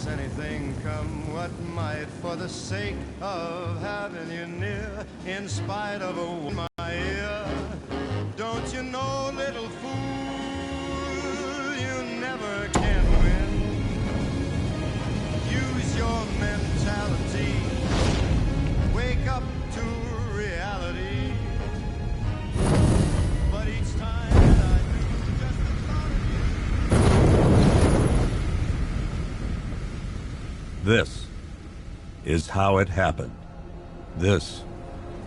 face anything come what might for the sake of having you near, in spite of a wound in my ear. Don't you know, little fool, you never can win. Use your mentality. Wake up to reality. But each time that I do, just the thought of you. This is how it happened. This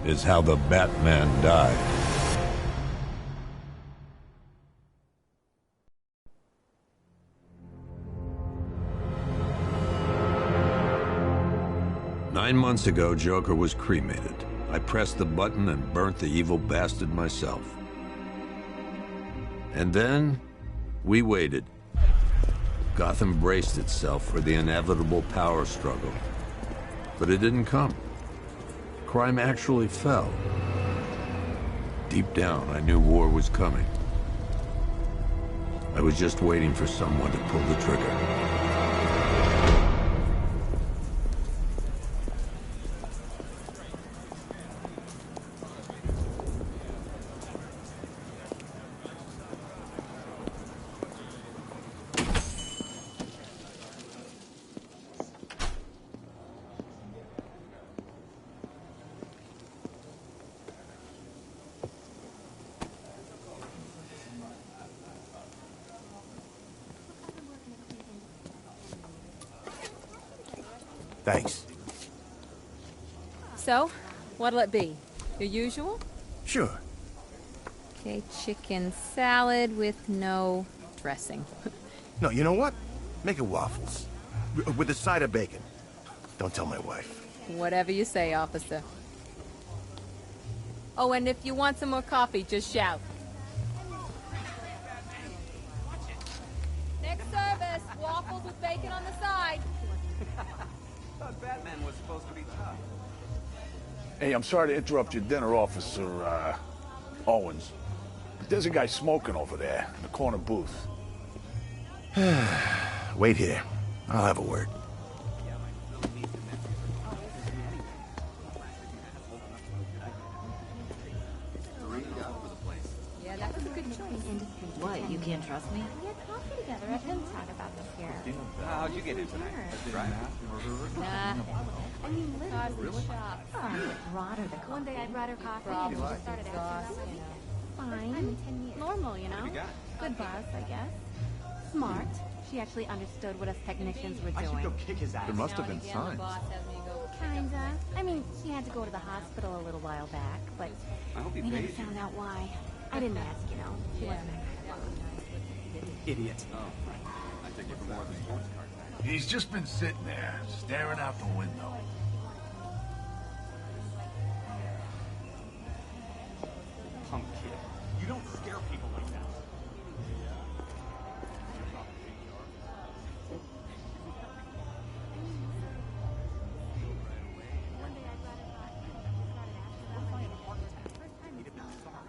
is how the Batman died. Nine months ago, Joker was cremated. I pressed the button and burnt the evil bastard myself. And then, we waited. Gotham braced itself for the inevitable power struggle. But it didn't come. Crime actually fell. Deep down, I knew war was coming. I was just waiting for someone to pull the trigger. Thanks. So, what'll it be? Your usual? Sure. Okay, chicken salad with no dressing. No, you know what? Make it waffles. With a side of bacon. Don't tell my wife. Whatever you say, officer. Oh, and if you want some more coffee, just shout. Next service, waffles with bacon on the side. Thought Batman was supposed to be tough. Hey, I'm sorry to interrupt your dinner, Officer, Owens. But there's a guy smoking over there in the corner booth. Wait here. I'll have a word. Yeah, that was a good choice. What, you can't trust me? We had coffee together. I didn't talk about this here. How'd you get in tonight? Right. Nah. I mean, literally. Shop. Oh, I brought her the coffee. One day I brought her coffee and she started acting fine. Normal, you know? Good boss, I guess. Smart. She actually understood what us technicians were I should doing. go kick his ass. There must have been signs. Kinda. I mean, she had to go to the hospital a little while back, but I hope he we never pays you. found out why. I didn't ask, you know. She wasn't Idiot. Oh, I take it for more than sports card. He's just been sitting there, staring out the window. Punk kid. You don't scare people like that. One day I brought her coffee and she started acting up like a heart attack. First time you saw her.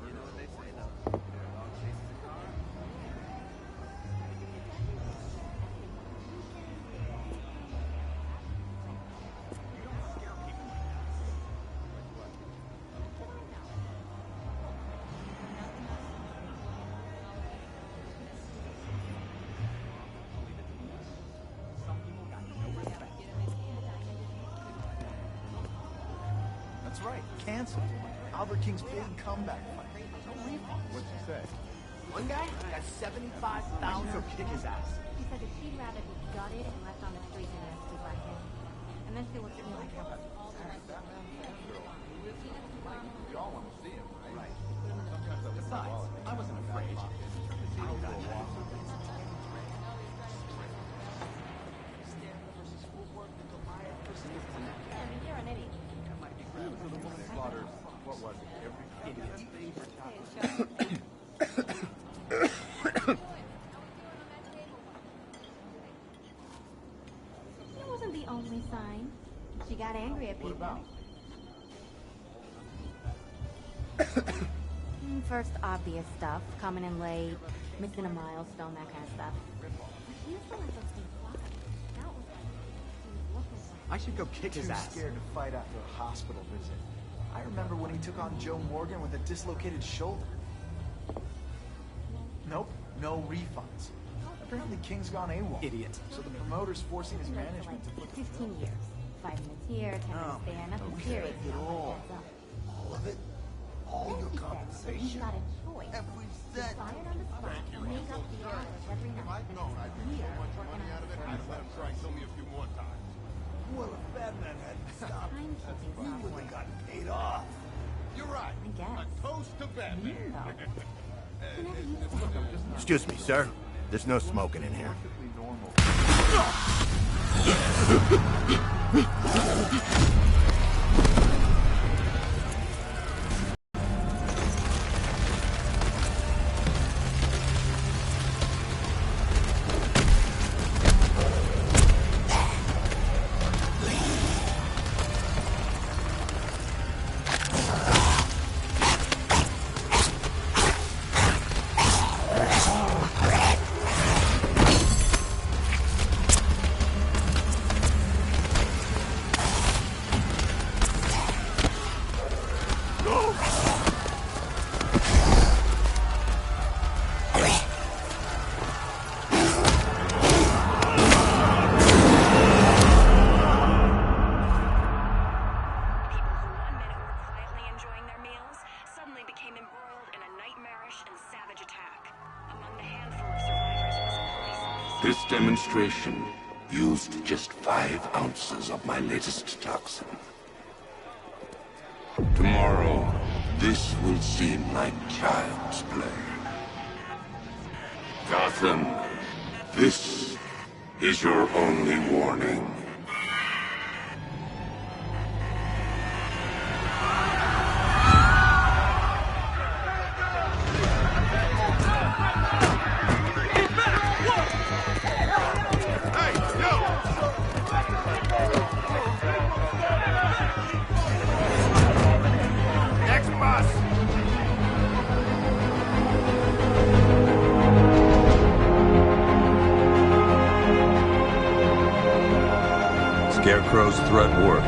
You know what they say, though. Dog chases a car. That's right, canceled. Albert King's big comeback fight. No refund. What'd you say? One guy got $75,000 to kick his ass. She said that she'd rather be gutted and left on the street than rescued by him. And then she looked at me like I was We all want to see him, right? Besides, I wasn't afraid. you're an idiot. What was it? That wasn't the only sign. She got angry at people. First obvious stuff, coming in late, missing a milestone, that kind of stuff. used to let those things fly. Now it was like he was looking for I should go kick his Too ass. scared to fight after a hospital visit. I remember when he took on Joe Morgan with a dislocated shoulder. Nope, no refunds. Apparently King's gone AWOL. Idiot. So the promoter's forcing his management to put the 15 years. Vitamins here, 10 minutes there, nothing serious. It all. Adds up. All of it? All your He said, so he's compensation? got a choice. Every Get cent. fired on the spot and make up the hours every night. No, I We are working on Well, if Batman hadn't stopped, timekeeping we would software. have gotten paid off. You're right. I guess. A toast to Batman. You know. Whenever you talk, Excuse me, sir. There's no smoking in here. perfectly normal. This demonstration used just 5 ounces of my latest toxin. Tomorrow, this will seem like child's play. Gotham, this is your only warning. Scarecrow's threat worked.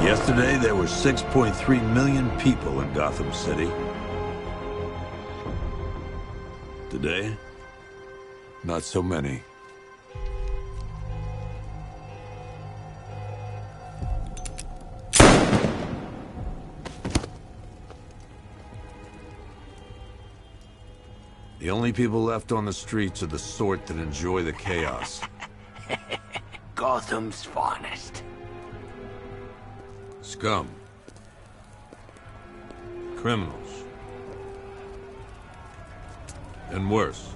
Yesterday, there were 6.3 million people in Gotham City. Today, not so many. The only people left on the streets are the sort that enjoy the chaos. Gotham's finest. Scum. Criminals. And worse.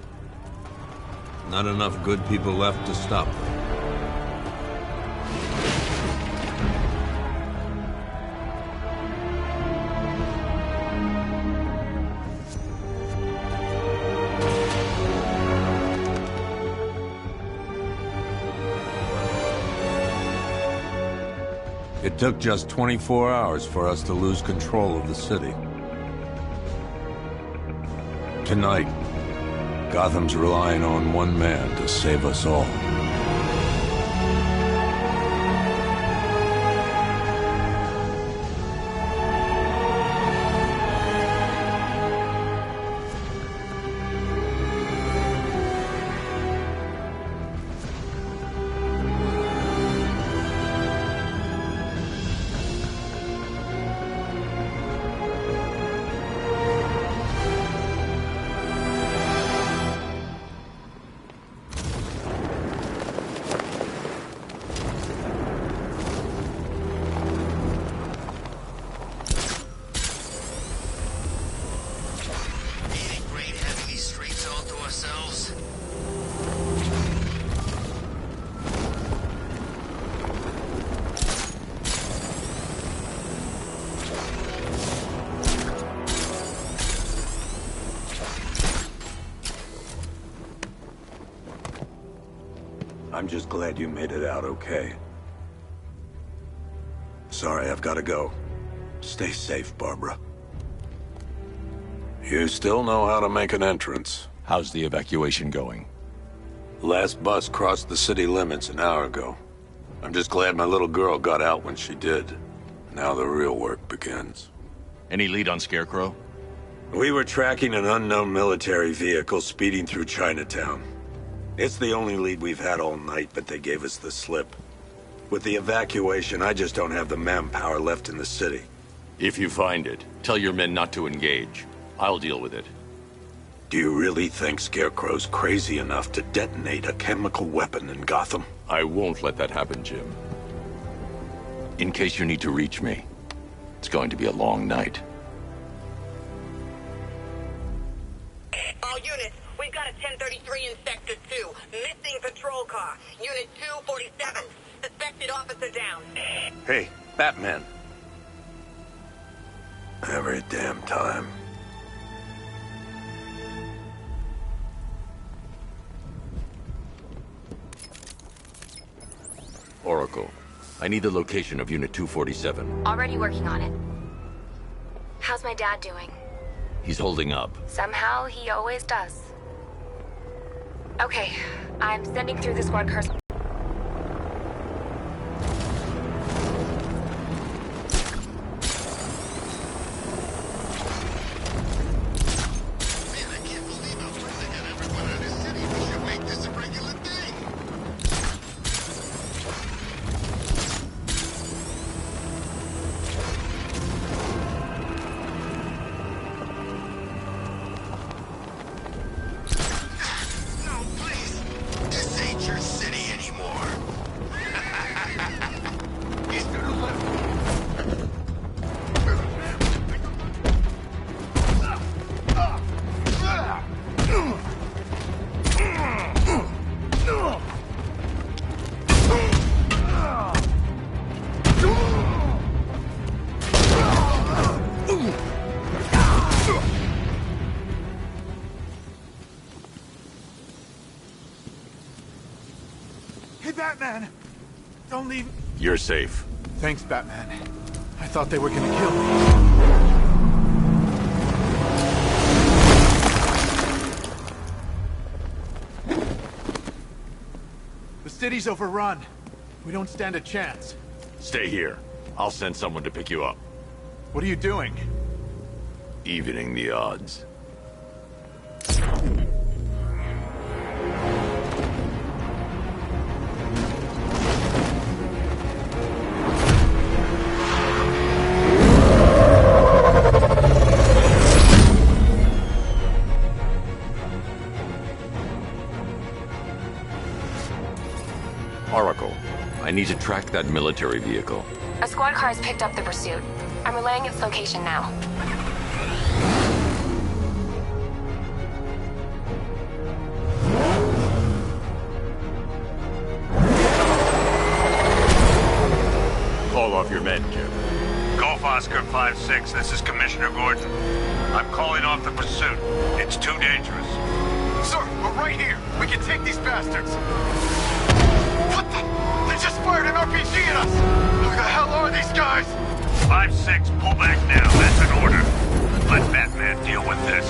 Not enough good people left to stop them. It took just 24 hours for us to lose control of the city. Tonight, Gotham's relying on one man to save us all. I'm just glad you made it out okay. Sorry, I've got to go. Stay safe, Barbara. You still know how to make an entrance. How's the evacuation going? The last bus crossed the city limits an hour ago. I'm just glad my little girl got out when she did. Now the real work begins. Any lead on Scarecrow? We were tracking an unknown military vehicle speeding through Chinatown. It's the only lead we've had all night, but they gave us the slip. With the evacuation, I just don't have the manpower left in the city. If you find it, tell your men not to engage. I'll deal with it. Do you really think Scarecrow's crazy enough to detonate a chemical weapon in Gotham? I won't let that happen, Jim. In case you need to reach me, it's going to be a long night. All units, we've got a 1033 in Sector 2. Missing patrol car. Unit 247. Suspected officer down. Hey, Batman. Every damn time. Oracle, I need the location of Unit 247. Already working on it. How's my dad doing? He's holding up. Somehow, he always does. Okay, I'm sending through the squad cars. Batman! Don't leave. You're safe. Thanks, Batman. I thought they were gonna kill me. The city's overrun. We don't stand a chance. Stay here. I'll send someone to pick you up. What are you doing? Evening the odds. Oracle, I need to track that military vehicle. A squad car has picked up the pursuit. I'm relaying its location now. Call off your men, Jim. Golf Oscar 5-6, this is Commissioner Gordon. I'm calling off the pursuit. It's too dangerous. Sir, we're right here. We can take these bastards. What the? They just fired an RPG at us! Who the hell are these guys? 5-6, pull back now. That's an order. Let Batman deal with this.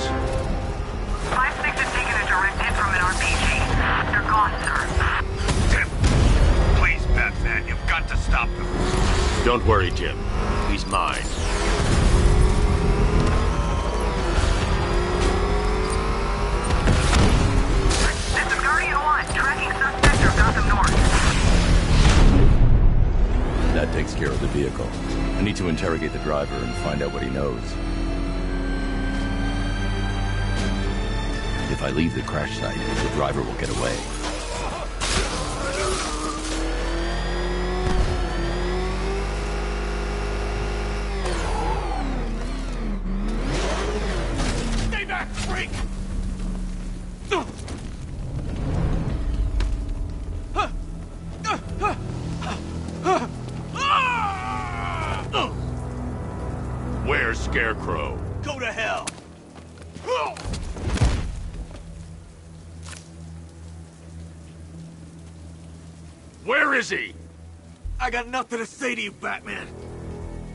5-6 has taken a direct hit from an RPG. They're gone, sir. Tim, please, Batman, you've got to stop them. Don't worry, Jim. He's mine. This is Guardian 1, tracking suspect of Gotham North. That takes care of the vehicle. I need to interrogate the driver and find out what he knows. If I leave the crash site, the driver will get away. Stay back, freak! Where's Scarecrow? Go to hell! Where is he? I got nothing to say to you, Batman.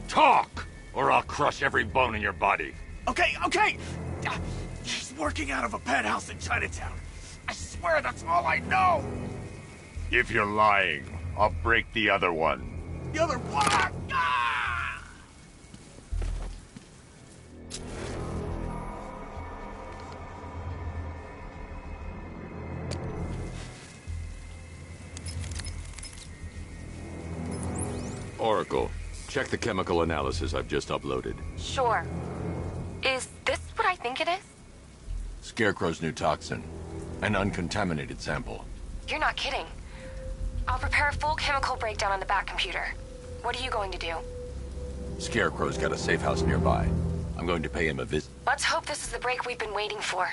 Talk, or I'll crush every bone in your body. Okay. He's working out of a penthouse in Chinatown. swear that's all I know! If you're lying, I'll break the other one. The other one? Ah! Oracle, check the chemical analysis I've just uploaded. Sure. Is this what I think it is? Scarecrow's new toxin. An uncontaminated sample. You're not kidding. I'll prepare a full chemical breakdown on the back computer. What are you going to do? Scarecrow's got a safe house nearby. I'm going to pay him a visit. Let's hope this is the break we've been waiting for.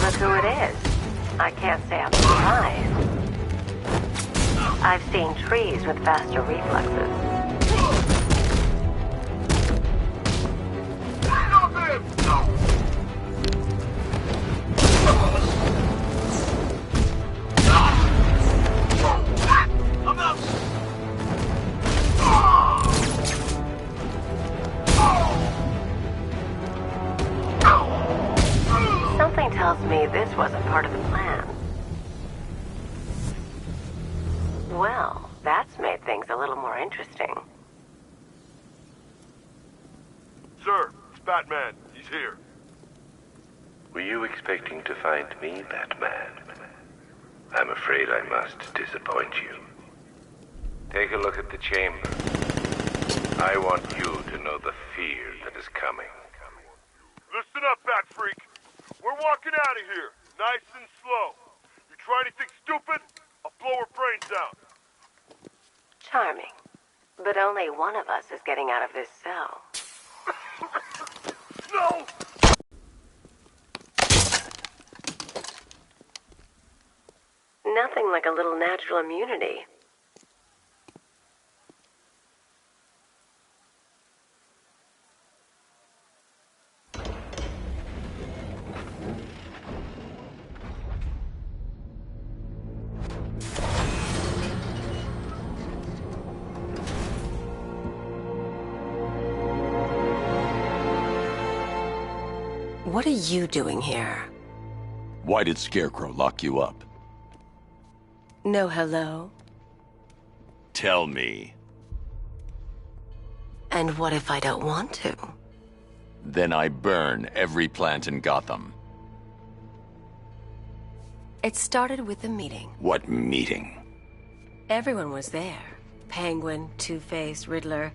Look who it is. I can't say I'm surprised. I've seen trees with faster reflexes. Something tells me this wasn't part of the plan. Well, that's made things a little more interesting. Sir, it's Batman. He's here. Were you expecting to find me, Batman? I'm afraid I must disappoint you. Take a look at the chamber. I want you to know the fear that is coming. Listen up, Bat Freak. We're walking out of here, nice and slow. You try anything stupid, I'll blow her brains out. Charming. But only one of us is getting out of this cell. No! Nothing like a little natural immunity. What are you doing here? Why did Scarecrow lock you up? No hello? Tell me. And what if I don't want to? Then I burn every plant in Gotham. It started with a meeting. What meeting? Everyone was there. Penguin, Two-Face, Riddler,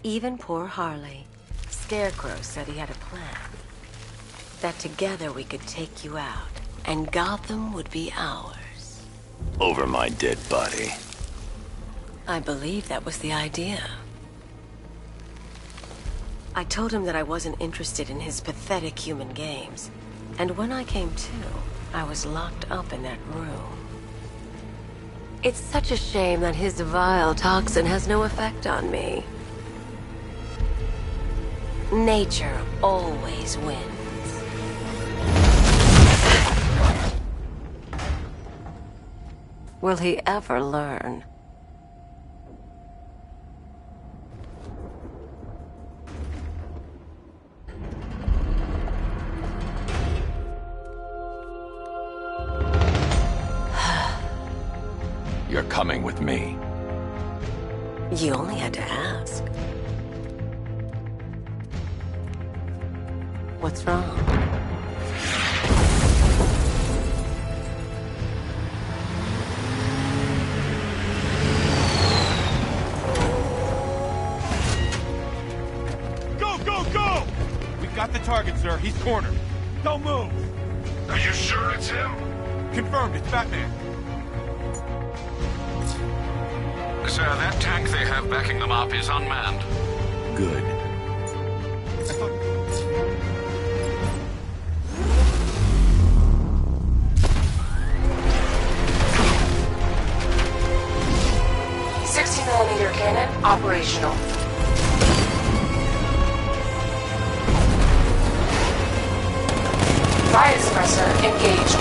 even poor Harley. Scarecrow said he had a plan. That together we could take you out, and Gotham would be ours. Over my dead body. I believe that was the idea. I told him that I wasn't interested in his pathetic human games. And when I came to, I was locked up in that room. It's such a shame that his vile toxin has no effect on me. Nature always wins. Will he ever learn? coming with me. You only had to ask. What's wrong? Go, go, go! We've got the target, sir. He's cornered. Don't move. Are you sure it's him? Confirmed, it's Batman. Sir, that tank they have backing them up is unmanned. Good. I thought... 60mm cannon operational. Riot suppressor engaged.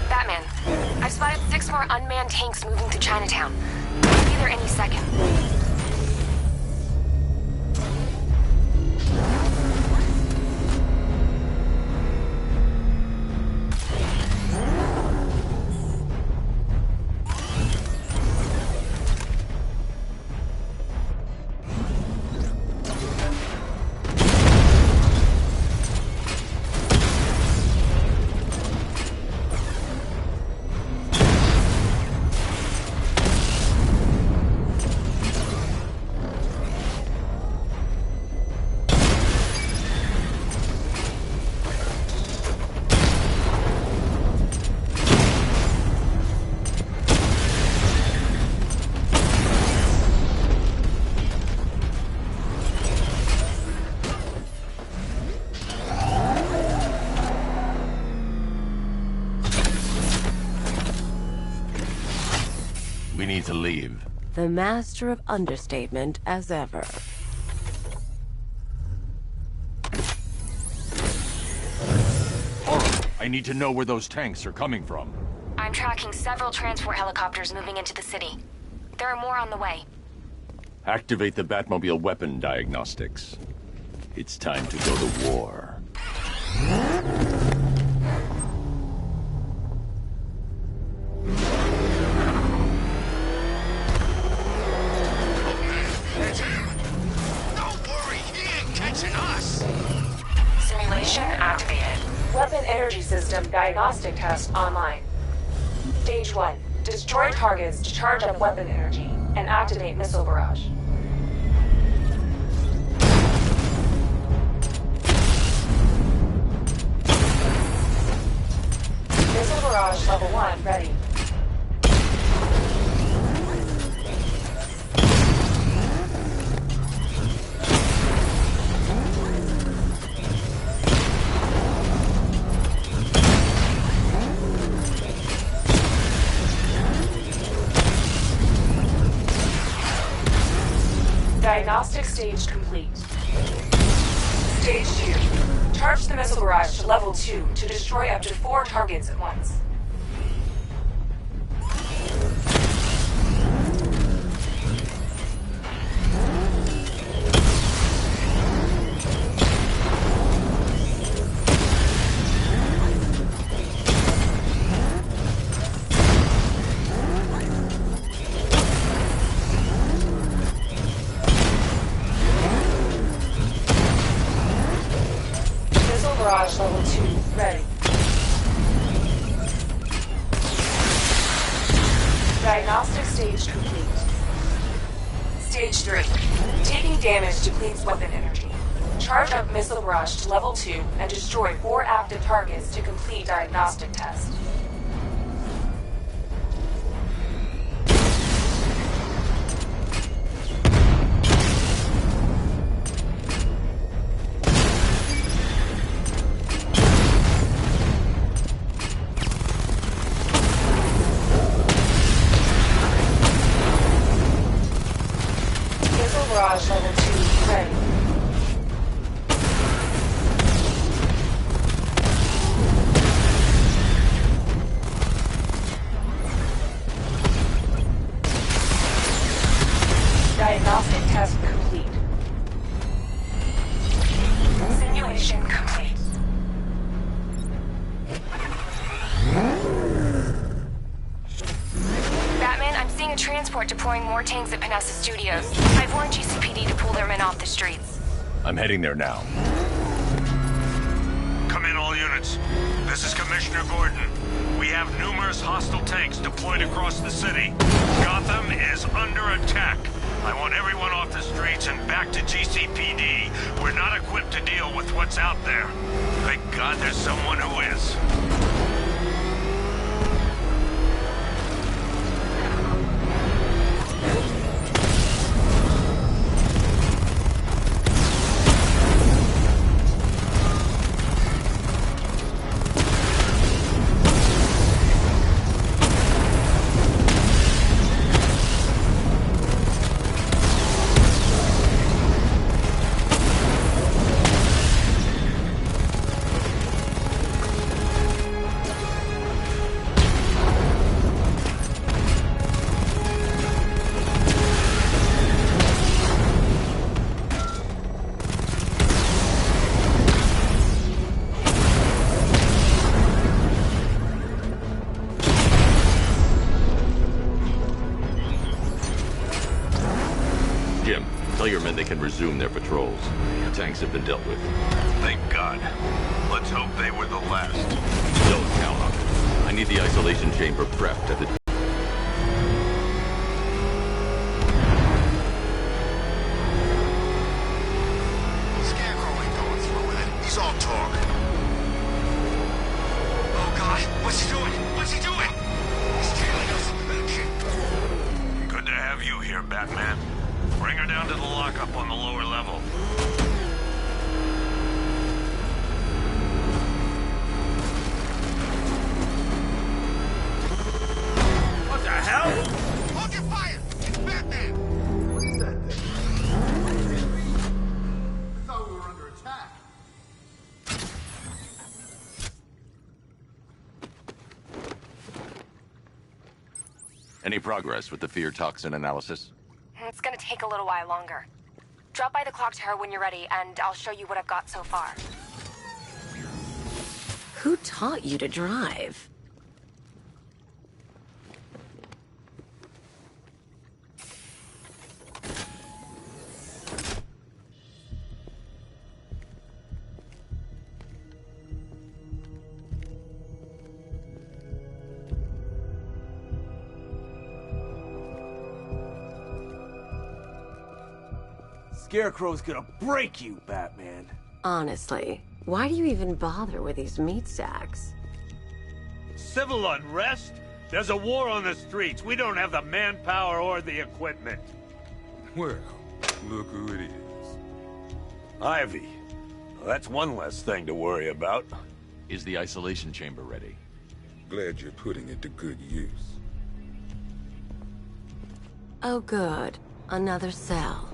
Batman, I've spotted 6 more unmanned tanks moving to Chinatown. They'll be there any second. We need to leave. The master of understatement as ever. I need to know where those tanks are coming from. I'm tracking several transport helicopters moving into the city. There are more on the way. Activate the Batmobile weapon diagnostics. It's time to go to war. That's him. Don't worry, he ain't catching us. Simulation activated. Weapon energy system diagnostic test online. Stage 1. Destroy targets to charge up weapon energy and activate missile barrage. Missile barrage level 1 ready. Diagnostic stage complete. Stage 2. Charge the missile barrage to level 2 to destroy up to 4 targets at once. Barrage level 2, ready. Diagnostic stage complete. Stage 3. Taking damage depletes weapon energy. Charge up missile barrage to level 2 and destroy 4 active targets to complete diagnostic test. Barrage level 2 ready. Diagnostic test complete. Simulation Mission complete. Batman, I'm seeing a transport deploying more tanks at Panessa Studios. I've warned GCPD to pull their men off the streets. I'm heading there now. Come in, all units. This is Commissioner Gordon. We have numerous hostile tanks deployed across the city. Gotham is under attack. I want everyone off the streets and back to GCPD. We're not equipped to deal with what's out there. Thank God there's someone who is. Jim, tell your men they can resume their patrols. The tanks have been dealt with. Thank God. Let's hope they were the last. Don't count on it. I need the isolation chamber prepped at the... Scarecrow ain't going through with it. He's all talk. Oh, God. What's he doing? What's he doing? He's tailing us. Good to have you here, Batman. Bring her down to the lockup on the lower level. What the hell? Hold your fire! It's Batman! What is that thing? I thought we were under attack. Any progress with the fear toxin analysis? It's gonna take a little while longer. Drop by the clock tower when you're ready, and I'll show you what I've got so far. Who taught you to drive? Scarecrow's gonna break you, Batman. Honestly, why do you even bother with these meat sacks? Civil unrest? There's a war on the streets. We don't have the manpower or the equipment. Well, look who it is. Ivy. Well, that's one less thing to worry about. Is the isolation chamber ready? Glad you're putting it to good use. Oh good, another cell.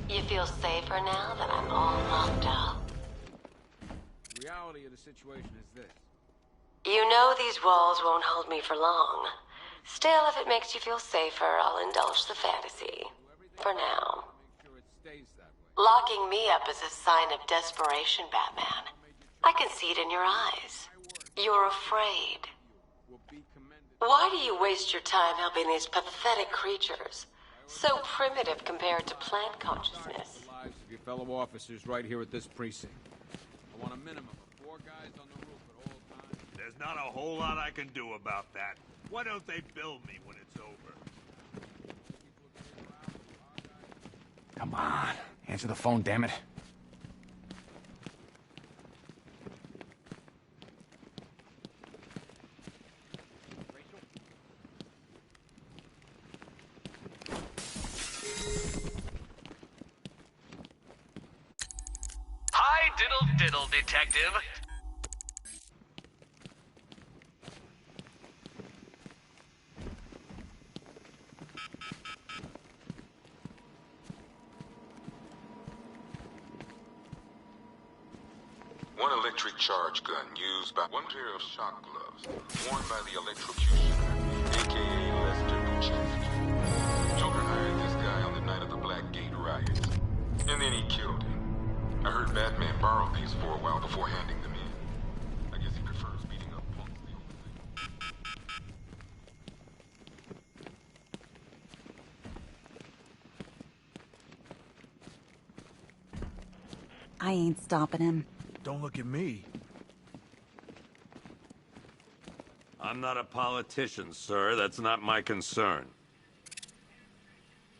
You feel safer now that I'm all locked up? The reality of the situation is this. You know these walls won't hold me for long. Still, if it makes you feel safer, I'll indulge the fantasy. For now. Locking me up is a sign of desperation, Batman. I can see it in your eyes. You're afraid. Why do you waste your time helping these pathetic creatures? So primitive compared to plant consciousness. Lives of your fellow officers right here at this precinct. I want a minimum of 4 guys on the roof at all times. There's not a whole lot I can do about that. Why don't they bill me when it's over? Come on. Answer the phone, damn it. Hi, diddle diddle, detective. one electric charge gun used by one pair of shock gloves worn by the electrocutioner, a.k.a. Lester Kuczynski. Joker hired this guy on the night of the Blackgate riots, and then he killed him. I heard Batman borrowed these for a while before handing them in. I guess he prefers beating up punks the only thing. I ain't stopping him. Don't look at me. I'm not a politician, sir. That's not my concern.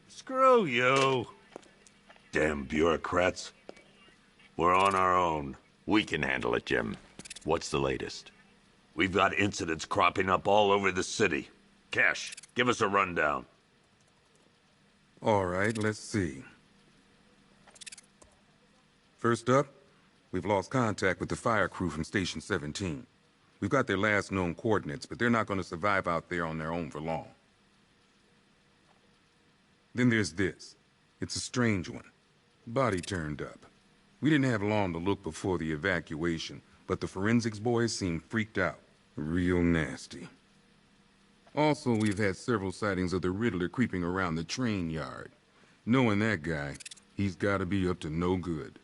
Screw you. Damn bureaucrats. We're on our own. We can handle it, Jim. What's the latest? We've got incidents cropping up all over the city. Cash, give us a rundown. All right, let's see. First up, we've lost contact with the fire crew from Station 17. We've got their last known coordinates, but they're not going to survive out there on their own for long. Then there's this. It's a strange one. Body turned up. We didn't have long to look before the evacuation, but the forensics boys seemed freaked out. Real nasty. Also, we've had several sightings of the Riddler creeping around the train yard. Knowing that guy, he's got to be up to no good.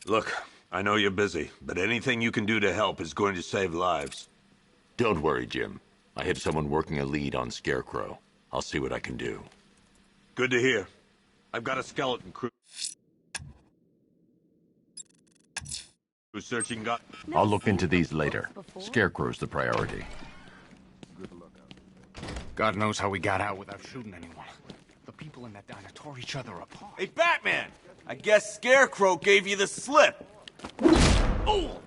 Look, I know you're busy, but anything you can do to help is going to save lives. Don't worry, Jim. I have someone working a lead on Scarecrow. I'll see what I can do. Good to hear. I've got a skeleton crew. Who's searching got... I'll look into these later. Scarecrow's the priority. God knows how we got out without shooting anyone. The people in that diner tore each other apart. Hey, Batman! I guess Scarecrow gave you the slip. Oh!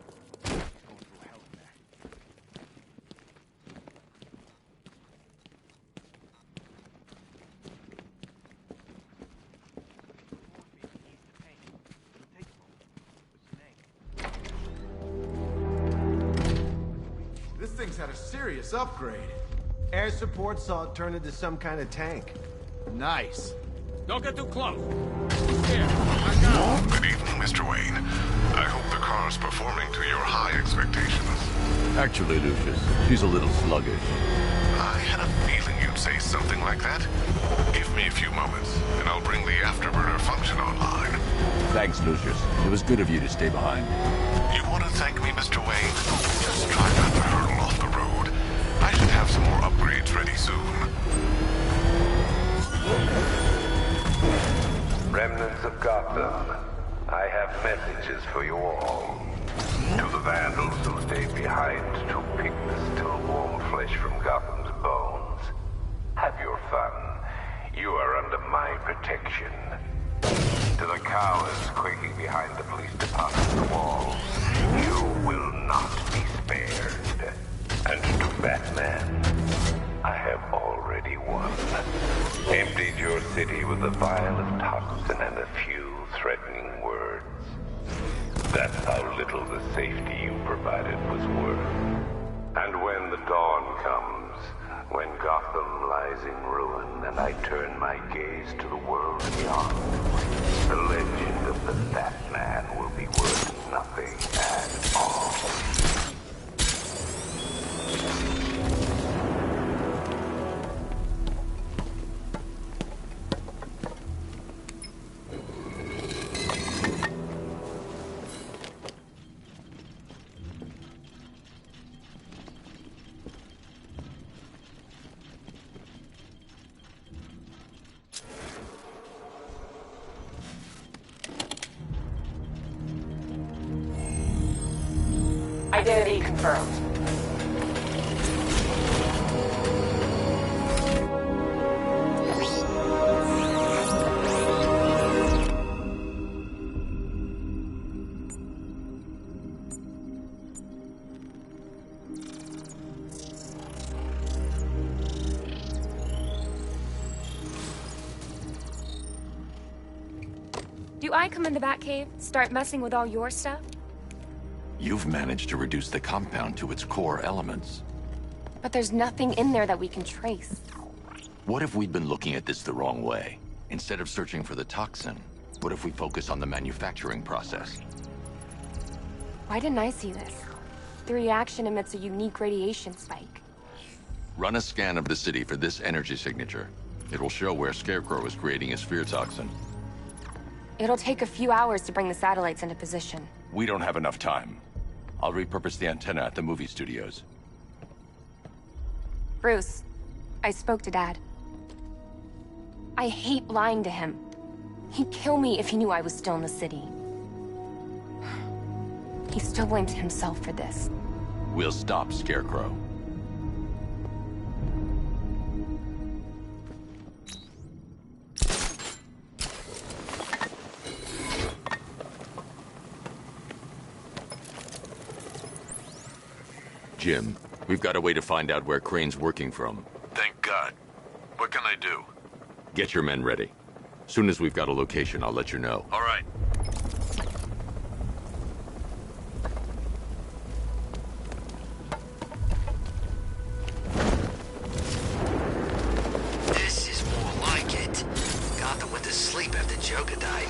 This thing's had a serious upgrade. Air support saw it turn into some kind of tank. Nice. Don't get too close. Good evening, Mr. Wayne. I hope the car's performing to your high expectations. Actually, Lucius, she's a little sluggish. I had a feeling you'd say something like that. Give me a few moments, and I'll bring the afterburner function online. Thanks, Lucius. It was good of you to stay behind. You want to thank me, Mr. Wayne? Just try not to hurtle off the road. I should have some more upgrades ready soon. Remnants of Gotham, I have messages for you all. To the vandals who stayed behind to pick the still warm flesh from Gotham's bones, have your fun. You are under my protection. To the cowards quaking behind the police department walls, you will not be spared. And to Batman, I have already won. Emptied your city with a vial of toxin and a few threatening words. That's how little the safety you provided was worth. And when the dawn comes, when Gotham lies in ruin and I turn my gaze to the world beyond, the legend of the Batman will be worth nothing at all. Identity confirmed. Do I come in the Batcave, start messing with all your stuff? You've managed to reduce the compound to its core elements. But there's nothing in there that we can trace. What if we'd been looking at this the wrong way? Instead of searching for the toxin, what if we focus on the manufacturing process? Why didn't I see this? The reaction emits a unique radiation spike. Run a scan of the city for this energy signature. It will show where Scarecrow is creating his fear toxin. It'll take a few hours to bring the satellites into position. We don't have enough time. I'll repurpose the antenna at the movie studios. Bruce, I spoke to Dad. I hate lying to him. He'd kill me if he knew I was still in the city. He still blames himself for this. We'll stop Scarecrow. Jim, we've got a way to find out where Crane's working from. Thank God. What can I do? Get your men ready. Soon as we've got a location, I'll let you know. All right. This is more like it. Gotham went to sleep after Joker died.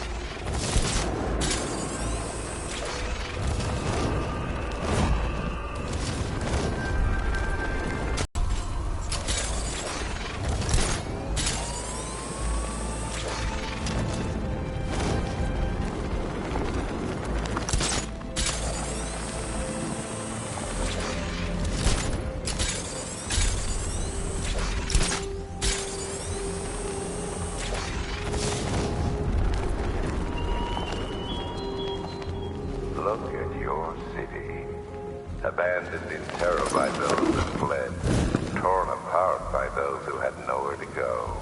Look at your city. Abandoned in terror by those who fled. Torn apart by those who had nowhere to go.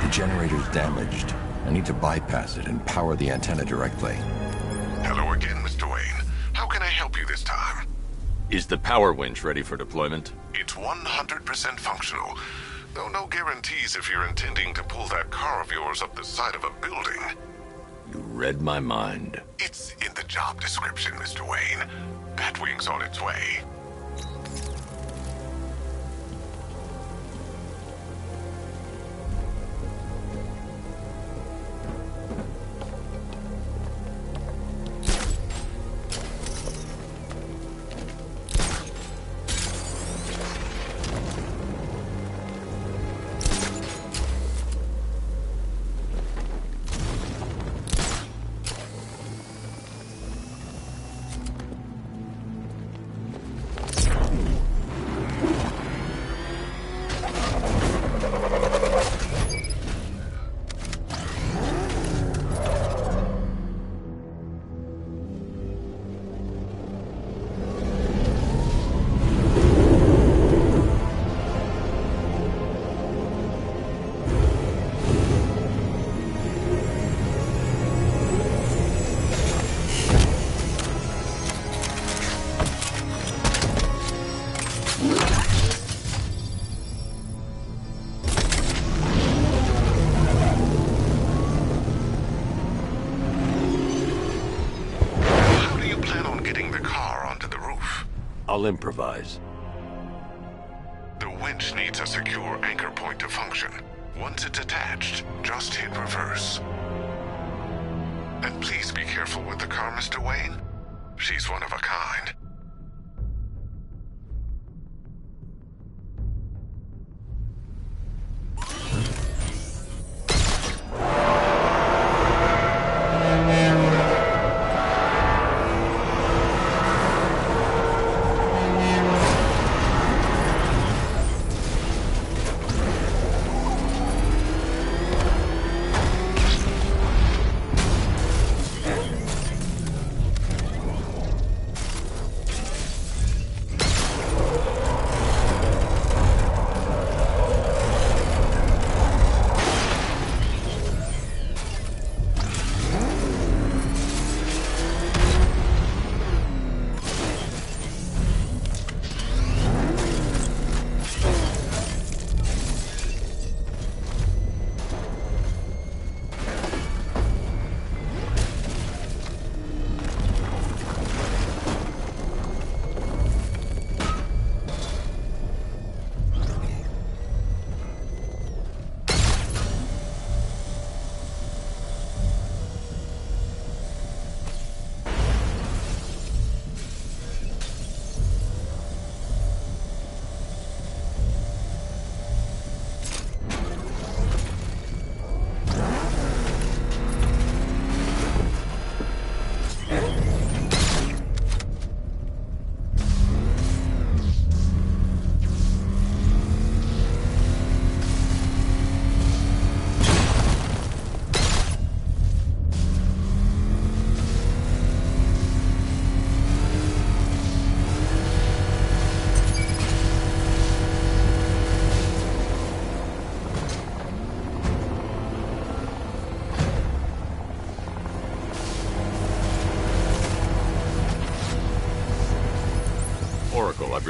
The generator's damaged. I need to bypass it and power the antenna directly. Hello again, Mr. Wayne. How can I help you this time? Is the power winch ready for deployment? It's 100% functional. Though no guarantees if you're intending to pull that car of yours up the side of a building. You read my mind. It's in the job description, Mr. Wayne. Batwing's on its way. I'll improvise. The winch needs a secure anchor point to function. Once it's attached, just hit reverse. And please be careful with the car, Mr. Wayne. She's one of a kind.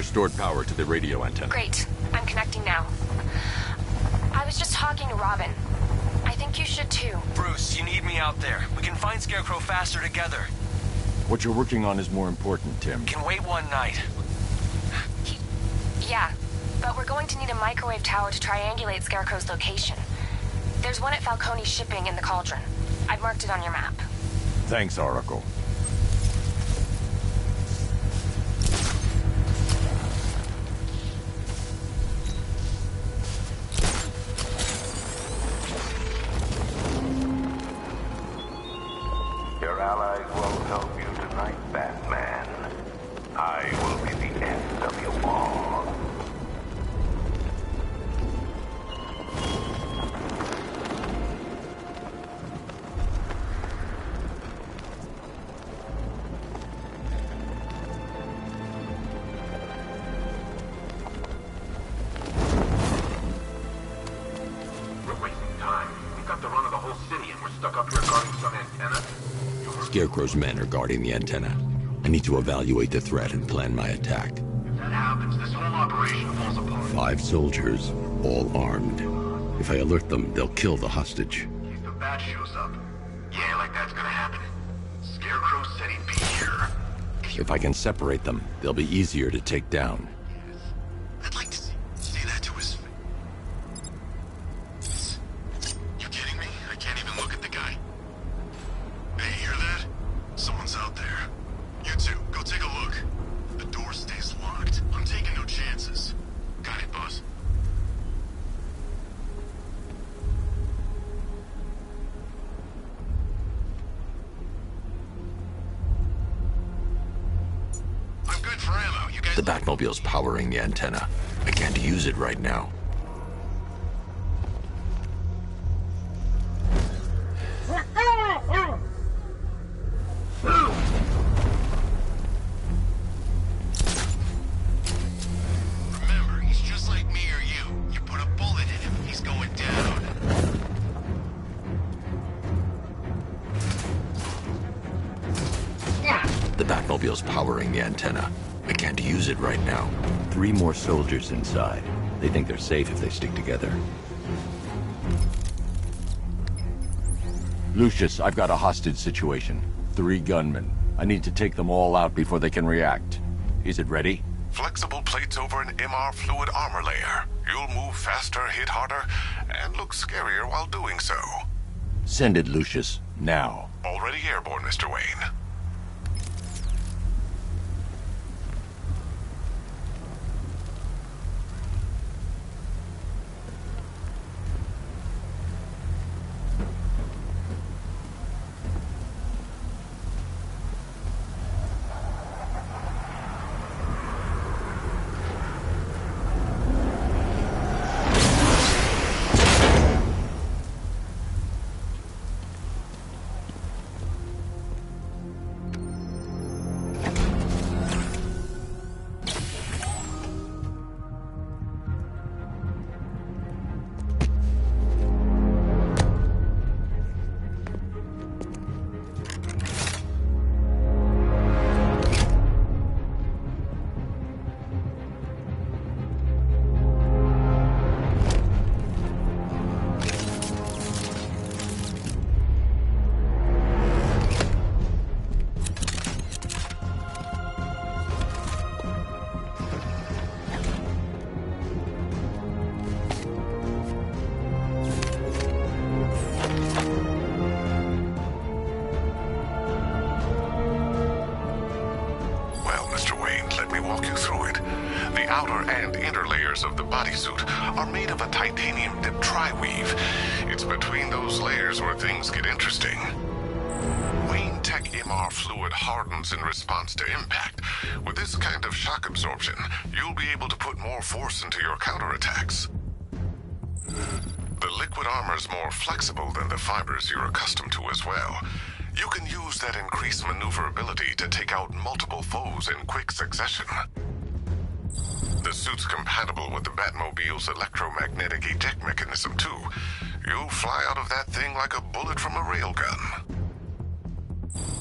restored power to the radio antenna. Great. I'm connecting now. I was just talking to Robin. I think you should too. Bruce, you need me out there. We can find Scarecrow faster together. What you're working on is more important, Tim. Can wait one night. Yeah, but we're going to need a microwave tower to triangulate Scarecrow's location. There's one at Falcone Shipping in the Cauldron. I've marked it on your map. Thanks, Oracle. Your allies won't help you tonight, Batman. I will be the end of you all. We're wasting time. We've got the run of the whole city and we're stuck up here guarding some antenna. Scarecrow's men are guarding the antenna. I need to evaluate the threat and plan my attack. If that happens, this whole operation falls apart. 5 soldiers, all armed. If I alert them, they'll kill the hostage. If the bat shows up, yeah, like that's gonna happen. Scarecrow said he'd be here. If I can separate them, they'll be easier to take down. I'd like to say that to his face. You kidding me? I can't even look at the guy. Hey, you hear that? Someone's out there. You two, go take a look. The door stays locked. I'm taking no chances. Got it, boss. I'm good for ammo. You guys... The Batmobile's powering the antenna. I can't use it right now. Remember, he's just like me or you. You put a bullet in him, he's going down. The Batmobile's powering the antenna. I can't use it right now. 3 more soldiers inside. They think they're safe if they stick together. Lucius, I've got a hostage situation. 3 gunmen. I need to take them all out before they can react. Is it ready? Flexible plates over an MR fluid armor layer. You'll move faster, hit harder, and look scarier while doing so. Send it, Lucius. Now. Already airborne, Mr. Wayne. outer and inner layers of the bodysuit are made of a titanium-dipped tri-weave. It's between those layers where things get interesting. Wayne Tech MR fluid hardens in response to impact. With this kind of shock absorption, you'll be able to put more force into your counterattacks. The liquid armor's more flexible than the fibers you're accustomed to as well. You can use that increased maneuverability to take out multiple foes in quick succession. The suit's compatible with the Batmobile's electromagnetic eject mechanism, too. You'll fly out of that thing like a bullet from a railgun.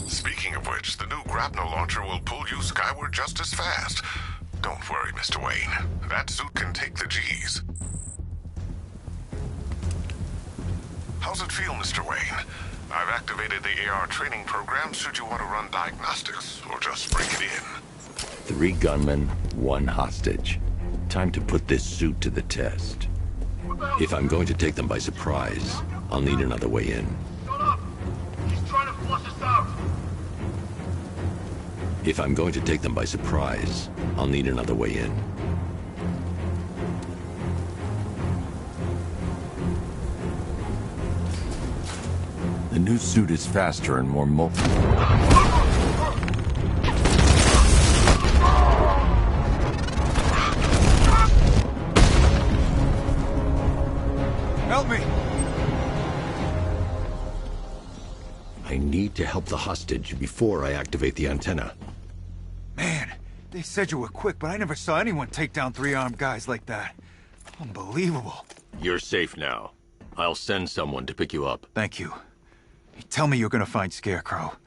Speaking of which, the new grapnel launcher will pull you skyward just as fast. Don't worry, Mr. Wayne. That suit can take the G's. How's it feel, Mr. Wayne? I've activated the AR training program should you want to run diagnostics, or just break it in. 3 gunmen, 1 hostage. Time to put this suit to the test. If I'm going to take them by surprise, I'll need another way in. Shut up! He's trying to flush us out! If I'm going to take them by surprise, I'll need another way in. The new suit is faster and more mobile. Help me! I need to help the hostage before I activate the antenna. Man, they said you were quick, but I never saw anyone take down 3 armed guys like that. Unbelievable. You're safe now. I'll send someone to pick you up. Thank you. Tell me you're gonna find Scarecrow.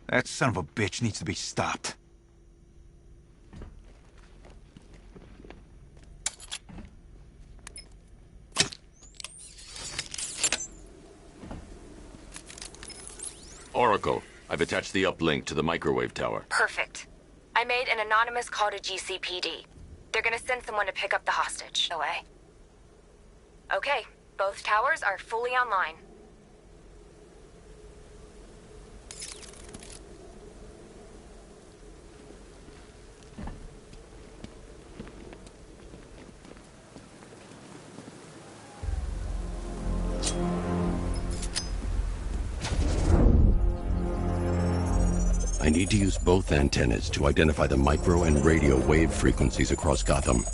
That son of a bitch needs to be stopped. Oracle, I've attached the uplink to the microwave tower. Perfect. I made an anonymous call to GCPD. They're gonna send someone to pick up the hostage. Away. Okay, both towers are fully online. I need to use both antennas to identify the micro and radio wave frequencies across Gotham.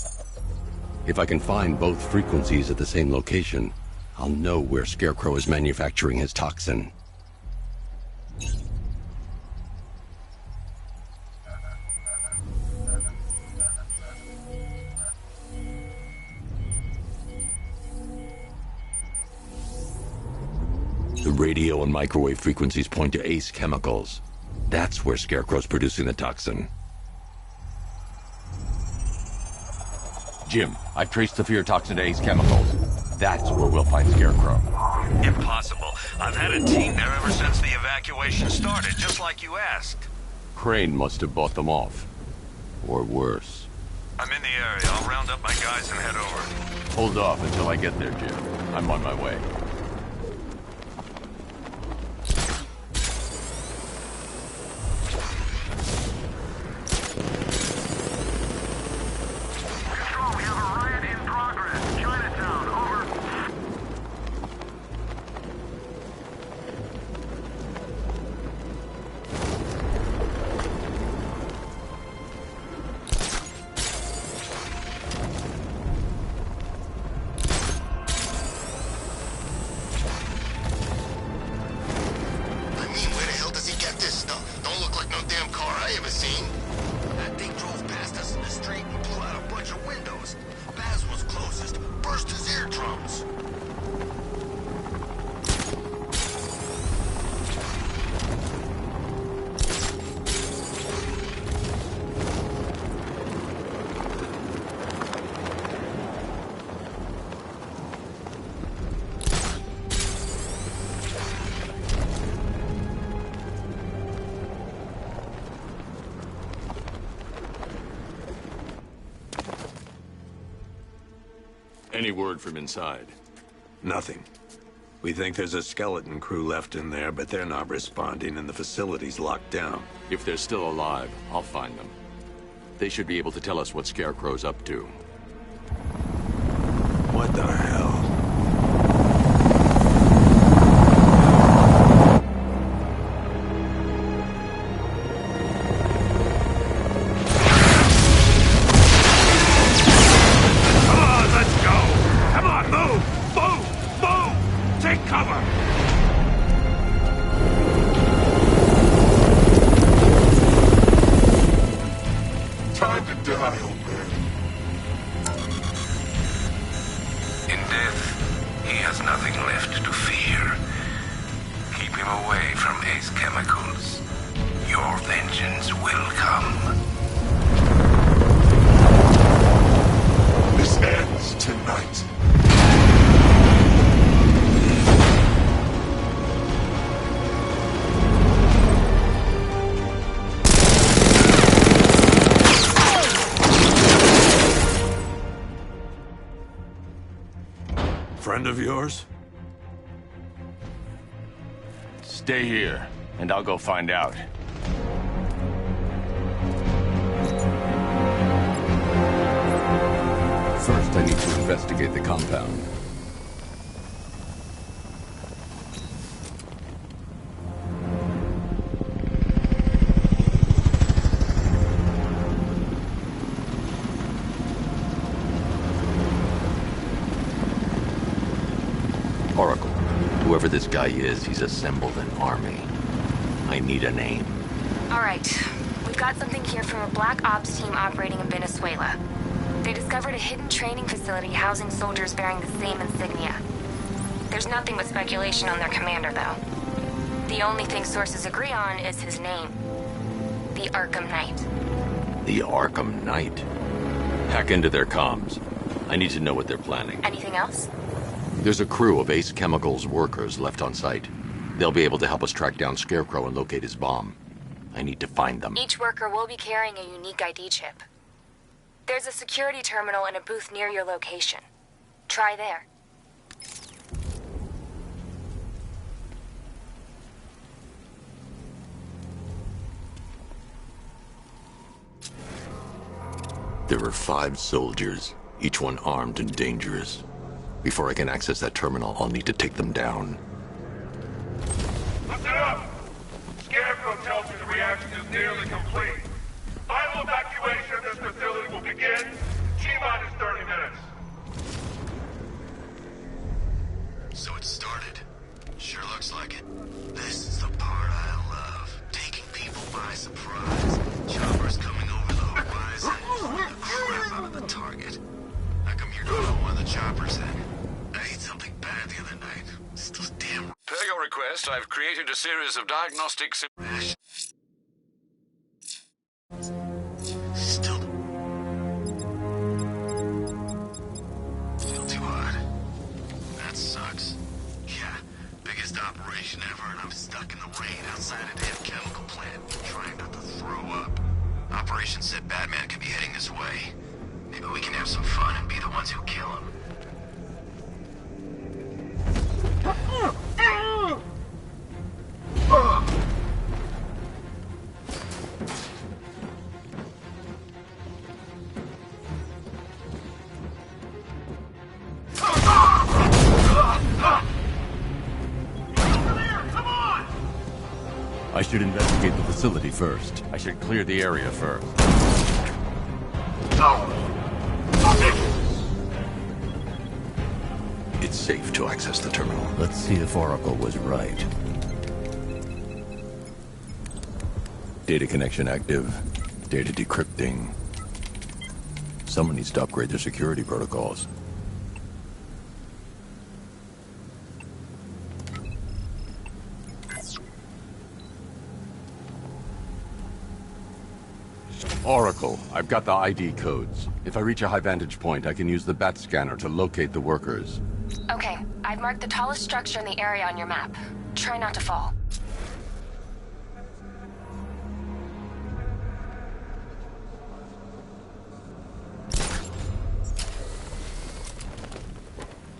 If I can find both frequencies at the same location, I'll know where Scarecrow is manufacturing his toxin. The radio and microwave frequencies point to Ace Chemicals. That's where Scarecrow's producing the toxin. Jim, I've traced the fear toxin to Ace Chemicals. That's where we'll find Scarecrow. Impossible. I've had a team there ever since the evacuation started, just like you asked. Crane must have bought them off. Or worse. I'm in the area. I'll round up my guys and head over. Hold off until I get there, Jim. I'm on my way. Any word from inside? Nothing. We think there's a skeleton crew left in there, but they're not responding and the facility's locked down. If they're still alive, I'll find them. They should be able to tell us what Scarecrow's up to. What the hell? Your vengeance will come. tonight. Friend of yours? Stay here, and I'll go find out. First, I need to investigate the compound. Oracle, whoever this guy is, he's assembled an army. I need a name. All right. We've got something here from a Black Ops team operating in Venezuela. They discovered a hidden training facility housing soldiers bearing the same insignia. There's nothing but speculation on their commander, though. The only thing sources agree on is his name. The Arkham Knight. The Arkham Knight? Hack into their comms. I need to know what they're planning. Anything else? There's a crew of Ace Chemicals workers left on site. They'll be able to help us track down Scarecrow and locate his bomb. I need to find them. Each worker will be carrying a unique ID chip. There's a security terminal and a booth near your location. Try there. There are 5 soldiers, each one armed and dangerous. Before I can access that terminal, I'll need to take them down. Listen up! Scarecrow tells me the reaction is nearly complete. Final evacuation of this facility will begin T-minus 30 minutes. So it started. Sure looks like it. This is the part I love. Taking people by surprise. Choppers coming over the horizon, shooting the crap out of the target. I come here to know one of the choppers in. I ate something bad the other night. Still damn. Per your request, I've created a series of diagnostic simulations. Still too hot. That sucks. Yeah, biggest operation ever, and I'm stuck in the rain outside a damn chemical plant, trying not to throw up. Operation said Batman could be heading this way. Maybe we can have some fun and be the ones who kill him. I should investigate the facility first. I should clear the area first. It's safe to access the terminal. Let's see if Oracle was right. Data connection active. Data decrypting. Someone needs to upgrade their security protocols. Oracle, I've got the ID codes. If I reach a high vantage point, I can use the bat scanner to locate the workers. Okay, I've marked the tallest structure in the area on your map. Try not to fall.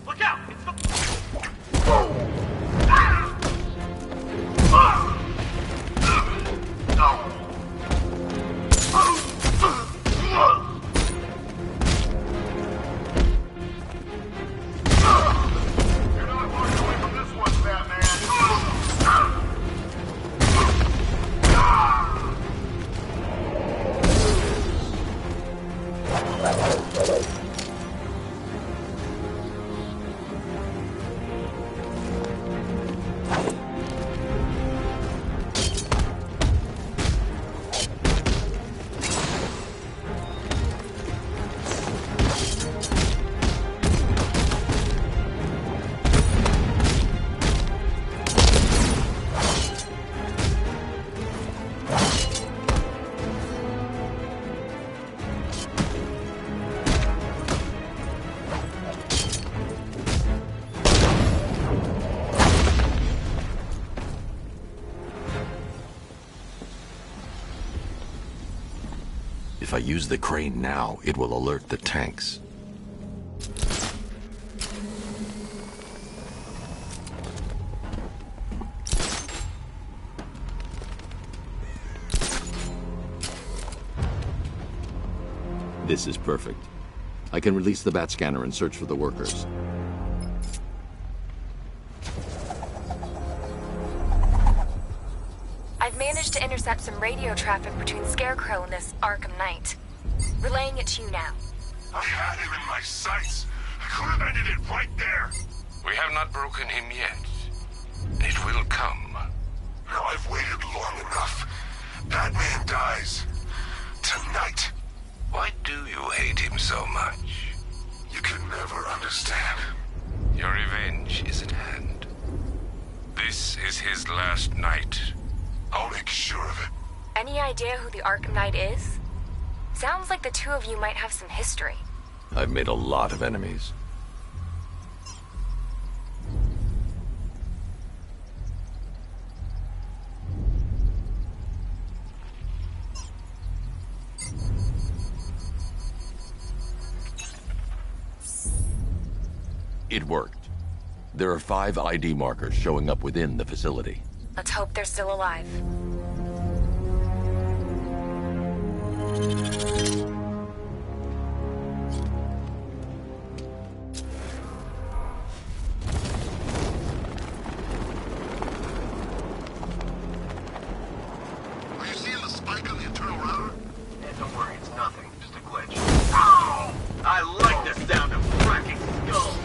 Look out! It's the... You're not walking away from this one, Batman! If I use the crane now, it will alert the tanks. This is perfect. I can release the bat scanner and search for the workers. I've managed to intercept some radio traffic between Scarecrow and this Arkham Knight. Relaying it to you now. I had him in my sights. I could have ended it right there. We have not broken him yet. It will come. Now I've waited long enough. Batman dies. Tonight. Why do you hate him so much? You can never understand. Your revenge is at hand. This is his last night. I'll make sure of it. Any idea who the Arkham Knight is? Sounds like the two of you might have some history. I've made a lot of enemies. It worked. There are 5 ID markers showing up within the facility. Let's hope they're still alive. Are you seeing the spike on the internal router? Yeah, don't worry, it's nothing. Just a glitch. Oh! I like the sound of cracking skulls.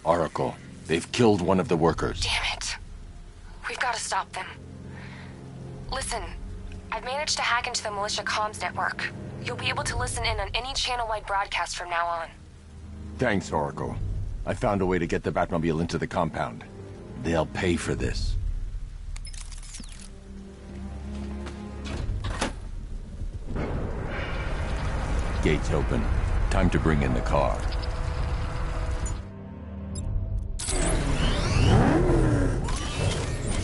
Oracle, they've killed one of the workers. Damn it. We've got to stop them. Listen, I've managed to hack into the militia comms network. You'll be able to listen in on any channel-wide broadcast from now on. Thanks, Oracle. I found a way to get the Batmobile into the compound. They'll pay for this. Gates open. Time to bring in the car.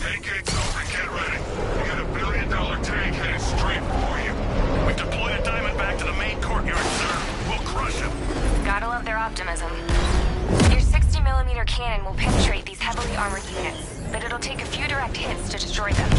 Hey, gates open, get ready. We got $1 billion tank headed straight for you. We've deployed a diamond back to the main courtyard, sir. We'll crush him. Gotta love their optimism. Your 60mm cannon will penetrate these heavily armored units, but it'll take a few direct hits to destroy them.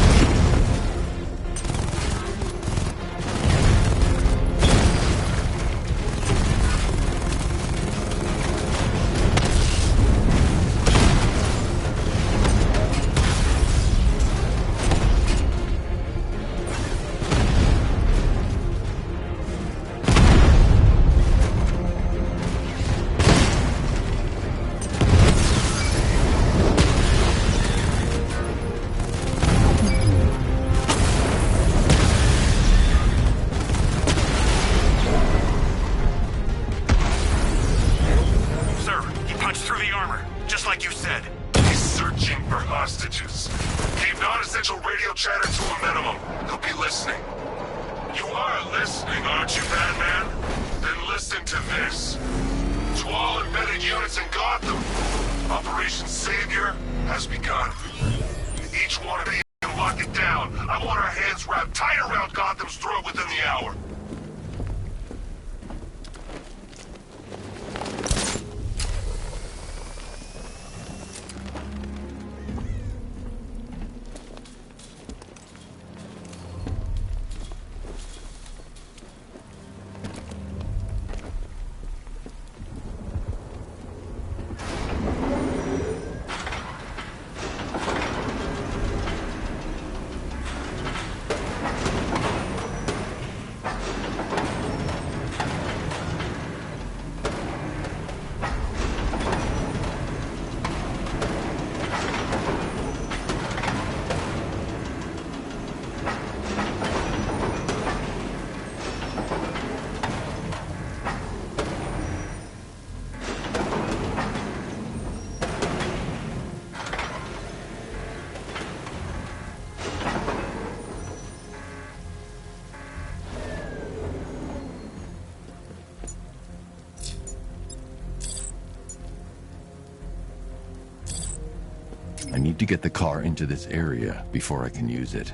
I need to get the car into this area before I can use it.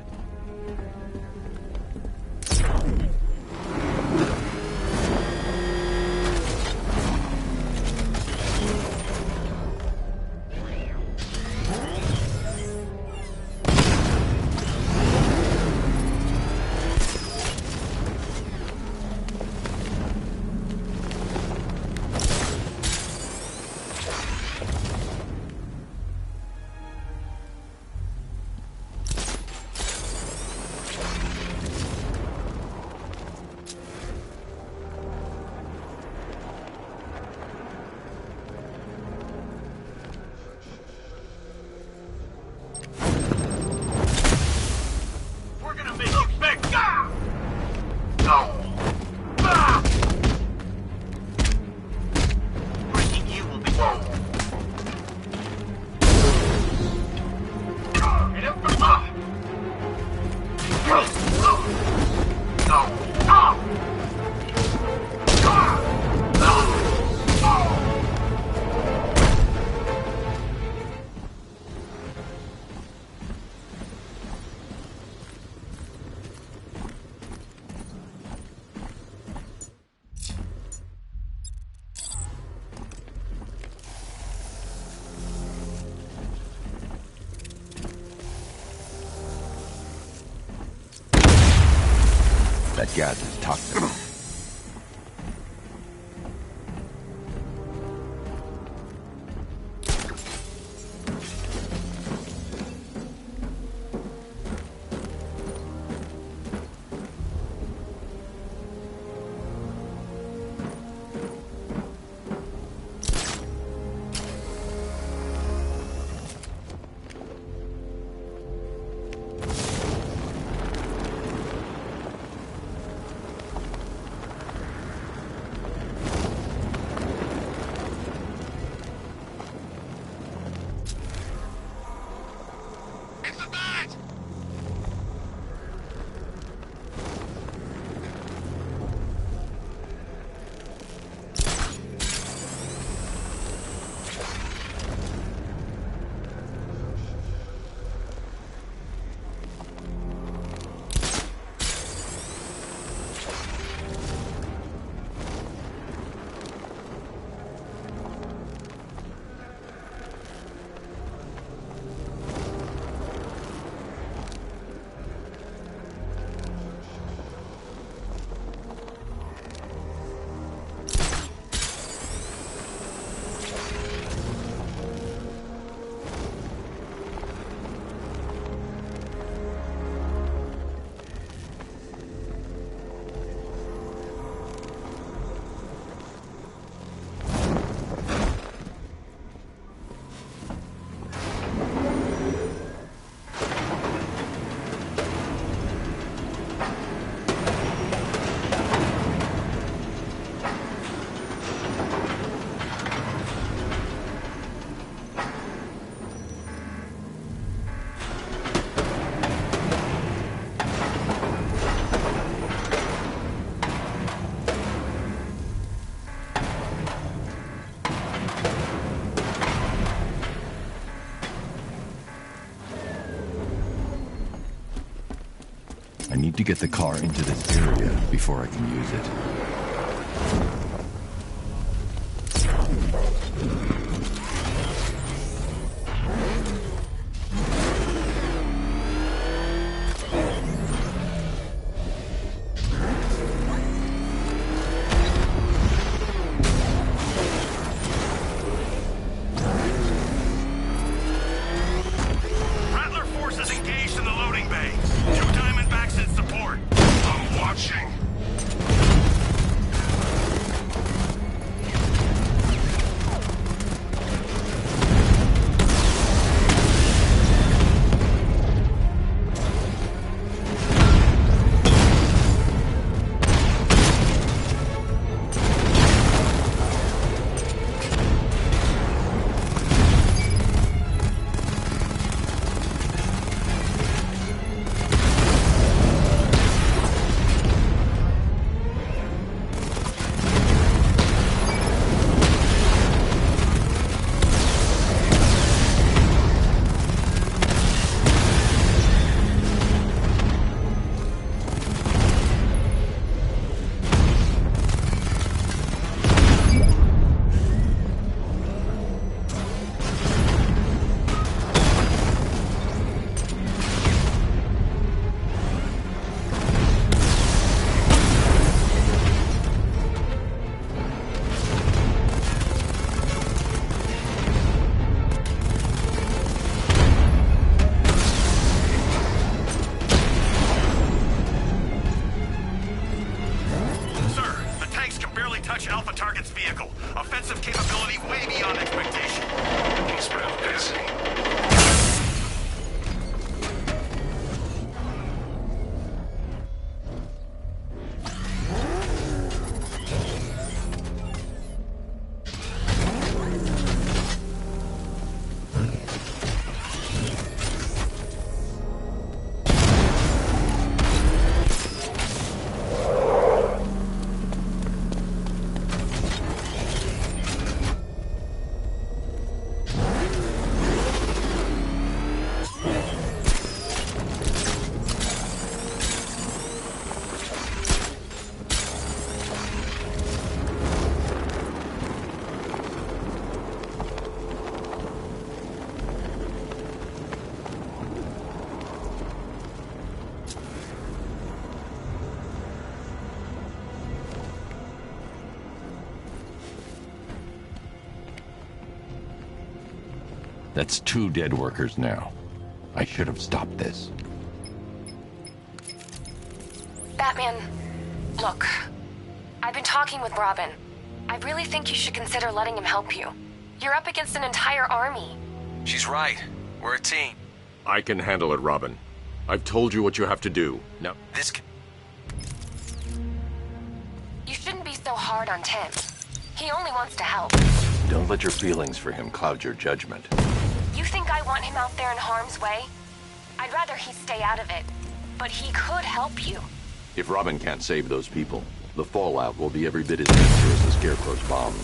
That gas is toxic. I need to get the car into this area before I can use it. Rattler forces engaged in the loading bay. 2 Diamondbacks in support. I'm watching. That's 2 dead workers now. I should have stopped this. Batman, look. I've been talking with Robin. I really think you should consider letting him help you. You're up against an entire army. She's right. We're a team. I can handle it, Robin. I've told you what you have to do. Now, You shouldn't be so hard on Tim. He only wants to help. don't let your feelings for him cloud your judgment. You think I want him out there in harm's way? I'd rather he stay out of it. But he could help you. If Robin can't save those people, the fallout will be every bit as dangerous as Scarecrow's bomb.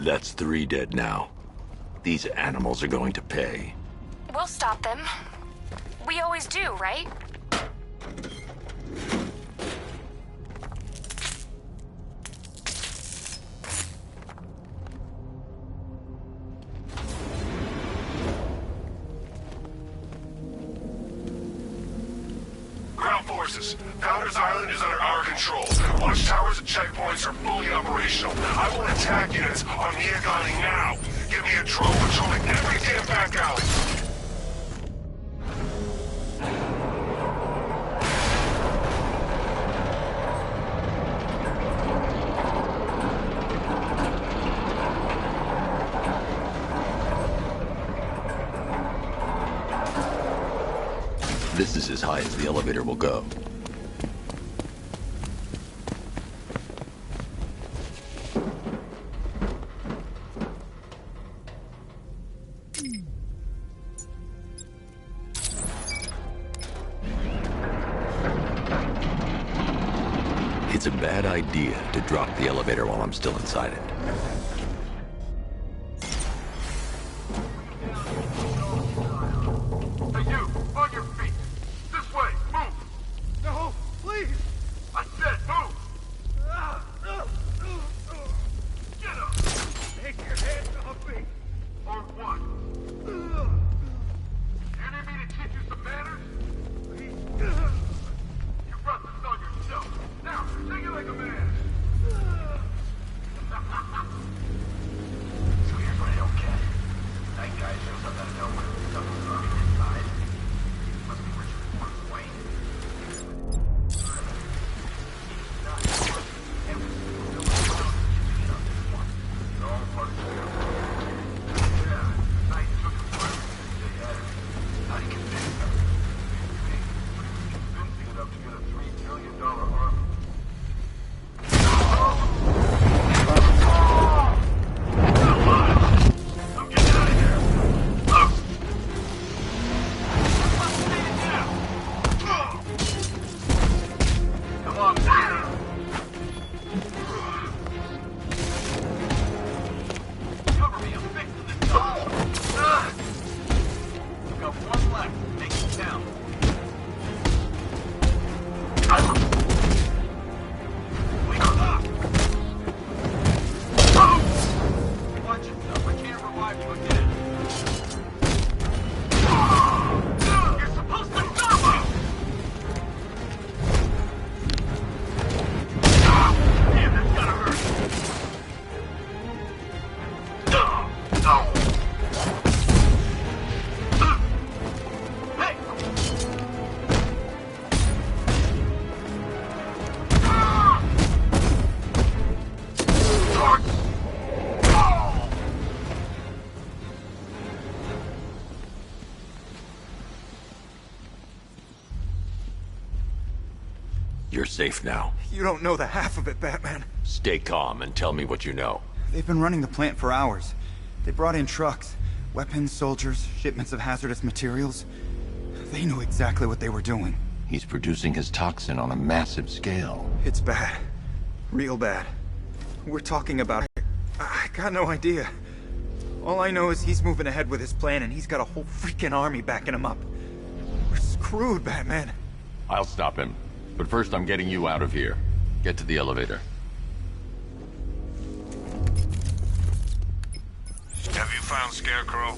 That's 3 dead now. These animals are going to pay. We'll stop them. We always do, right? Ground forces, Founders Island is under our control. Watchtowers and checkpoints are fully operational. I want attack units on Neogani now. Give me a drone patrolling every damn back alley. This is as high as the elevator will go. It's a bad idea to drop the elevator while I'm still inside it. Hey, you! On your feet! This way! Move! No! Please! I said move! Get up! Take your hands off me! Or what? You need me to teach you some manners? You brought this on yourself. Now, take it like a man. You're safe now. You don't know the half of it, Batman. Stay calm and tell me what you know. They've been running the plant for hours. They brought in trucks, weapons, soldiers, shipments of hazardous materials. They knew exactly what they were doing. He's producing his toxin on a massive scale. It's bad. Real bad. We're talking about it. I got no idea. All I know is he's moving ahead with his plan, and he's got a whole freaking army backing him up. We're screwed, Batman. I'll stop him. But first I'm getting you out of here. Get to the elevator. Have you found Scarecrow?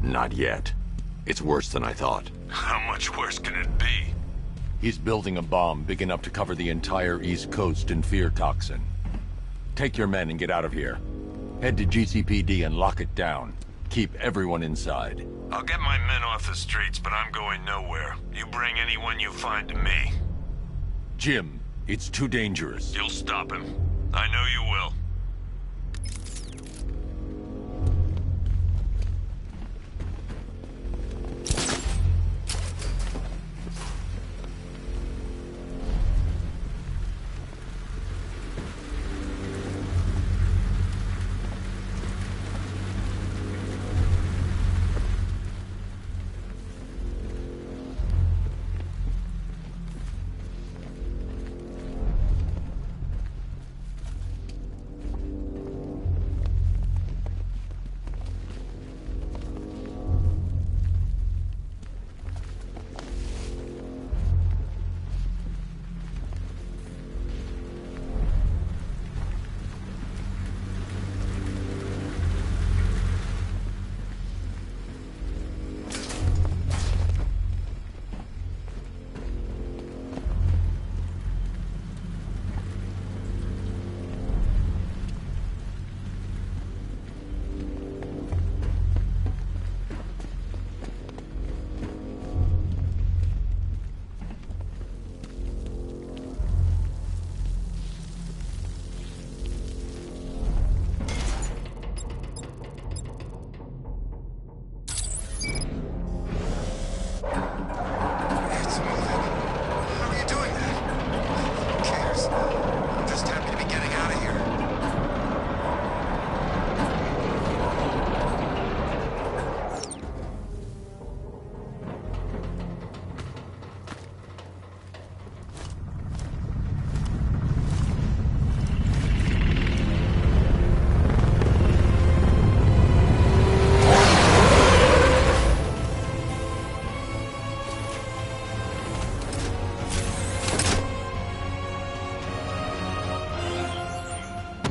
Not yet. It's worse than I thought. How much worse can it be? He's building a bomb big enough to cover the entire East Coast in fear toxin. Take your men and get out of here. Head to GCPD and lock it down. Keep everyone inside. I'll get my men off the streets, but I'm going nowhere. You bring anyone you find to me. Jim, it's too dangerous. You'll stop him. I know you will.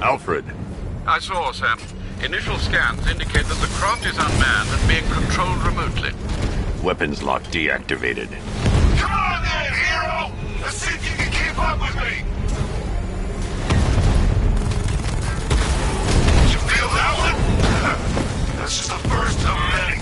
Alfred. I saw, Sam. Initial scans indicate that the craft is unmanned and being controlled remotely. Weapons lock deactivated. Come on then, hero! Let's see if you can keep up with me! You feel that one? That's just the first of many.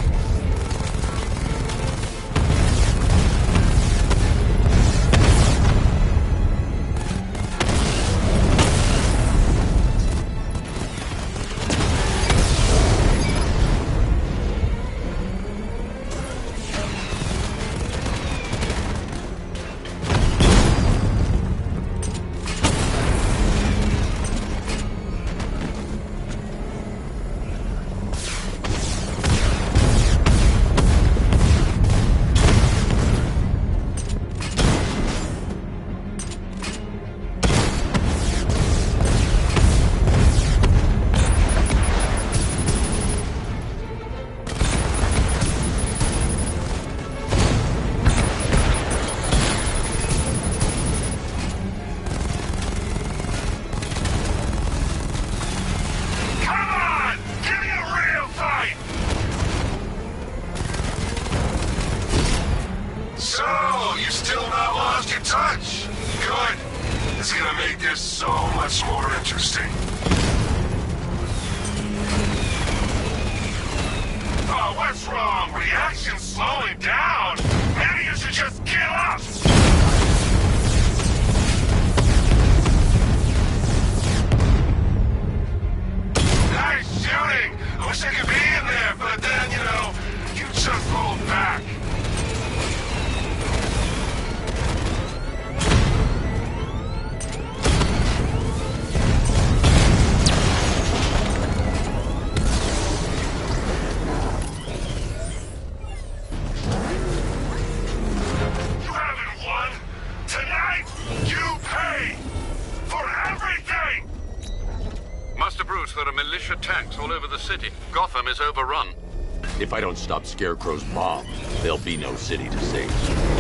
there are militia tanks all over the city. Gotham is overrun. If I don't stop Scarecrow's bomb, there'll be no city to save.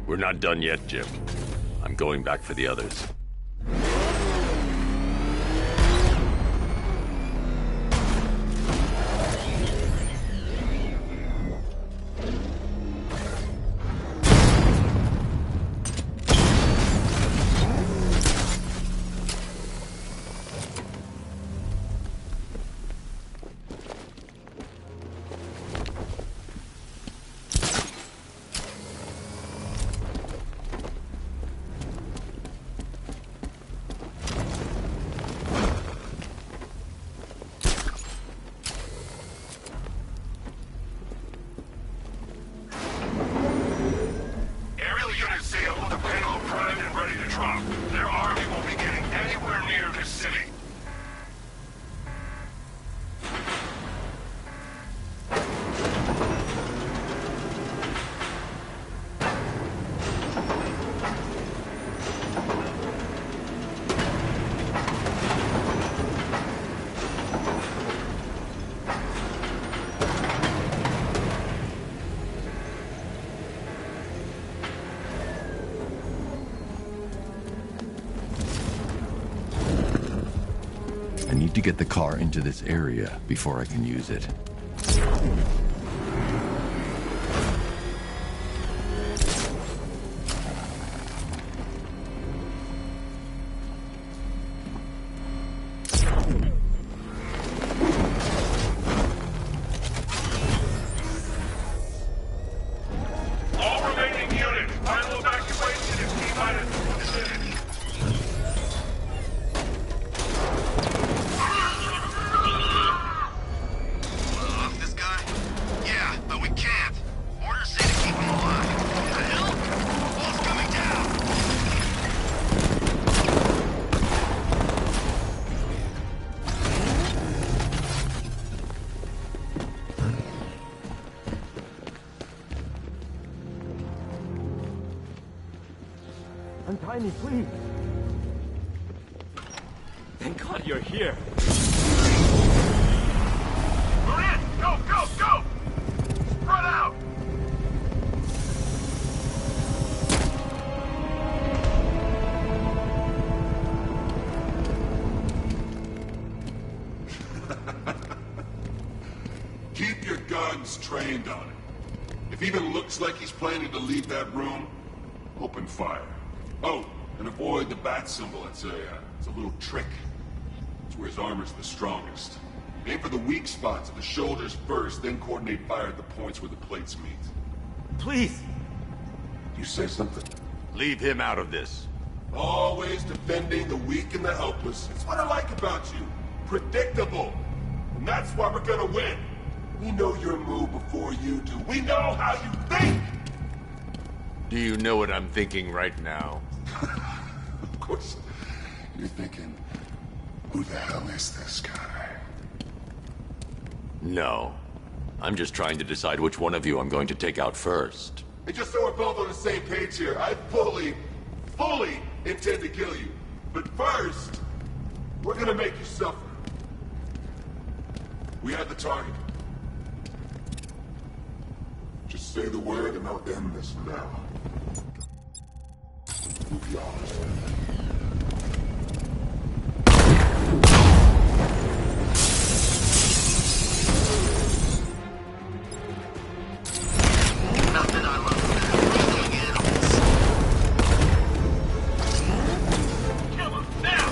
We're not done yet, Jim. I'm going back for the others. I need to get the car into this area before I can use it. Untie me, please. Thank God you're here. We're in! Go, go, go! Spread out! Keep your guns trained on him. If he even looks like he's planning to leave that room, open fire. Oh, and avoid the bat symbol. It's a little trick. It's where his armor's the strongest. Aim for the weak spots of the shoulders first, then coordinate fire at the points where the plates meet. Please! You say something? Leave him out of this. Always defending the weak and the helpless. It's what I like about you. Predictable. And that's why we're gonna win. We know your move before you do. We know how you think! Do you know what I'm thinking right now? Of course. You're thinking, who the hell is this guy? No. I'm just trying to decide which one of you I'm going to take out first. And just so we're both on the same page here, I fully intend to kill you. But first, we're gonna make you suffer. We have the target. Just say the word and I'll end this now. We'll be honest with you. Nothing I love better than killing animals. Kill him now!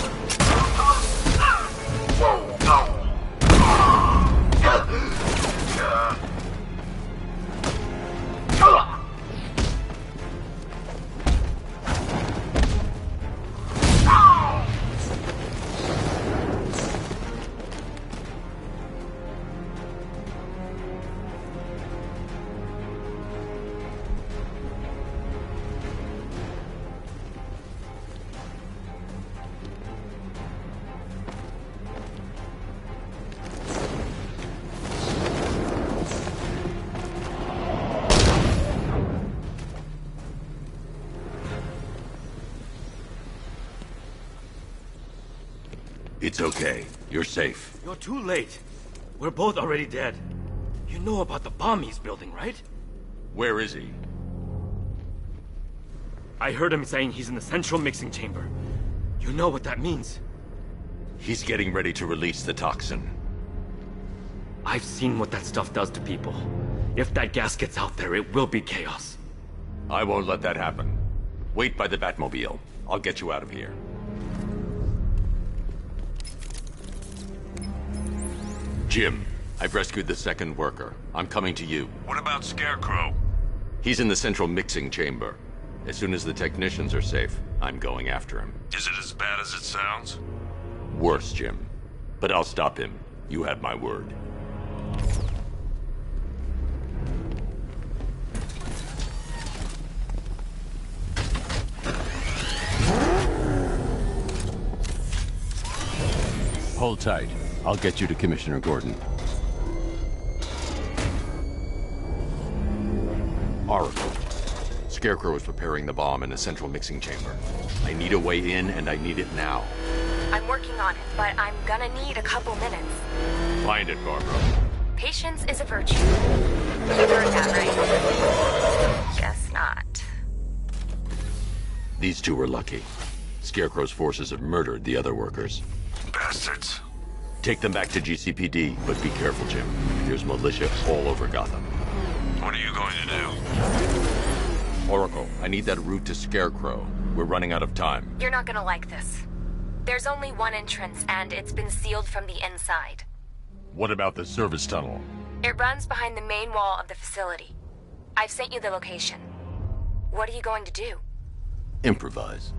It's okay. You're safe. You're too late. We're both already dead. You know about the bomb he's building, right? Where is he? I heard him saying he's in the central mixing chamber. You know what that means. He's getting ready to release the toxin. I've seen what that stuff does to people. If that gas gets out there, it will be chaos. I won't let that happen. Wait by the Batmobile. I'll get you out of here. Jim, I've rescued the second worker. I'm coming to you. What about Scarecrow? He's in the central mixing chamber. As soon as the technicians are safe, I'm going after him. Is it as bad as it sounds? Worse, Jim. But I'll stop him. You had my word. Hold tight. I'll get you to Commissioner Gordon. Oracle. Scarecrow is preparing the bomb in the central mixing chamber. I need a way in, and I need it now. I'm working on it, but I'm gonna need a couple minutes. Find it, Barbara. Patience is a virtue. You've heard that, right? Guess not. These two were lucky. Scarecrow's forces have murdered the other workers. Bastards. Take them back to GCPD, but be careful, Jim. There's militia all over Gotham. What are you going to do? Oracle, I need that route to Scarecrow. We're running out of time. You're not gonna like this. There's only one entrance, and it's been sealed from the inside. What about the service tunnel? It runs behind the main wall of the facility. I've sent you the location. What are you going to do? Improvise.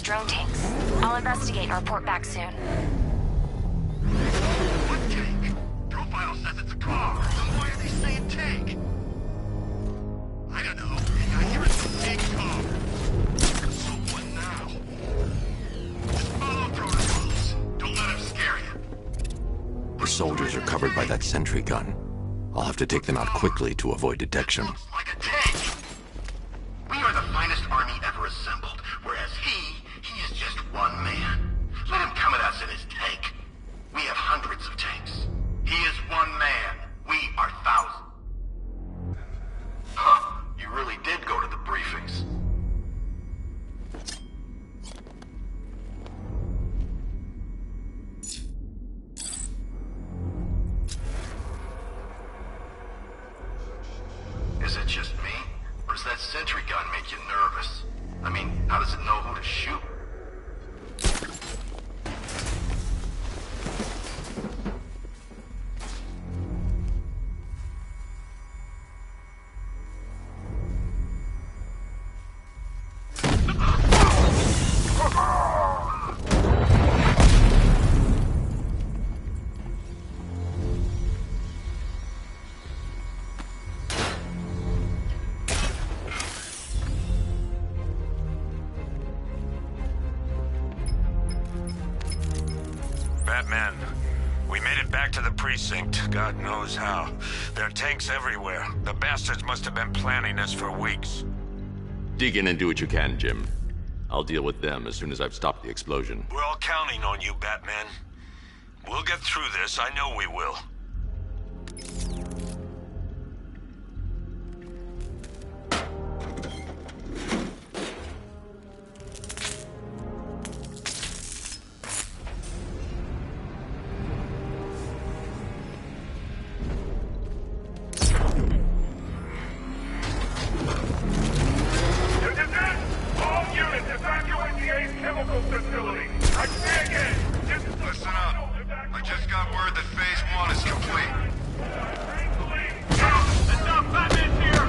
Drone tanks. I'll investigate and report back soon. What tank? Profile says it's a car. Then why are they saying tank? I don't know. I hear it's a big car. So what now? Just follow protocols. Don't let him scare you. The soldiers are covered by that sentry gun. I'll have to take them out quickly to avoid detection. Like a tank. We are the finest army ever assembled, whereas he is just one man. Let him come at us in his tank. We have hundreds of tanks. He is one man. We are thousands. Huh. You really did go to the briefings. Is it just me? Or does that sentry gun make you nervous? I mean, how does it know who to shoot? Batman, we made it back to the precinct, God knows how. There are tanks everywhere. The bastards must have been planning this for weeks. Dig in and do what you can, Jim. I'll deal with them as soon as I've stopped the explosion. We're all counting on you, Batman. We'll get through this, I know we will. chemical facility. I say again, listen up. I just got word that phase 1 is complete. Enough, Batman's here!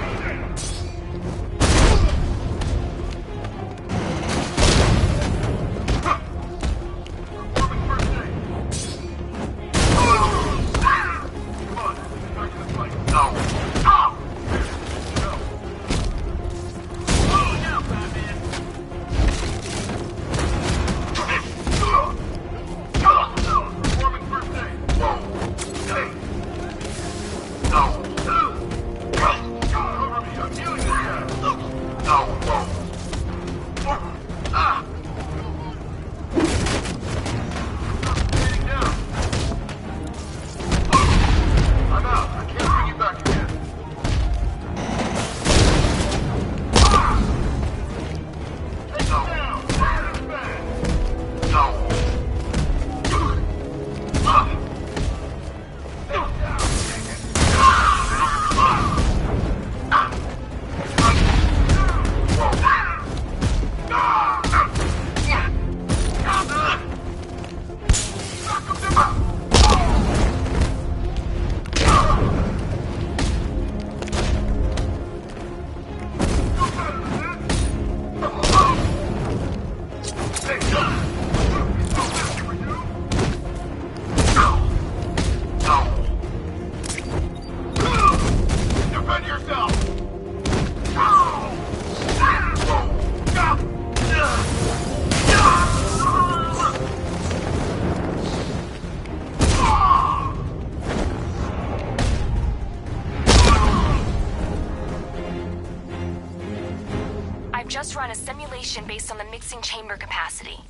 Just run a simulation based on the mixing chamber capacity.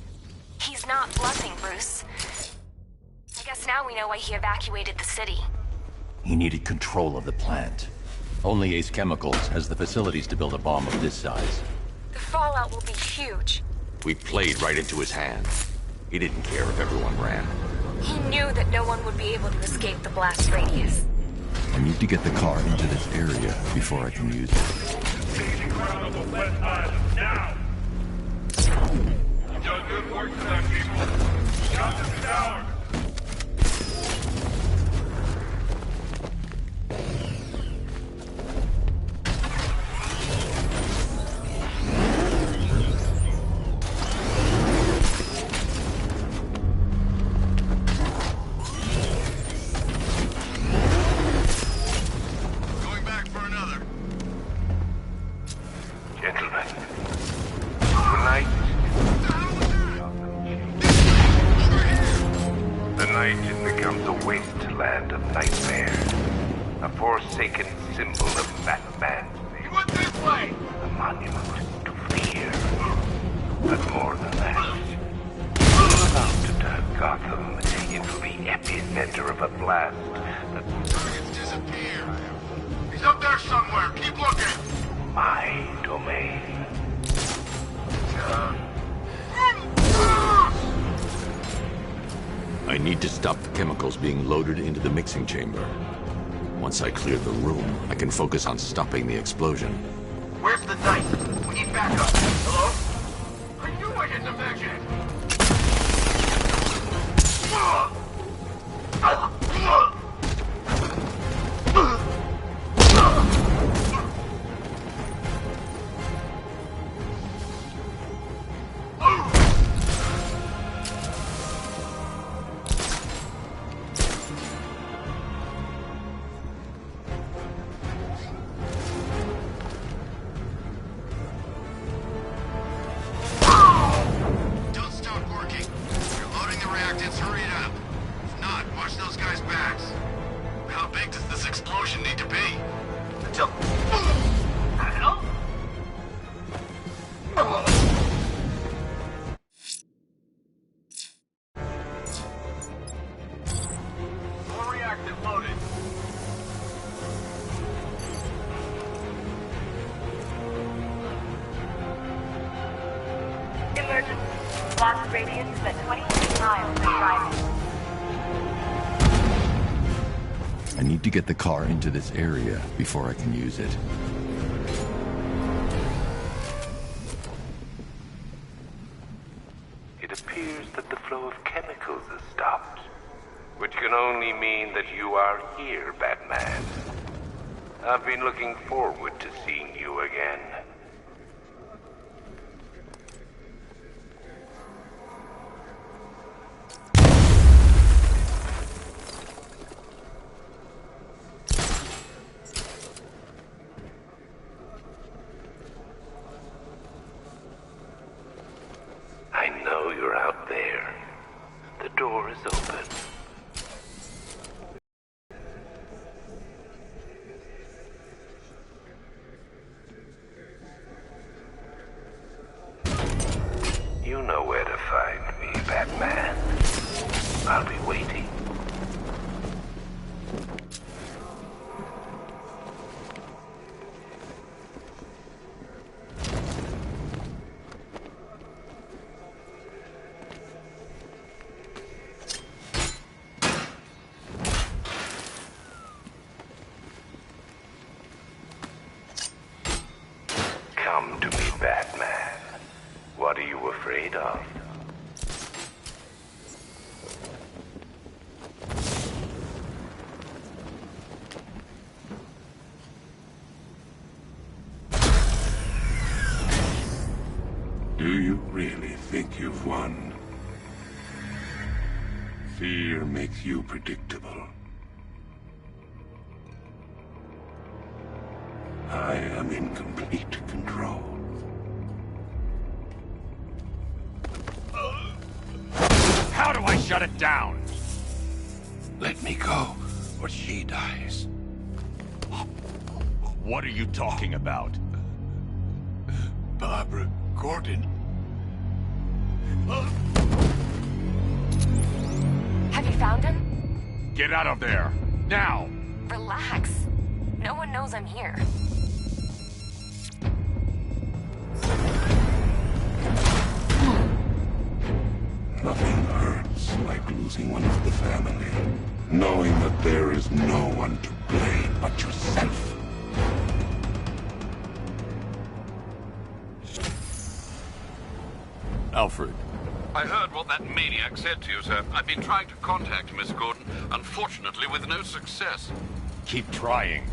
He's not bluffing, Bruce. I guess now we know why he evacuated the city. He needed control of the plant. Only Ace Chemicals has the facilities to build a bomb of this size. The fallout will be huge. We played right into his hands. He didn't care if everyone ran. He knew that no one would be able to escape the blast radius. I need to get the car into this area before I can use it. Ground on the West Island, now! You've done good work tonight, people. Got to the tower! I need to stop the chemicals being loaded into the mixing chamber. Once I clear the room, I can focus on stopping the explosion. Where's the knife? We need backup. Hello? Are you wicked to magic? Blast radius is at 26 miles and driving. I need to get the car into this area before I can use it. appears that the flow of chemicals has stopped. Which can only mean that you are here, Batman. I've been looking forward to seeing you again. I know you're out there. The door is open. You know where to find me, Batman. I'll be waiting. Come to me, Batman. What are you afraid of? Do you really think you've won? Fear makes you predictable. I am in complete control. How do I shut it down? Let me go, or she dies. What are you talking about? Barbara Gordon. Have you found him? Get out of there! Now! Relax. No one knows I'm here. Nothing hurts like losing one of the family. Knowing that there is no one to blame but yourself. Alfred. I heard what that maniac said to you, sir. I've been trying to contact Miss Gordon, unfortunately with no success. Keep trying.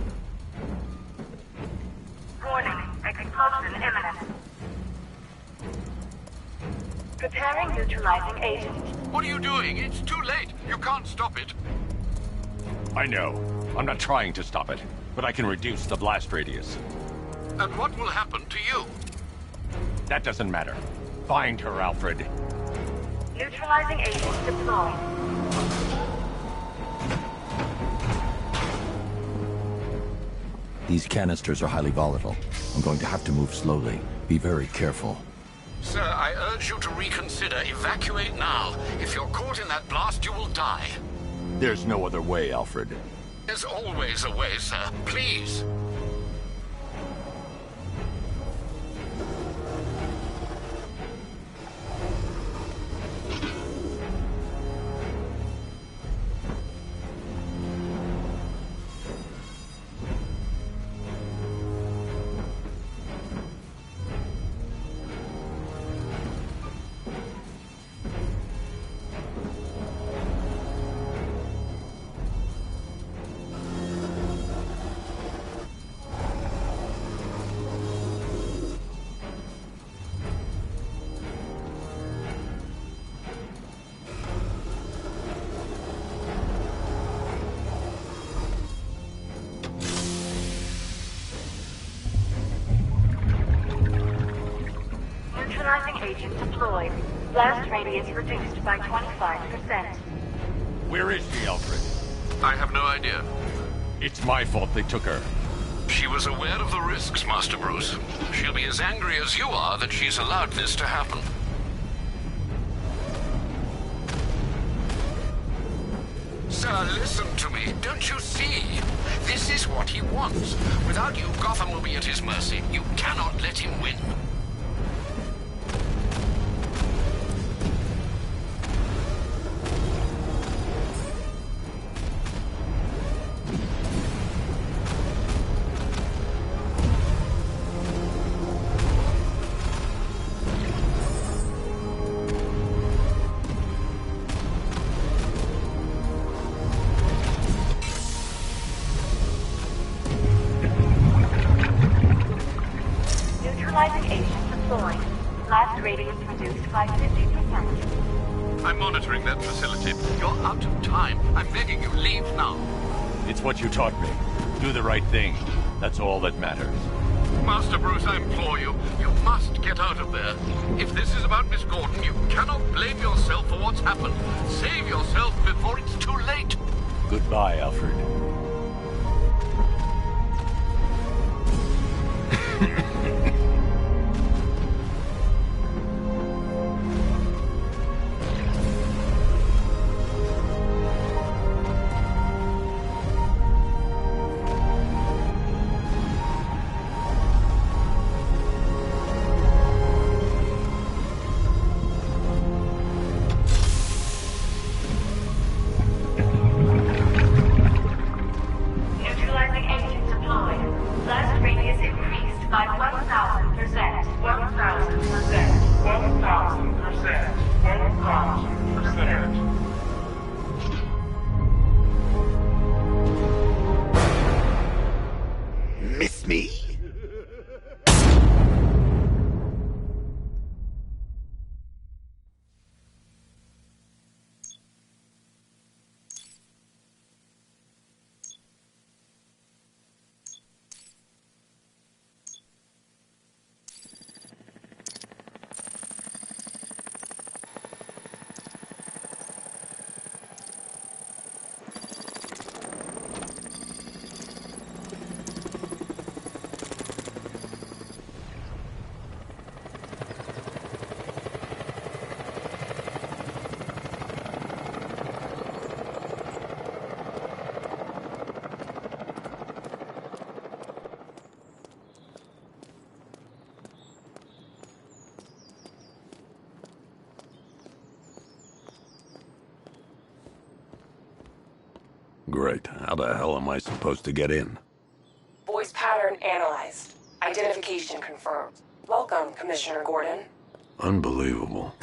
Warning, explosion imminent. Preparing neutralizing agent. What are you doing? It's too late. You can't stop it. I know. I'm not trying to stop it, but I can reduce the blast radius. And what will happen to you? That doesn't matter. Find her, Alfred. Neutralizing agent deployed. These canisters are highly volatile. I'm going to have to move slowly. Be very careful. Sir, I urge you to reconsider. Evacuate now. If you're caught in that blast, you will die. There's no other way, Alfred. There's always a way, sir. Please. Neutralizing agent deployed. Blast radius reduced by 25%. Where is she, Alfred? I have no idea. It's my fault they took her. She was aware of the risks, Master Bruce. She'll be as angry as you are that she's allowed this to happen. Sir, listen to me. Don't you see? This is what he wants. Without you, Gotham will be at his mercy. You cannot let him win. Neutralizing agent deployed. Blast radius reduced by 50%. I'm monitoring that facility. You're out of time. I'm begging you, leave now. It's what you taught me. Do the right thing. That's all that matters. Master Bruce, I implore you, you must get out of there. If this is about Miss Gordon, you cannot blame yourself for what's happened. Save yourself before it's too late. Goodbye, Alfred. Neutralizing agent deployed. Blast radius increased by 1,000%. 1,000%. 1,000%. 1,000%. Miss me? Great. How the hell am I supposed to get in? Voice pattern analyzed. Identification confirmed. Welcome, Commissioner Gordon. Unbelievable.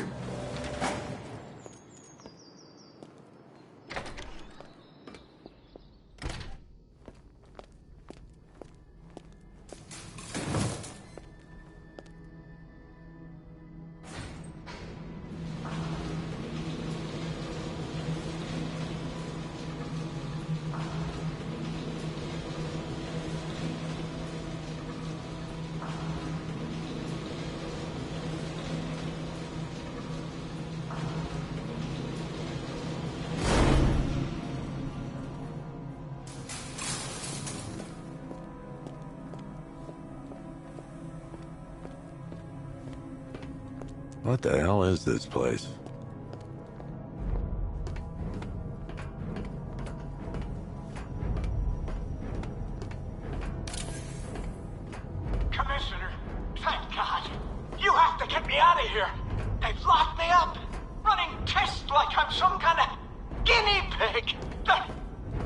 What the hell is this place? Commissioner, thank God. You have to get me out of here. They've locked me up, running tests like I'm some kind of guinea pig.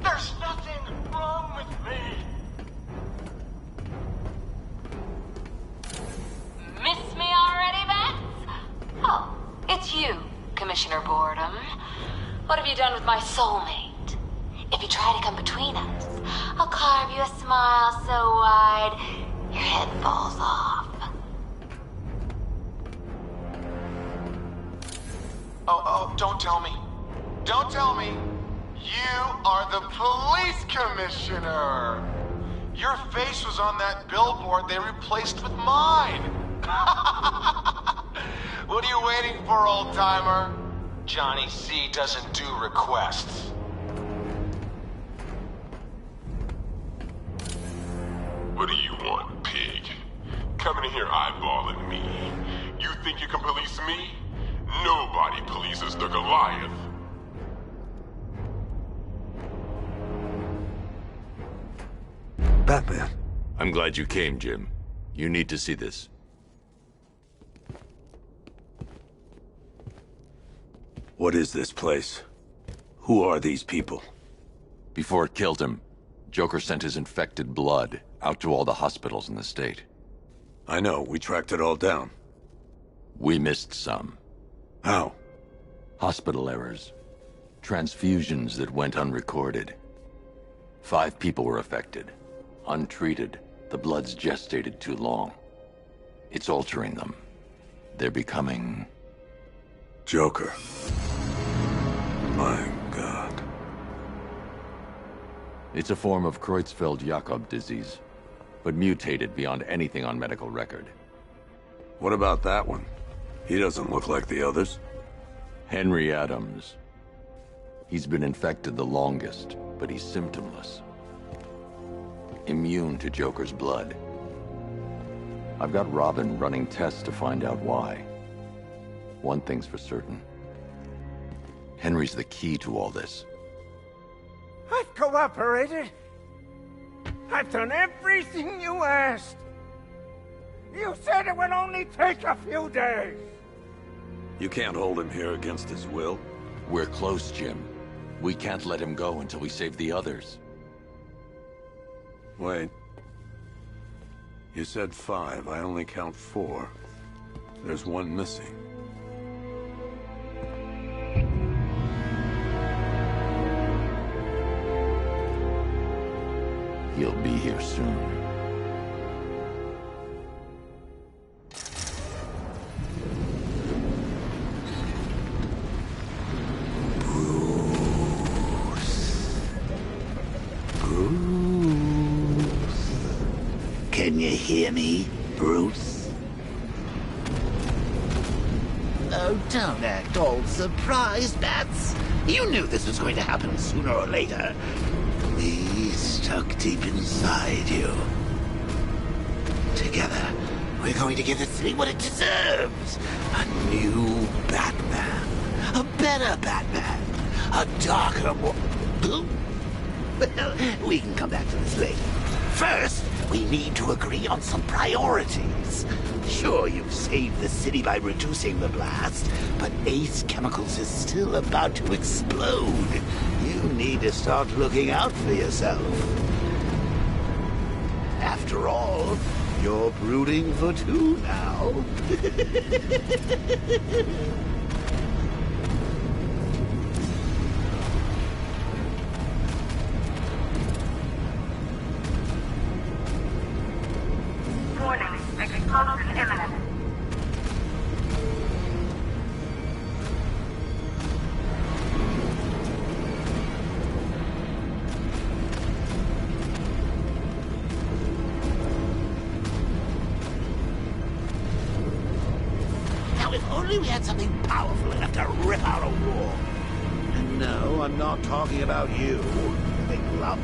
There's nothing wrong with me. Miss me already, Vance? Oh, it's you, Commissioner Boredom. What have you done with my soulmate? If you try to come between us, I'll carve you a smile so wide, your head falls off. Oh, don't tell me. Don't tell me. You are the police commissioner. Your face was on that billboard they replaced with mine. What are you waiting for, old-timer? Johnny C doesn't do requests. What do you want, pig? Coming in here eyeballing me. You think you can police me? Nobody polices the Goliath. Batman. I'm glad you came, Jim. You need to see this. What is this place? Who are these people? Before it killed him, Joker sent his infected blood out to all the hospitals in the state. I know, we tracked it all down. We missed some. How? Hospital errors. Transfusions that went unrecorded. 5 people were affected. Untreated, the blood's gestated too long. It's altering them. They're becoming... Joker. My God. It's a form of Creutzfeldt-Jakob disease, but mutated beyond anything on medical record. What about that one? He doesn't look like the others. Henry Adams. He's been infected the longest, but he's symptomless. Immune to Joker's blood. I've got Robin running tests to find out why. One thing's for certain. Henry's the key to all this. I've cooperated. I've done everything you asked. You said it would only take a few days. You can't hold him here against his will. We're close, Jim. We can't let him go until we save the others. Wait. You said 5. I only count 4. There's one missing. He'll be here soon. Can you hear me, Bruce? Oh, don't act all surprised, Bats. You knew this was going to happen sooner or later. Me stuck deep inside you. Together, we're going to give the city what it deserves. A new Batman. A better Batman. A darker, more... Well, we can come back to this later. First, we need to agree on some priorities. Sure, you've saved the city by reducing the blast, but Ace Chemicals is still about to explode. You need to start looking out for yourself. After all, you're brooding for 2 now. Explosion imminent. Now, if only we had something powerful enough to rip out a wall. And no, I'm not talking about you, big lump.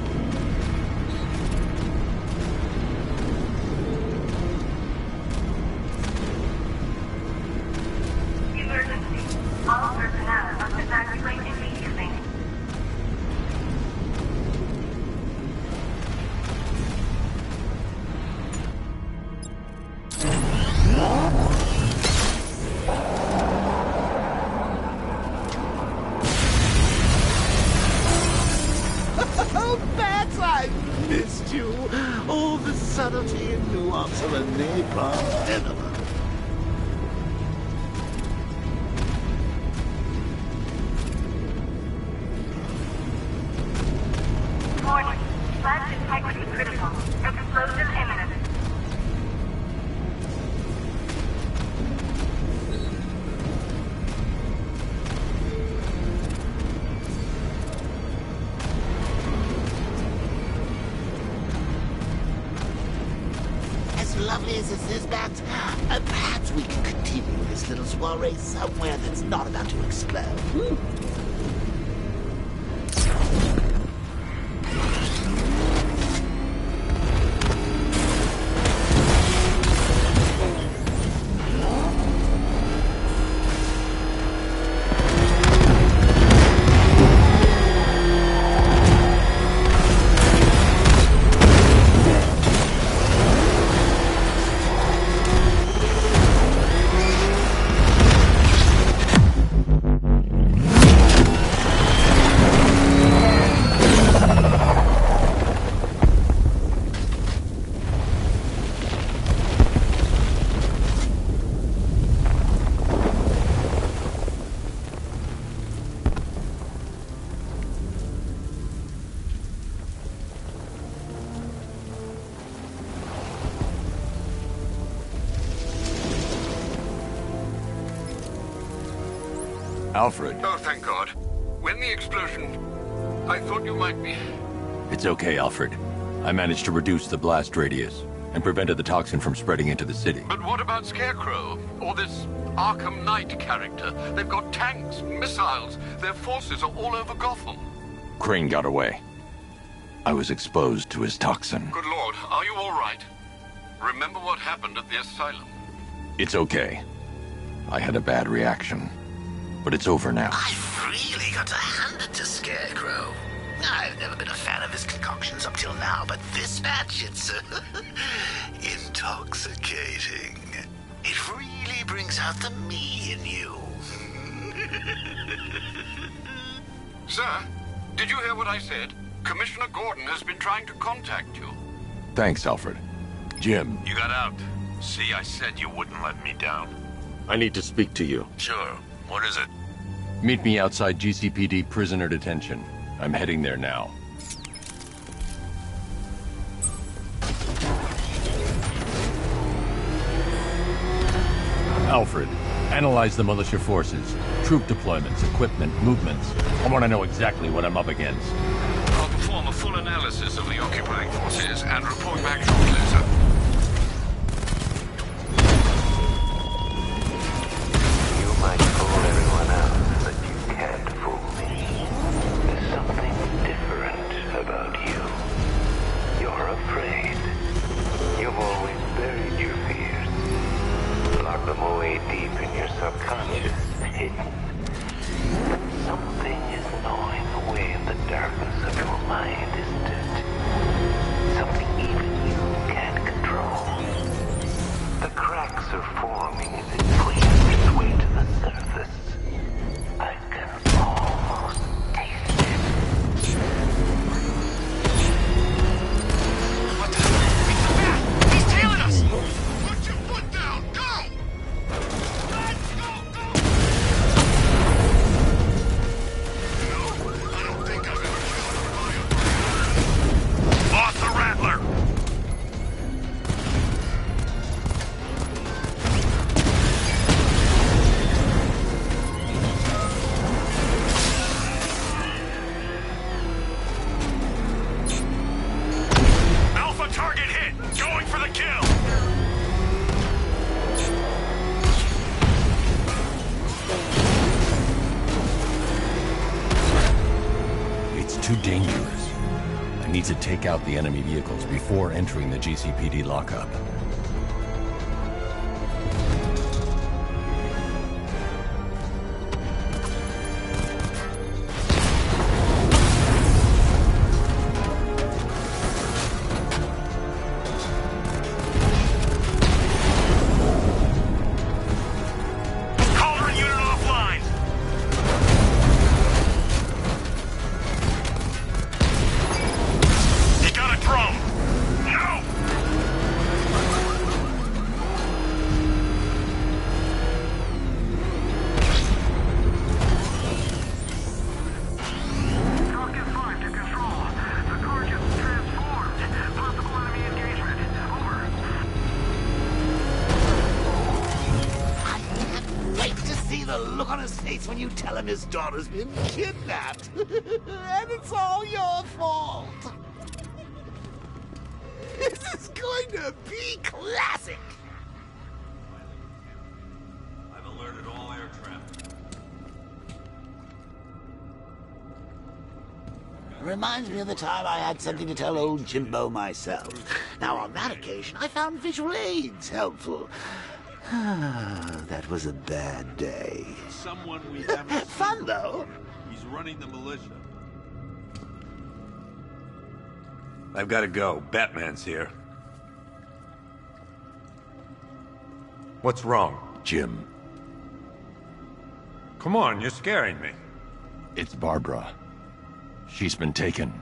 All personnel must evacuate immediately. Oh, Bats, I missed you. All the subtlety and nuance of a napalm cinema. Warning. Plant integrity critical. Explosion imminent. As lovely as this is, Bats, perhaps we can continue this little soiree somewhere that's not about to explode. Alfred. Oh, thank God. When the explosion... I thought you might be... It's okay, Alfred. I managed to reduce the blast radius and prevented the toxin from spreading into the city. But what about Scarecrow? Or this Arkham Knight character? They've got tanks, missiles. Their forces are all over Gotham. Crane got away. I was exposed to his toxin. Good Lord, are you all right? Remember what happened at the asylum? It's okay. I had a bad reaction. But it's over now. I've really got to hand it to Scarecrow. I've never been a fan of his concoctions up till now, but this batch, it's intoxicating. It really brings out the me in you. Sir, did you hear what I said? Commissioner Gordon has been trying to contact you. Thanks, Alfred. Jim. You got out. See, I said you wouldn't let me down. I need to speak to you. Sure. What is it? Meet me outside GCPD prisoner detention. I'm heading there now. Alfred, analyze the militia forces, troop deployments, equipment, movements. I want to know exactly what I'm up against. I'll perform a full analysis of the occupying forces and report back shortly, sir. You might fool everyone else, but you can't fool me. There's something different about you. You're afraid. You've always buried your fears. Lock them away deep in your subconscious, hidden. But something is gnawing away in the darkness of your mind, isn't it? Something even you can't control. The cracks are forming as it pushes its way to the surface. I can almost taste it. What the? It's a bat! He's tailing us! Put your foot down! Go! Let's go! I don't think I've ever killed a Off the Rattler! Alpha target hit! Going for the kill! It's too dangerous. I need to take out the enemy vehicles before entering the GCPD lockup. Cauldron unit offline! You got a drone! No! Falcon 5 to control. The car just transformed. Possible enemy engagement. Over. I can't wait to see the look on his face when you tell him his daughter's been kidnapped. And it's all your fault. This is going to be classic. I've alerted all air traffic. Reminds me of the time I had something to tell old Jimbo myself. Now, on that occasion, I found visual aids helpful. That was a bad day. Someone we haven't Fun, though. He's running the militia. I've got to go. Batman's here. What's wrong? Jim, Come on, you're scaring me. it's Barbara. She's been taken.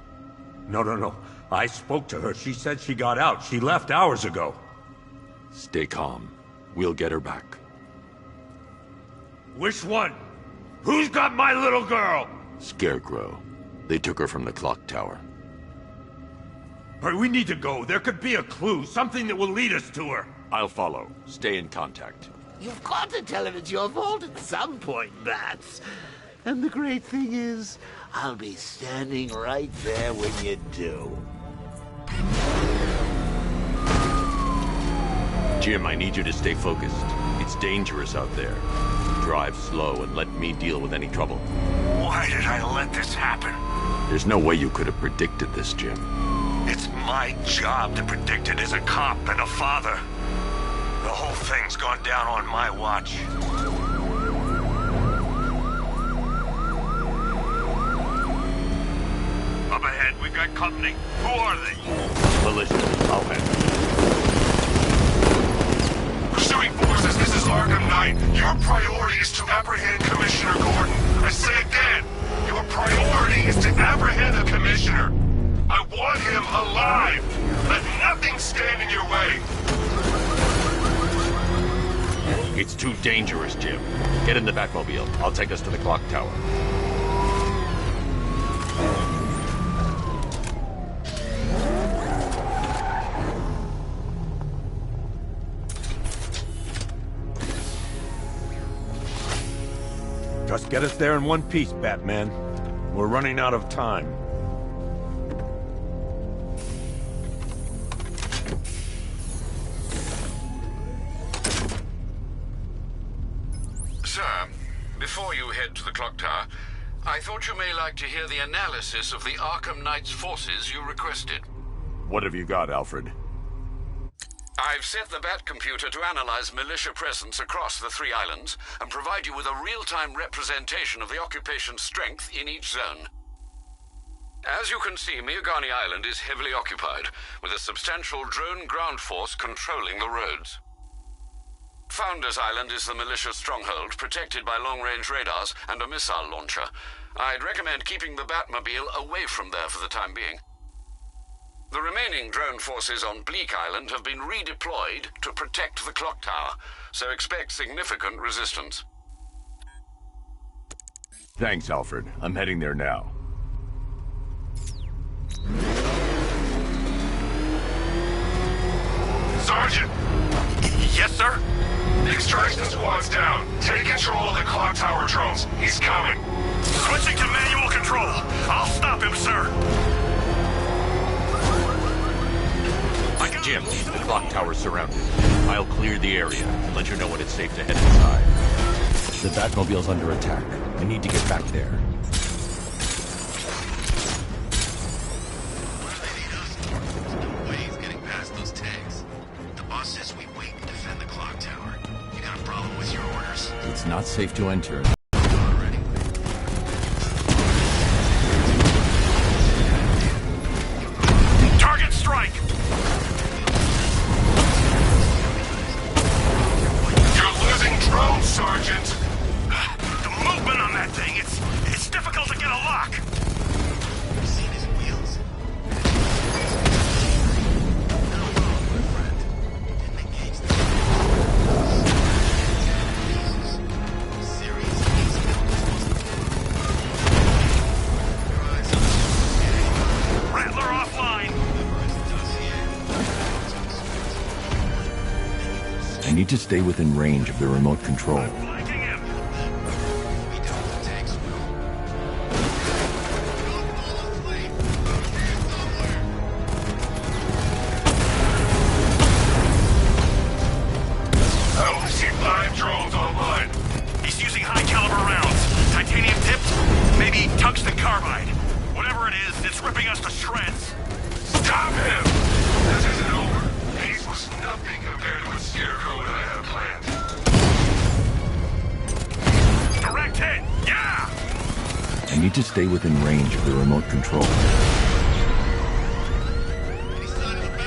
No. I spoke to her. She said she got out. She left hours ago. Stay calm. We'll get her back. Which one? Who's got my little girl? Scarecrow. They took her from the clock tower. All right, we need to go. There could be a clue, something that will lead us to her. I'll follow. Stay in contact. You've got to tell him it's your fault at some point, Bats. And the great thing is, I'll be standing right there when you do. Jim, I need you to stay focused. It's dangerous out there. Drive slow and let me deal with any trouble. Why did I let this happen? There's no way you could have predicted this, Jim. It's my job to predict it as a cop and a father. The whole thing's gone down on my watch. Up ahead, we've got company. Who are they? Militia. I'll handle it. Pursuing forces, this is Arkham Knight. Your priority is to apprehend Commissioner Gordon. I say again, your priority is to apprehend the Commissioner. I want him alive. Let nothing stand in your way. It's too dangerous, Jim. Get in the Batmobile. I'll take us to the clock tower. Just get us there in one piece, Batman. We're running out of time. Sir, before you head to the clock tower, I thought you may like to hear the analysis of the Arkham Knight's forces you requested. What have you got, Alfred? I've set the Bat computer to analyze militia presence across the 3 islands and provide you with a real-time representation of the occupation's strength in each zone. As you can see, Miagani Island is heavily occupied, with a substantial drone ground force controlling the roads. Founders Island is the militia stronghold, protected by long-range radars and a missile launcher. I'd recommend keeping the Batmobile away from there for the time being. The remaining drone forces on Bleak Island have been redeployed to protect the clock tower, so expect significant resistance. Thanks, Alfred. I'm heading there now. Sergeant! Yes, sir? Extraction squad's down. Take control of the clock tower drones. He's coming. Switching to manual control. I'll stop him, sir. Jim, the clock tower's surrounded. I'll clear the area and let you know when it's safe to head inside. The Batmobile's under attack. I need to get back there. Where do they need us? There's no way he's getting past those tanks. The boss says we wait and defend the clock tower. You got a problem with your orders? It's not safe to enter. Target strike! Drone, Sergeant! The movement on that thing, it's difficult to get a lock! You've seen his wheels? No, my friend. Didn't engage the serious Rattler offline! I need to stay within range of the remote control. I see 5 drones online. He's using high-caliber rounds. Titanium tipped? Maybe tungsten carbide. Whatever it is, it's ripping us to shreds. Stop him! This isn't over. Ace was nothing compared to what Scarecrow and I had planned. Direct hit! Yeah! I need to stay within range of the remote control.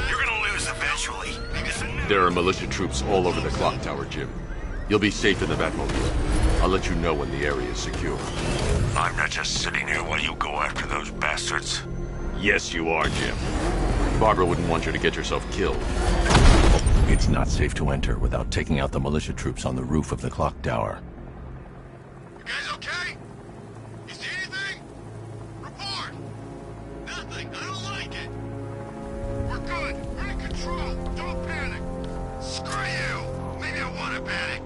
You're gonna lose eventually. There are militia troops all over the clock tower, Jim. You'll be safe in the Batmobile. I'll let you know when the area is secure. I'm not just sitting here while you go after those bastards. Yes, you are, Jim. Barbara wouldn't want you to get yourself killed. It's not safe to enter without taking out the militia troops on the roof of the clock tower. You guys okay? You see anything? Report! Nothing. I don't like it. We're good. We're in control. Don't panic. Screw you. Maybe I want to panic.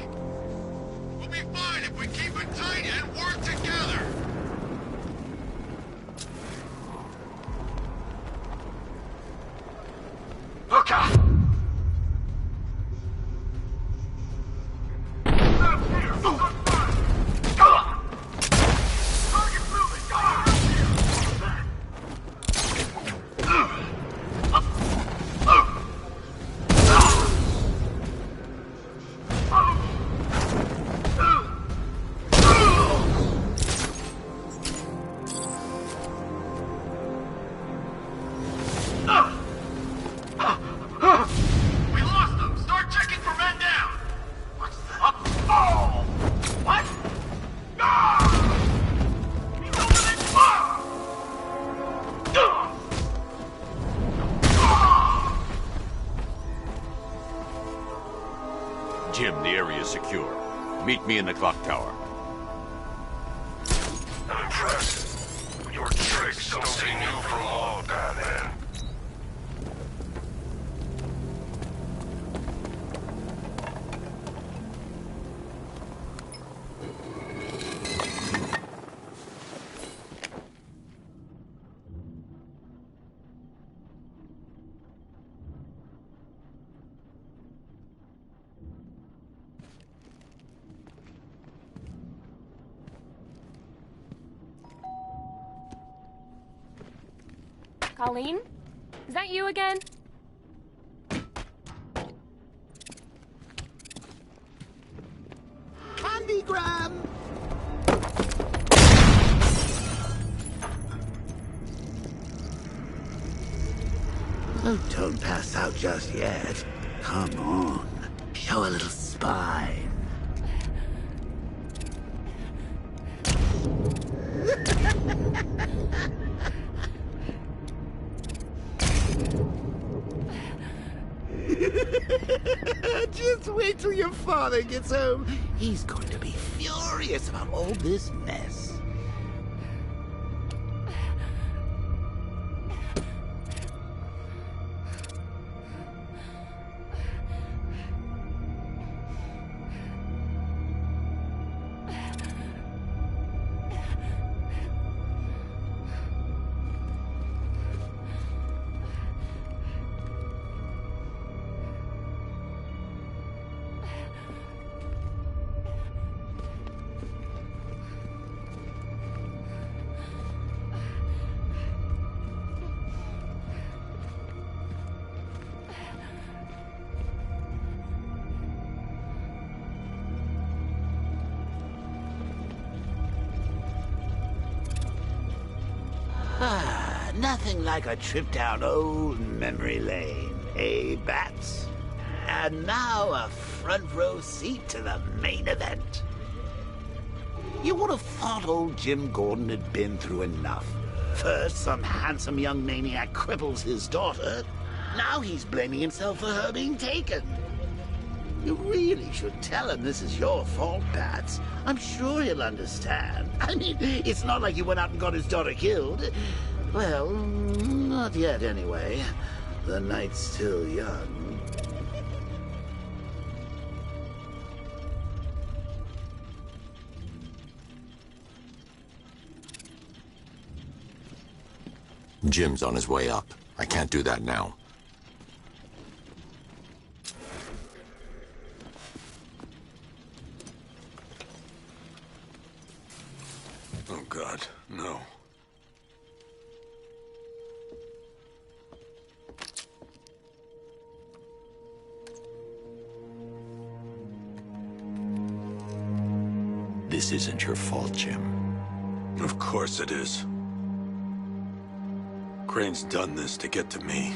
area secure. Meet me in the clock tower. I'm impressed. Your tricks don't seem new for long, Batman. Colleen? Is that you again? Candygram! Oh, don't pass out just yet. Come on. Show a little spine. Just wait till your father gets home. He's going to be furious about all this mess. Nothing like a trip down old memory lane, eh, Bats? And now a front row seat to the main event. You would have thought old Jim Gordon had been through enough. First, some handsome young maniac cripples his daughter. Now he's blaming himself for her being taken. You really should tell him this is your fault, Bats. I'm sure he'll understand. I mean, it's not like you went out and got his daughter killed. Well, not yet anyway. The night's still young. Jim's on his way up. I can't do that now. Oh, God, no. This isn't your fault, Jim. Of course it is. Crane's done this to get to me.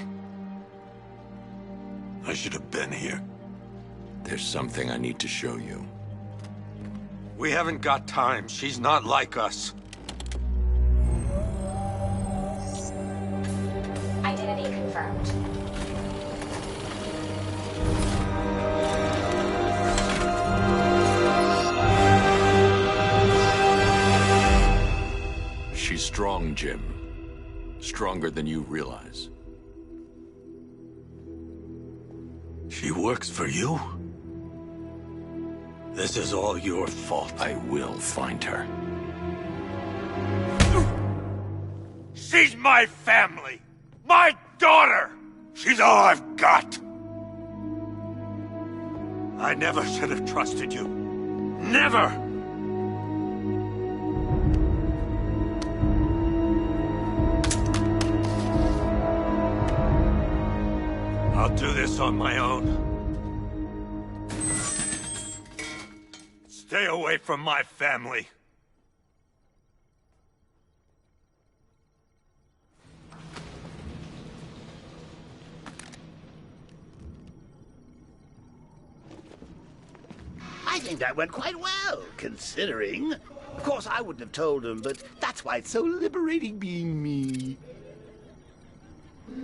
I should have been here. There's something I need to show you. We haven't got time. She's not like us. Identity confirmed. She's strong, Jim. Stronger than you realize. She works for you? This is all your fault. I will find her. She's my family! My daughter! She's all I've got! I never should have trusted you. Never! I'll do this on my own. Stay away from my family. I think that went quite well, considering. Of course, I wouldn't have told him, but that's why it's so liberating being me.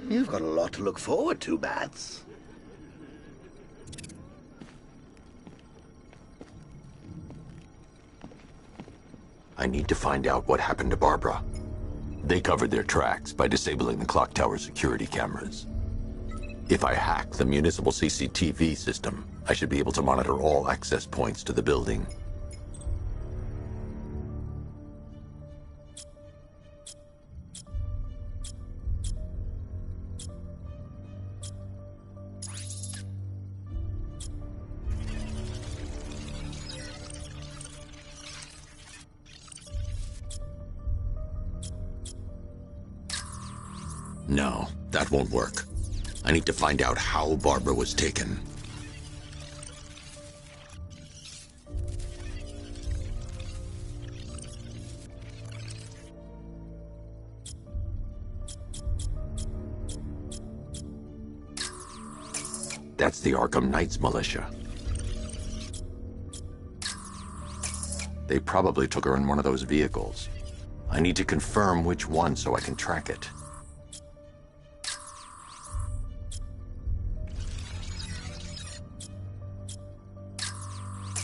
You've got a lot to look forward to, Bats. I need to find out what happened to Barbara. They covered their tracks by disabling the clock tower security cameras. If I hack the municipal CCTV system, I should be able to monitor all access points to the building. No, that won't work. I need to find out how Barbara was taken. That's the Arkham Knights militia. They probably took her in one of those vehicles. I need to confirm which one so I can track it.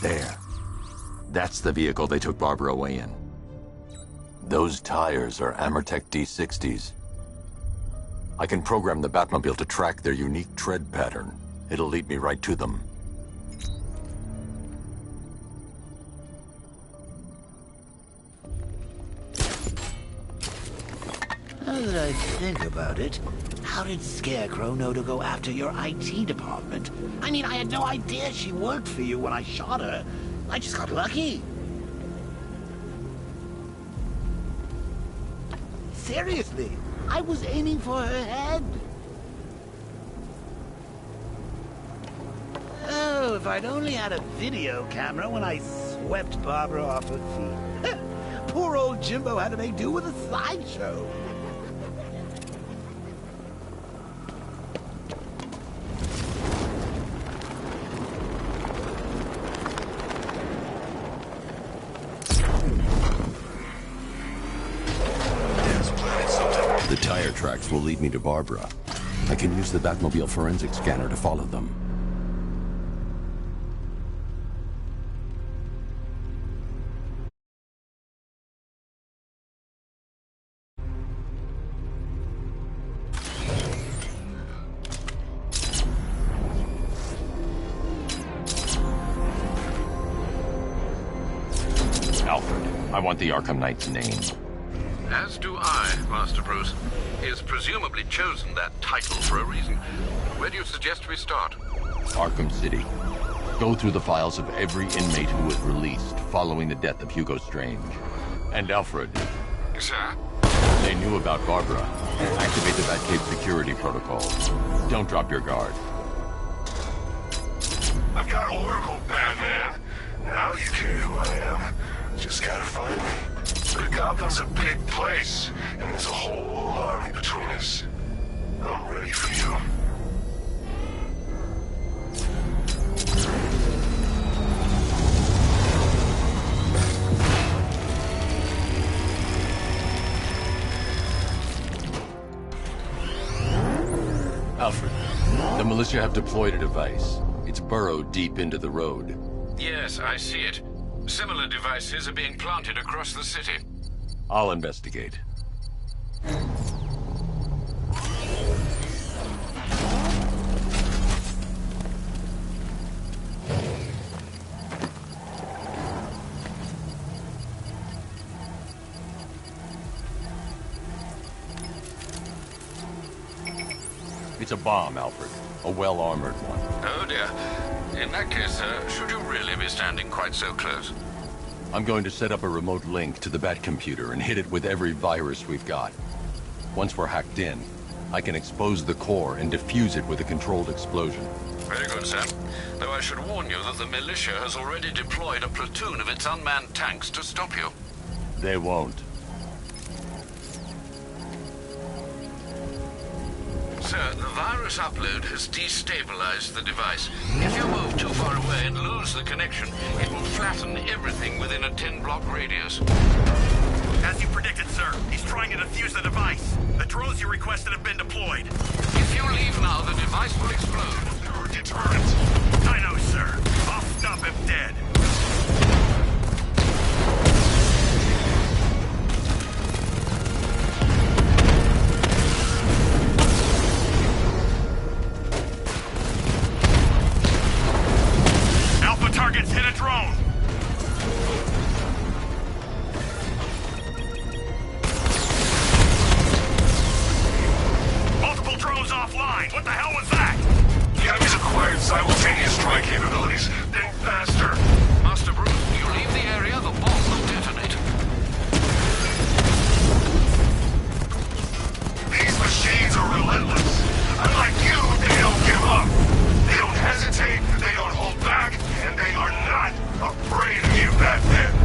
There. That's the vehicle they took Barbara away in. Those tires are Amertech D60s. I can program the Batmobile to track their unique tread pattern. It'll lead me right to them. Now that I think about it, how did Scarecrow know to go after your IT department? I mean, I had no idea she worked for you when I shot her. I just got lucky. Seriously, I was aiming for her head. Oh, if I'd only had a video camera when I swept Barbara off her feet. Poor old Jimbo had to make do with a slideshow. The tire tracks will lead me to Barbara. I can use the Batmobile forensic scanner to follow them. Alfred, I want the Arkham Knight's name. As do I, Master Bruce. He has presumably chosen that title for a reason. Where do you suggest we start? Arkham City. Go through the files of every inmate who was released following the death of Hugo Strange. And Alfred. Sir? They knew about Barbara. Activate the Batcave security protocol. Don't drop your guard. I've got Oracle, Batman. Now you care who I am. Just gotta find me. But Gotham's a big place, and there's a whole army between us. I'm ready for you. Alfred, the militia have deployed a device. It's burrowed deep into the road. Yes, I see it. Similar devices are being planted across the city. I'll investigate. It's a bomb, Alfred. A well-armored one. Oh dear. In that case, should you really be standing quite so close? I'm going to set up a remote link to the Bat computer and hit it with every virus we've got. Once we're hacked in, I can expose the core and defuse it with a controlled explosion. Very good, sir. Though I should warn you that the militia has already deployed a platoon of its unmanned tanks to stop you. They won't. Sir, the virus upload has destabilized the device. If you move too far away and lose the connection, it will flatten everything within a 10-block radius. As you predicted, sir, he's trying to defuse the device. The drones you requested have been deployed. If you leave now, the device will explode. You're a deterrent. I know, sir. I'll stop him dead. zone! Multiple drones offline! What the hell was that? The enemy's acquired simultaneous strike capabilities. Think faster. Master Bruce, you leave the area, the bomb will detonate. These machines are relentless. Unlike you, they don't give up. They don't hesitate, they don't hold back, and they are not afraid of you, Batman.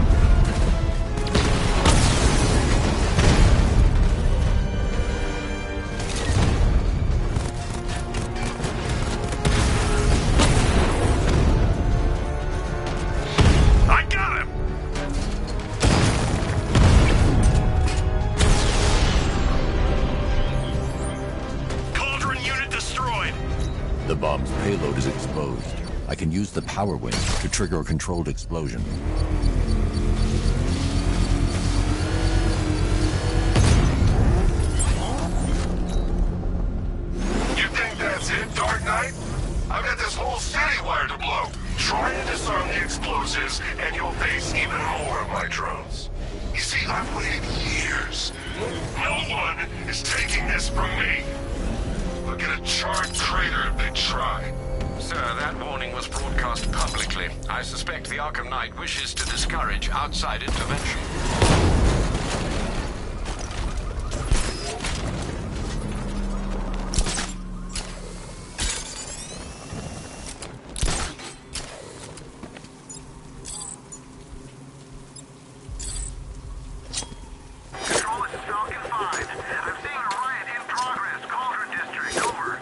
I got him! Cauldron unit destroyed. The bomb's payload is exposed. I can use the power wing to trigger a controlled explosion. You think that's it, Dark Knight? I've got this whole city wired to blow. Try and disarm the explosives, and you'll face even more of my drones. You see, I've waited years. No one is taking this from me. Look at a charred traitor if they try. Sir, that warning was broadcast publicly. I suspect the Arkham Knight wishes to discourage outside intervention. Control, it's Falcon 5. I'm seeing a riot in progress. Cauldron District, over.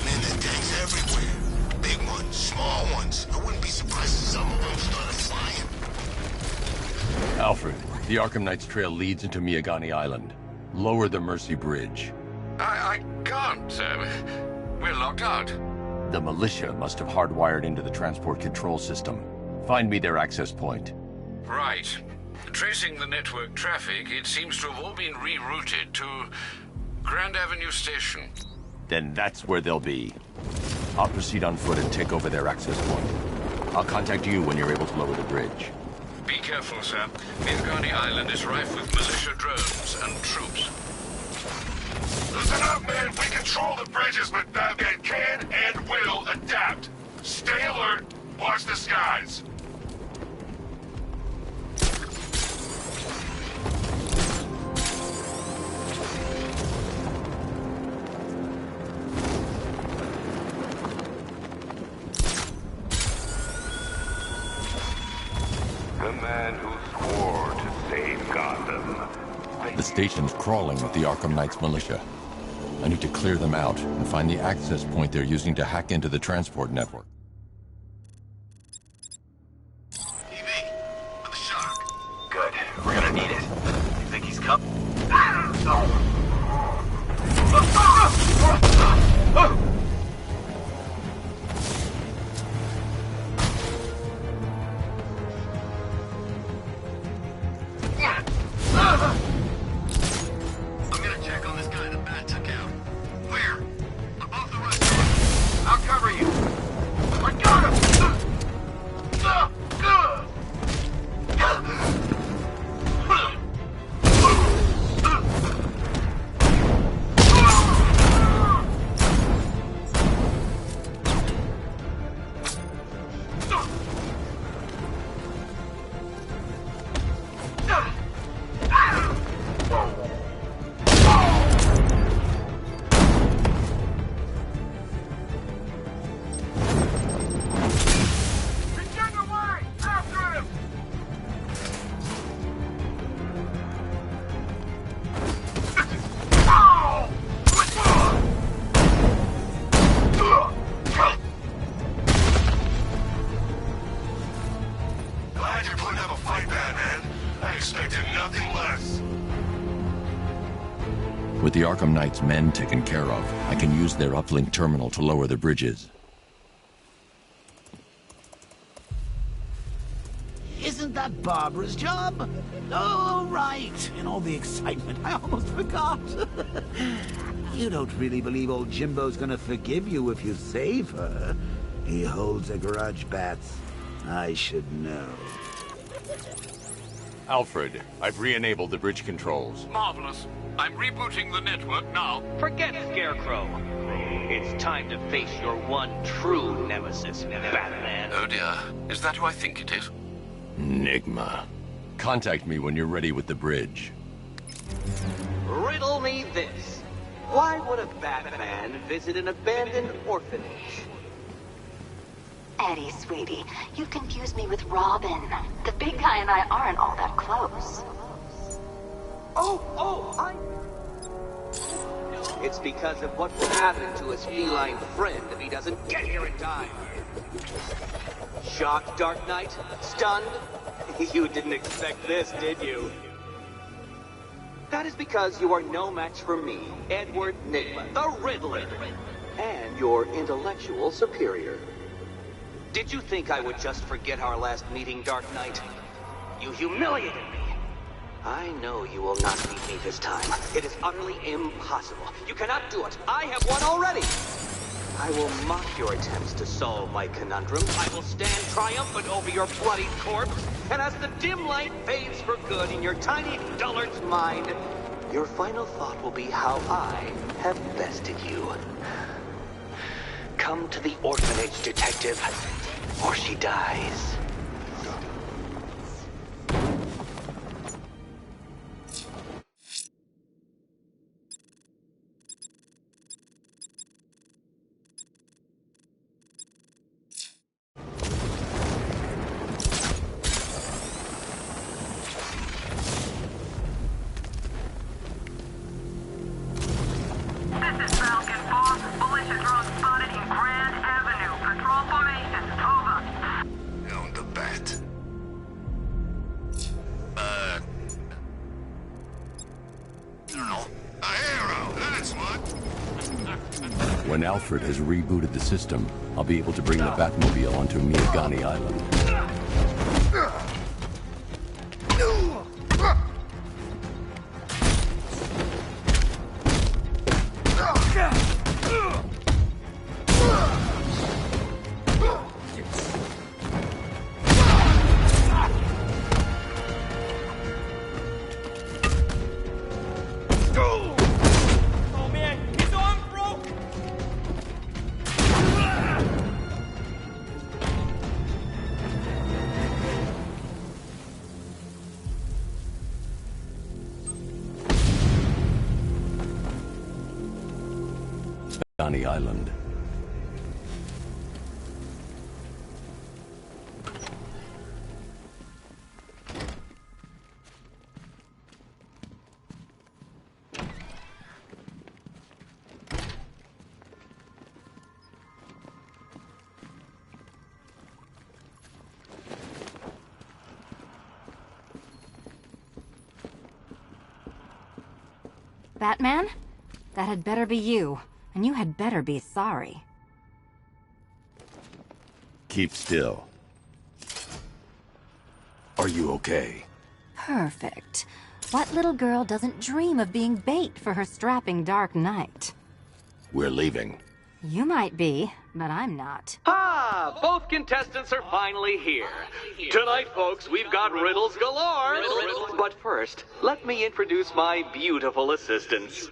Man, that gang's everywhere. Big ones, small ones. I wouldn't be surprised if some of them started flying. Alfred, the Arkham Knight's trail leads into Miyagani Island. Lower the Mercy Bridge. I can't, sir. We're locked out. The militia must have hardwired into the transport control system. Find me their access point. Right. Tracing the network traffic, it seems to have all been rerouted to Grand Avenue Station. Then that's where they'll be. I'll proceed on foot and take over their access point. I'll contact you when you're able to lower the bridge. Be careful, sir. Miyagani Island is rife with militia drones and troops. Listen up, man. We control the bridges, but Batman can and will adapt. Stay alert. Watch the skies. The man who swore to save Gotham. The station's crawling with the Arkham Knight's militia. I need to clear them out and find the access point they're using to hack into the transport network. Good. We're gonna need it. You think he's coming? I'm gonna check on this guy the bat took out. Where? Above the restaurant. I'll cover you. the Arkham Knight's men taken care of, I can use their uplink terminal to lower the bridges. Isn't that Barbara's job? Oh, right. In all the excitement, I almost forgot. You don't really believe old Jimbo's gonna forgive you if you save her. He holds a grudge, Bats. I should know. Alfred, I've re-enabled the bridge controls. Marvelous. I'm rebooting the network now. Forget Scarecrow. It's time to face your one true nemesis, Batman. Oh dear. Is that who I think it is? Enigma. Contact me when you're ready with the bridge. Riddle me this. Why would a Batman visit an abandoned orphanage? Eddie, sweetie, you confused me with Robin. The big guy and I aren't all that close. It's because of what will happen to his feline friend if he doesn't get here in time. Shocked, Dark Knight? Stunned? You didn't expect this, did you? That is because you are no match for me, Edward Nygma, the Riddler, and your intellectual superior. Did you think I would just forget our last meeting, Dark Knight? You humiliated me. I know you will not beat me this time. It is utterly impossible. You cannot do it. I have won already. I will mock your attempts to solve my conundrum. I will stand triumphant over your bloody corpse. And as the dim light fades for good in your tiny dullard's mind, your final thought will be how I have bested you. Come to the orphanage, detective, or she dies. When Alfred has rebooted the system, I'll be able to bring the Batmobile onto Miagani Island. Island. Batman? That had better be you. And you had better be sorry. Keep still. Are you okay? Perfect. What little girl doesn't dream of being bait for her strapping Dark Knight? We're leaving. You might be, but I'm not. Ah, both contestants are finally here. Tonight, folks, we've got riddles galore. But first, let me introduce my beautiful assistants.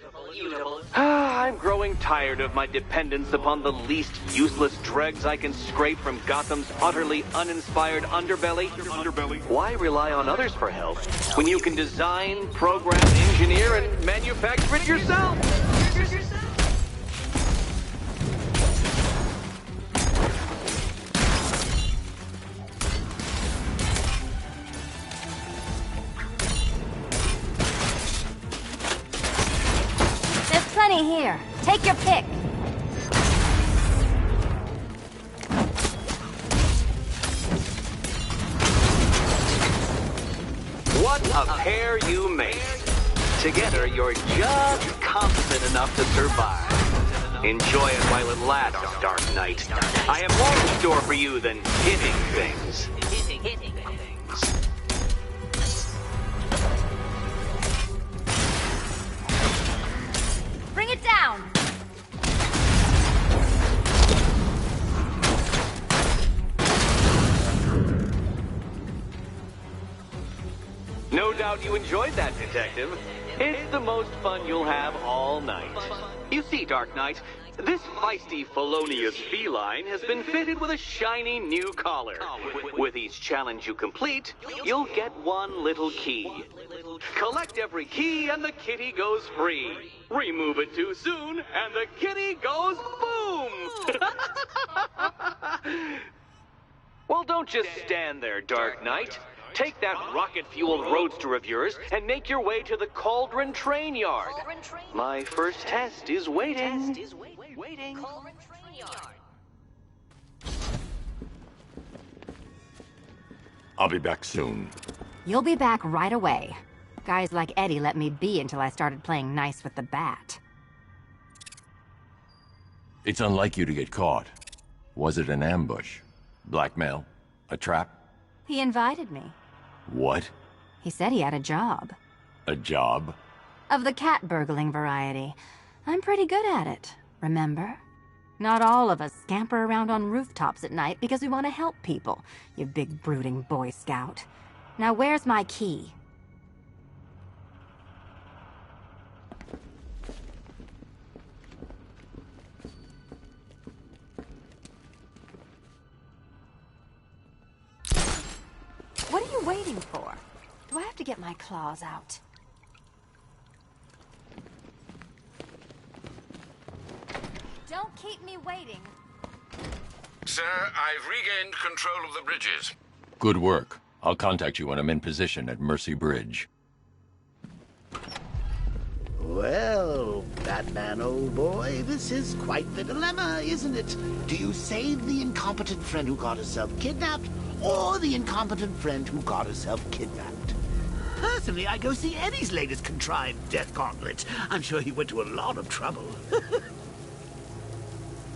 I'm growing tired of my dependence upon the least useless dregs I can scrape from Gotham's utterly uninspired underbelly. Why rely on others for help when you can design, program, engineer, and manufacture it yourself? Plenty here. Take your pick. What a pair you make. Together, you're just confident enough to survive. Enjoy it while it lasts, Dark Knight. I have more in store for you than hitting things. Bring it down! No doubt you enjoyed that, Detective. It's the most fun you'll have all night. You see, Dark Knight, this feisty, felonious feline has been fitted with a shiny new collar. With each challenge you complete, you'll get one little key. Collect every key and the kitty goes free. Remove it too soon and the kitty goes boom! Well, don't just stand there, Dark Knight. Take that rocket-fueled roadster of yours and make your way to the Cauldron Train Yard. My first test is waiting. I'll be back soon. You'll be back right away. Guys like Eddie let me be until I started playing nice with the bat. It's unlike you to get caught. Was it an ambush? Blackmail? A trap? He invited me. What? He said he had a job. A job? Of the cat burgling variety. I'm pretty good at it, remember? Not all of us scamper around on rooftops at night because we want to help people, you big brooding Boy Scout. Now where's my key? What are you waiting for? Do I have to get my claws out? Don't keep me waiting. Sir, I've regained control of the bridges. Good work. I'll contact you when I'm in position at Mercy Bridge. Well, Batman, old boy, this is quite the dilemma, isn't it? Do you save the incompetent friend who got herself kidnapped, or the incompetent friend who got herself kidnapped? Personally, I go see Eddie's latest contrived death gauntlet. I'm sure he went to a lot of trouble.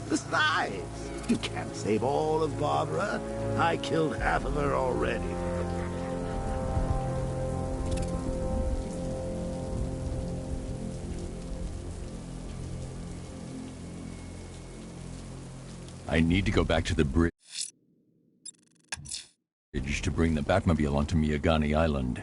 Besides, you can't save all of Barbara. I killed half of her already. I need to go back to the bridge to bring the Batmobile onto Miyagani Island.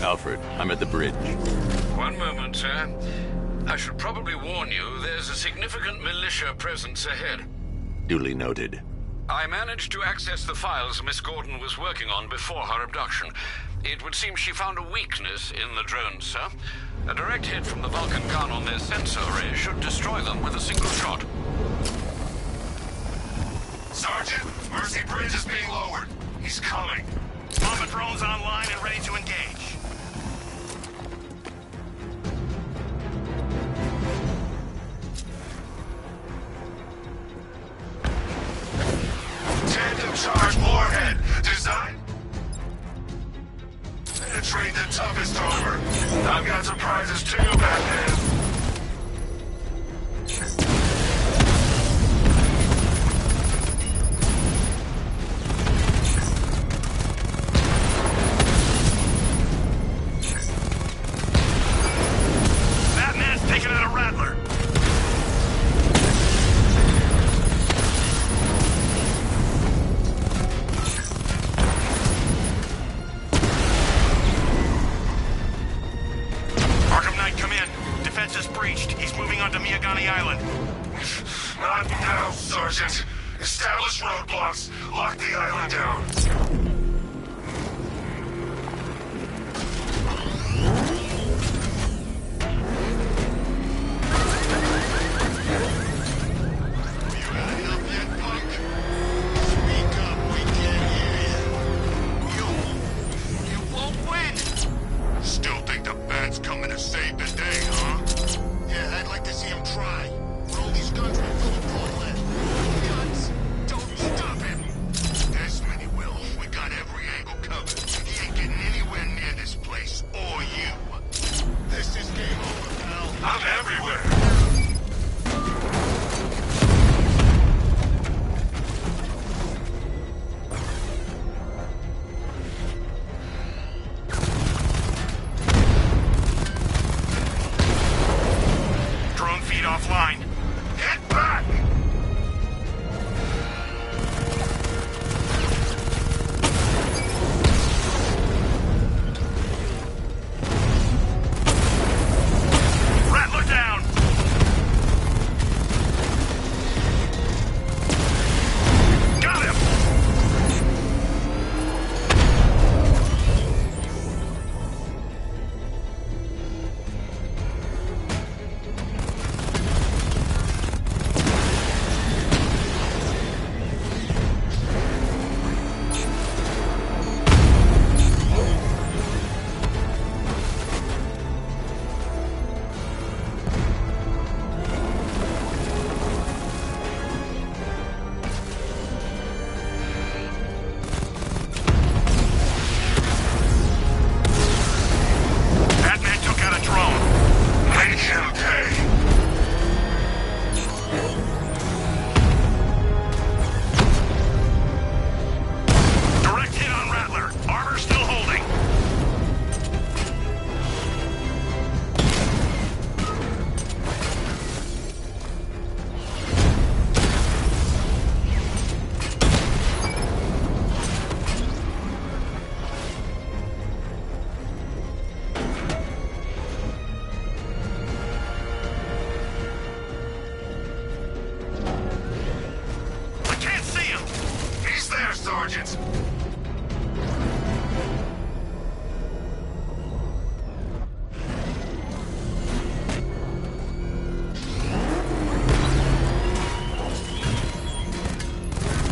Alfred, I'm at the bridge. One moment, sir. I should probably warn you, there's a significant militia presence ahead. Duly noted. I managed to access the files Miss Gordon was working on before her abduction. It would seem she found a weakness in the drones, sir. A direct hit from the Vulcan gun on their sensor array should destroy them with a single shot. Sergeant, Mercy Bridge is being lowered. He's coming. Mama drone's online and ready to engage. Tandem charge warhead. Design. Penetrate the toughest armor. I've got surprises too, Batman. breached. He's moving onto Miyagani Island. Not now, Sergeant. Establish roadblocks. Lock the island down.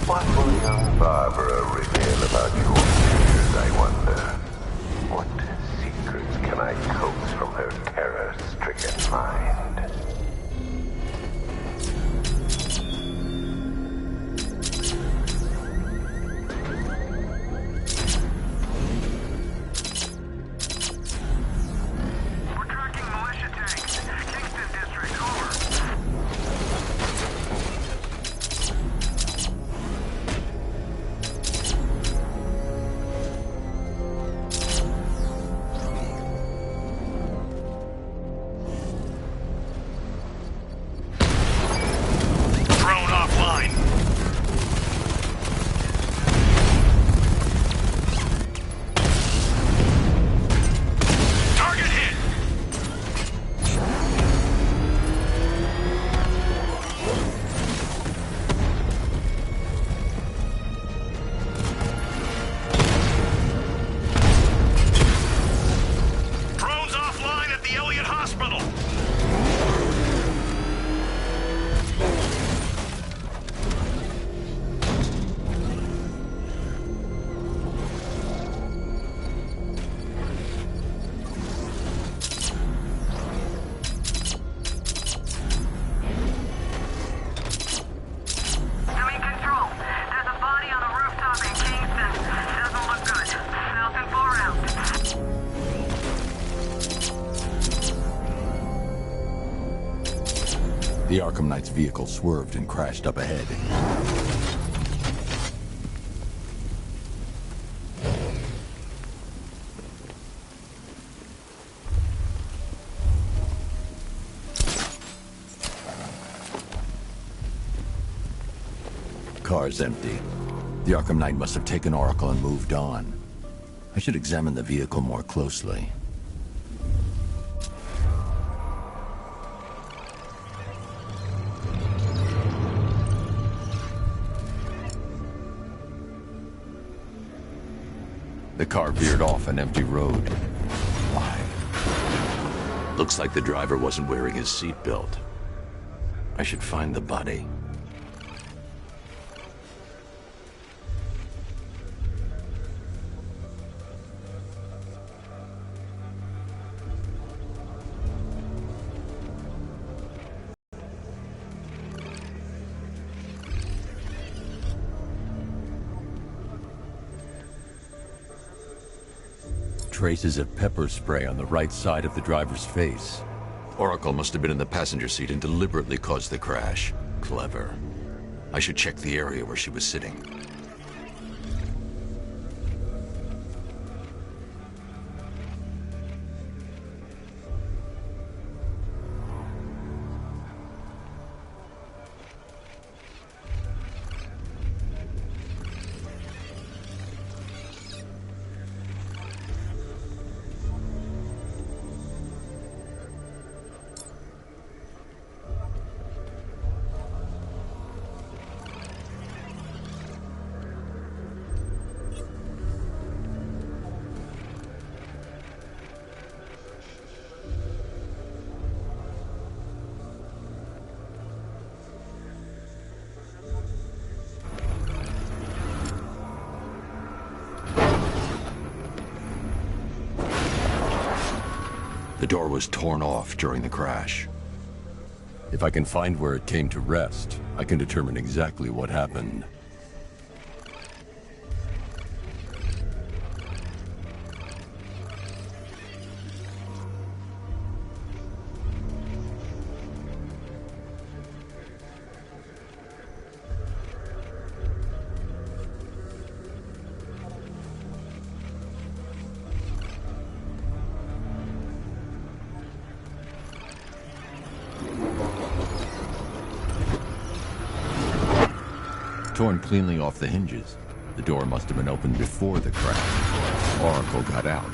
What will young Barbara reveal about your fears, I wonder? What secrets can I coax from her terror-stricken mind? The Arkham Knight's vehicle swerved and crashed up ahead. Car's empty. The Arkham Knight must have taken Oracle and moved on. I should examine the vehicle more closely. The car veered off an empty road. Why? Looks like the driver wasn't wearing his seatbelt. I should find the body. Traces of pepper spray on the right side of the driver's face. Oracle must have been in the passenger seat and deliberately caused the crash. Clever. I should check the area where she was sitting. The door was torn off during the crash. If I can find where it came to rest, I can determine exactly what happened. Torn cleanly off the hinges. The door must have been opened before the crash. Oracle got out.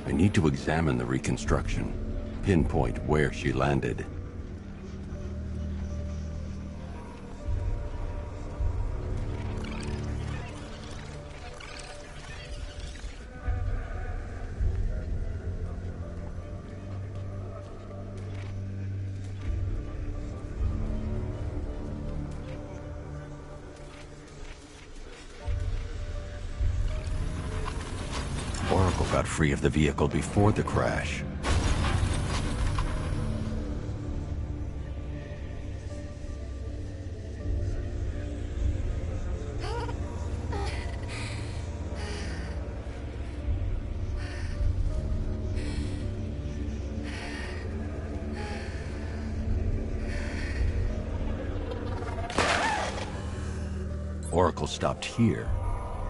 I need to examine the reconstruction, pinpoint where she landed. Oracle got free of the vehicle before the crash. Oracle stopped here.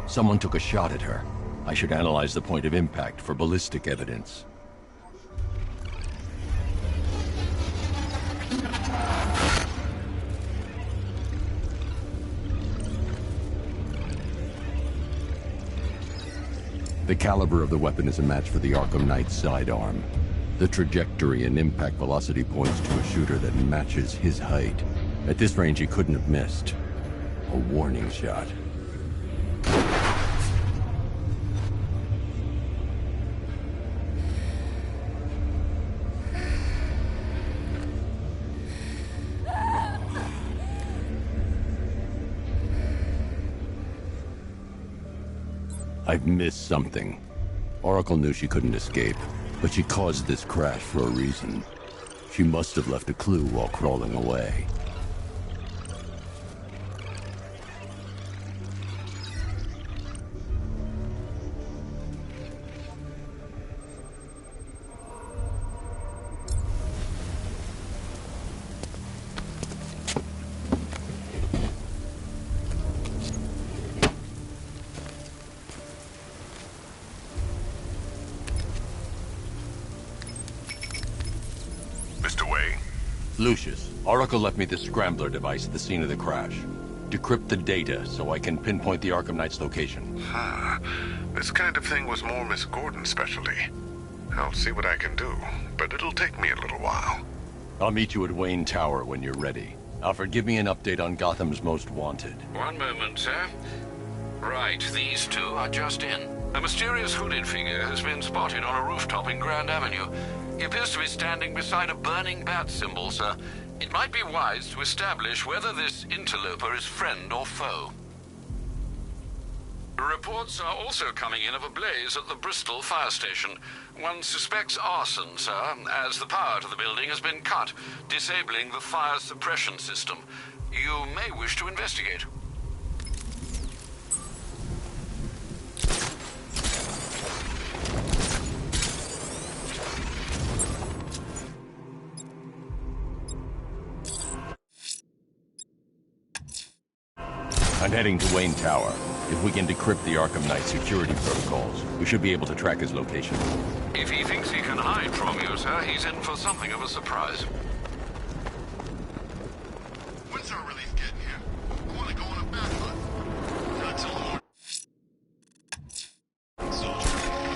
Someone took a shot at her. I should analyze the point of impact for ballistic evidence. The caliber of the weapon is a match for the Arkham Knight's sidearm. The trajectory and impact velocity points to a shooter that matches his height. At this range, he couldn't have missed. A warning shot. I've missed something. Oracle knew she couldn't escape, but she caused this crash for a reason. She must have left a clue while crawling away. Lucius, Oracle left me the scrambler device at the scene of the crash. Decrypt the data so I can pinpoint the Arkham Knight's location. This kind of thing was more Miss Gordon's specialty. I'll see what I can do, but it'll take me a little while. I'll meet you at Wayne Tower when you're ready. Alfred, give me an update on Gotham's Most Wanted. One moment, sir. Right, these two are just in. A mysterious hooded figure has been spotted on a rooftop in Grand Avenue. He appears to be standing beside a burning bat symbol, sir. It might be wise to establish whether this interloper is friend or foe. Reports are also coming in of a blaze at the Bristol fire station. One suspects arson, sir, as the power to the building has been cut, disabling the fire suppression system. You may wish to investigate. I'm heading to Wayne Tower. If we can decrypt the Arkham Knight security protocols, we should be able to track his location. If he thinks he can hide from you, sir, he's in for something of a surprise. When's our relief getting here? I want to go on a bat hunt. Not till the morning.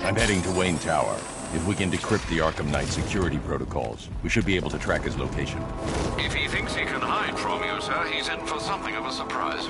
I'm heading to Wayne Tower. If we can decrypt the Arkham Knight security protocols, we should be able to track his location. If he thinks he can hide from you, sir, he's in for something of a surprise.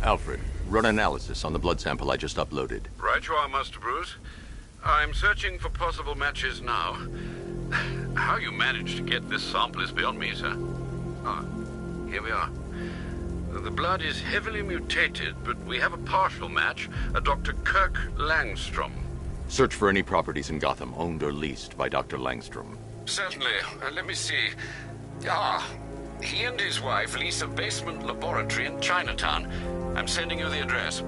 Alfred, run analysis on the blood sample I just uploaded. Right you are, Master Bruce. I'm searching for possible matches now. How you managed to get this sample is beyond me, sir. Ah, here we are. The blood is heavily mutated, but we have a partial match, a Dr. Kirk Langstrom. Search for any properties in Gotham owned or leased by Dr. Langstrom. Certainly. Let me see. Ah, he and his wife lease a basement laboratory in Chinatown. I'm sending you the address.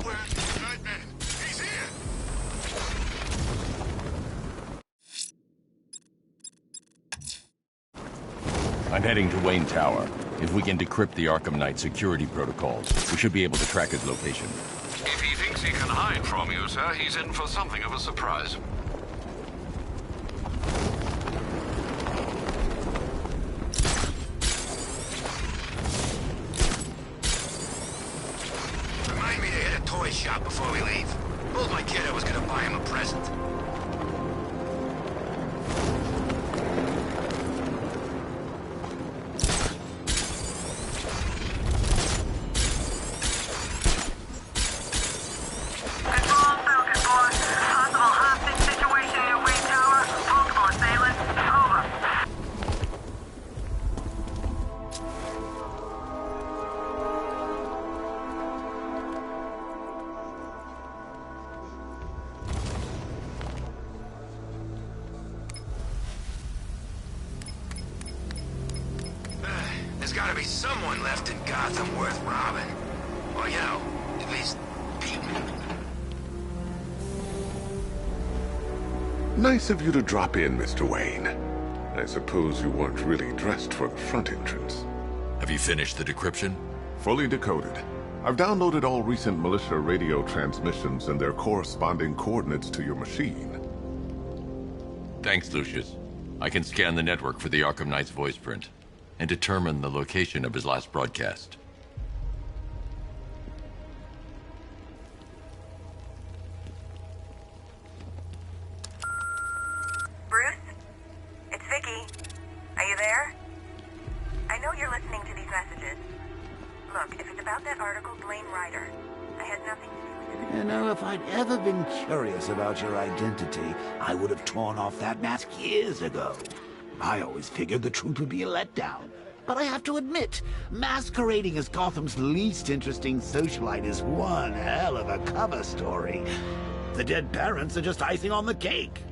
Where's the Nightman? He's here! I'm heading to Wayne Tower. If we can decrypt the Arkham Knight security protocols, we should be able to track his location. If he thinks he can hide from you, sir, he's in for something of a surprise. Remind me to hit a toy shop before we leave. Told my kid I was gonna buy him a present. There's gotta be someone left in Gotham worth robbing. Or, you know, at least beating. Nice of you to drop in, Mr. Wayne. I suppose you weren't really dressed for the front entrance. Have you finished the decryption? Fully decoded. I've downloaded all recent militia radio transmissions and their corresponding coordinates to your machine. Thanks, Lucius. I can scan the network for the Arkham Knight's voice print. and determine the location of his last broadcast. Bruce? It's Vicky. Are you there? I know you're listening to these messages. Look, if it's about that article, blame Ryder. I had nothing to do with it. You know, if I'd ever been curious about your identity, I would have torn off that mask years ago. I always figured the truth would be a letdown. But I have to admit, masquerading as Gotham's least interesting socialite is one hell of a cover story. The dead parents are just icing on the cake.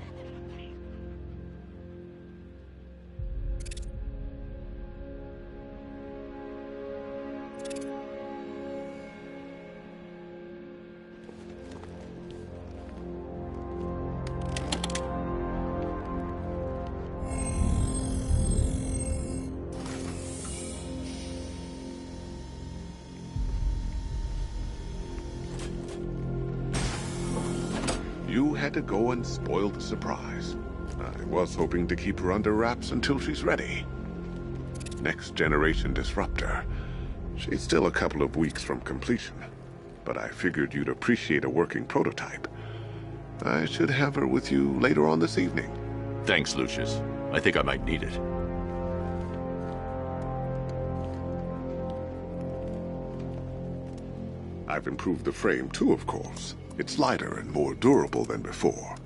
You had to go and spoil the surprise. I was hoping to keep her under wraps until she's ready. Next generation disruptor. She's still a couple of weeks from completion, but I figured you'd appreciate a working prototype. I should have her with you later on this evening. Thanks, Lucius. I think I might need it. I've improved the frame too, of course. It's lighter and more durable than before.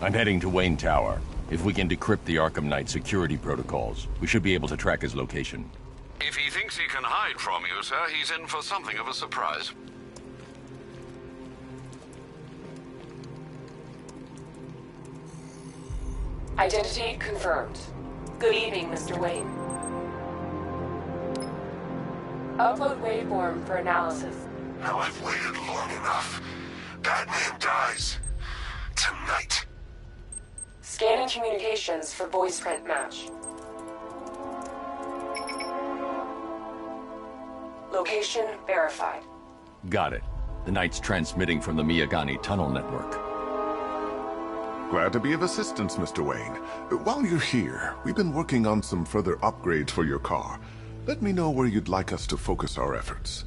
I'm heading to Wayne Tower. If we can decrypt the Arkham Knight security protocols, we should be able to track his location. If he thinks he can hide from you, sir, he's in for something of a surprise. Identity confirmed. Good evening, Mr. Wayne. Upload waveform for analysis. Now I've waited long enough. Batman dies. Tonight. Scanning communications for voice print match. Location verified. Got it. The Knight's transmitting from the Miyagani tunnel network. Glad to be of assistance, Mr. Wayne. While you're here, we've been working on some further upgrades for your car. Let me know where you'd like us to focus our efforts.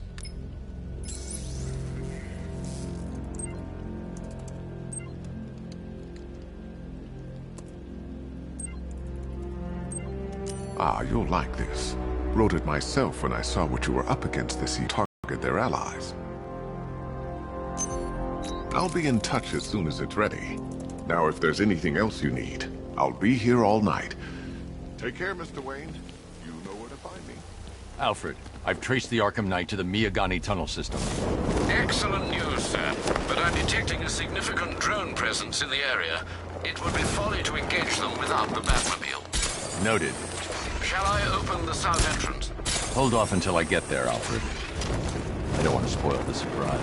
Ah, you'll like this. Wrote it myself when I saw what you were up against this target their allies. I'll be in touch as soon as it's ready. Now, if there's anything else you need, I'll be here all night. Take care, Mr. Wayne. You know where to find me. Alfred, I've traced the Arkham Knight to the Miyagani tunnel system. Excellent news, sir. But I'm detecting a significant drone presence in the area. It would be folly to engage them without the Batmobile. Noted. Shall I open the south entrance? Hold off until I get there, Alfred. I don't want to spoil the surprise.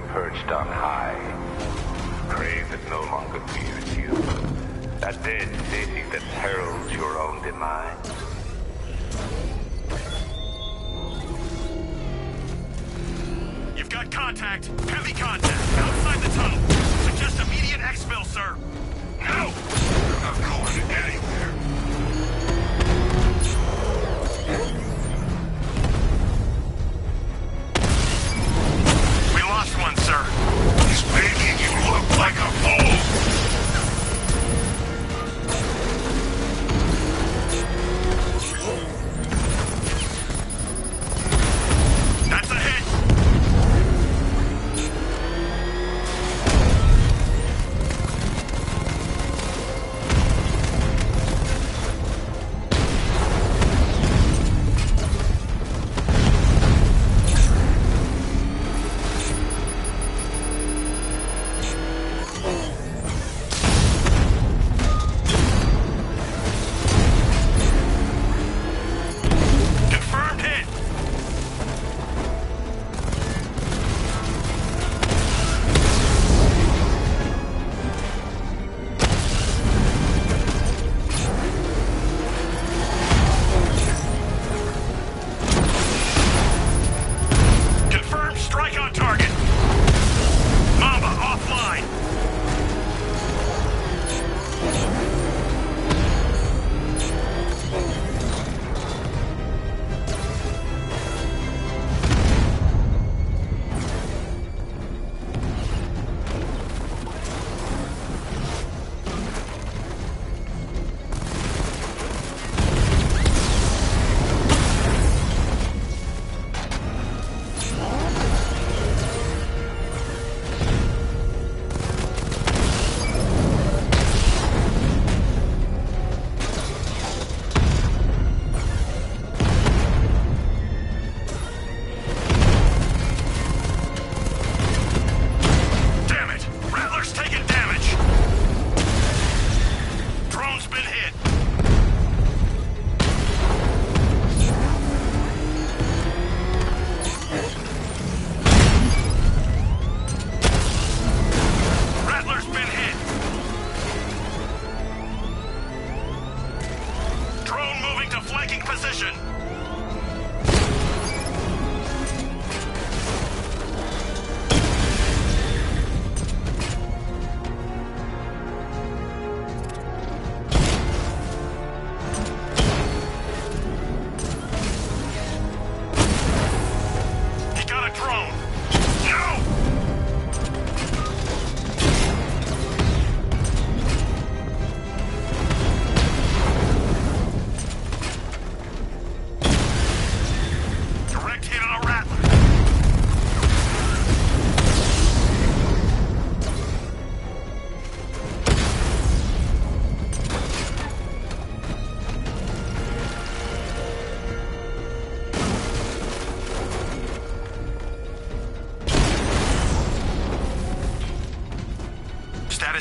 Perched on high. Crave that no longer fears you. A dead city that heralds your own demise. You've got contact. Heavy contact. Outside the tunnel. Suggest immediate exfil, sir. No! You're not going anywhere. We lost one, sir. He's making you look like a fool! That's a hit!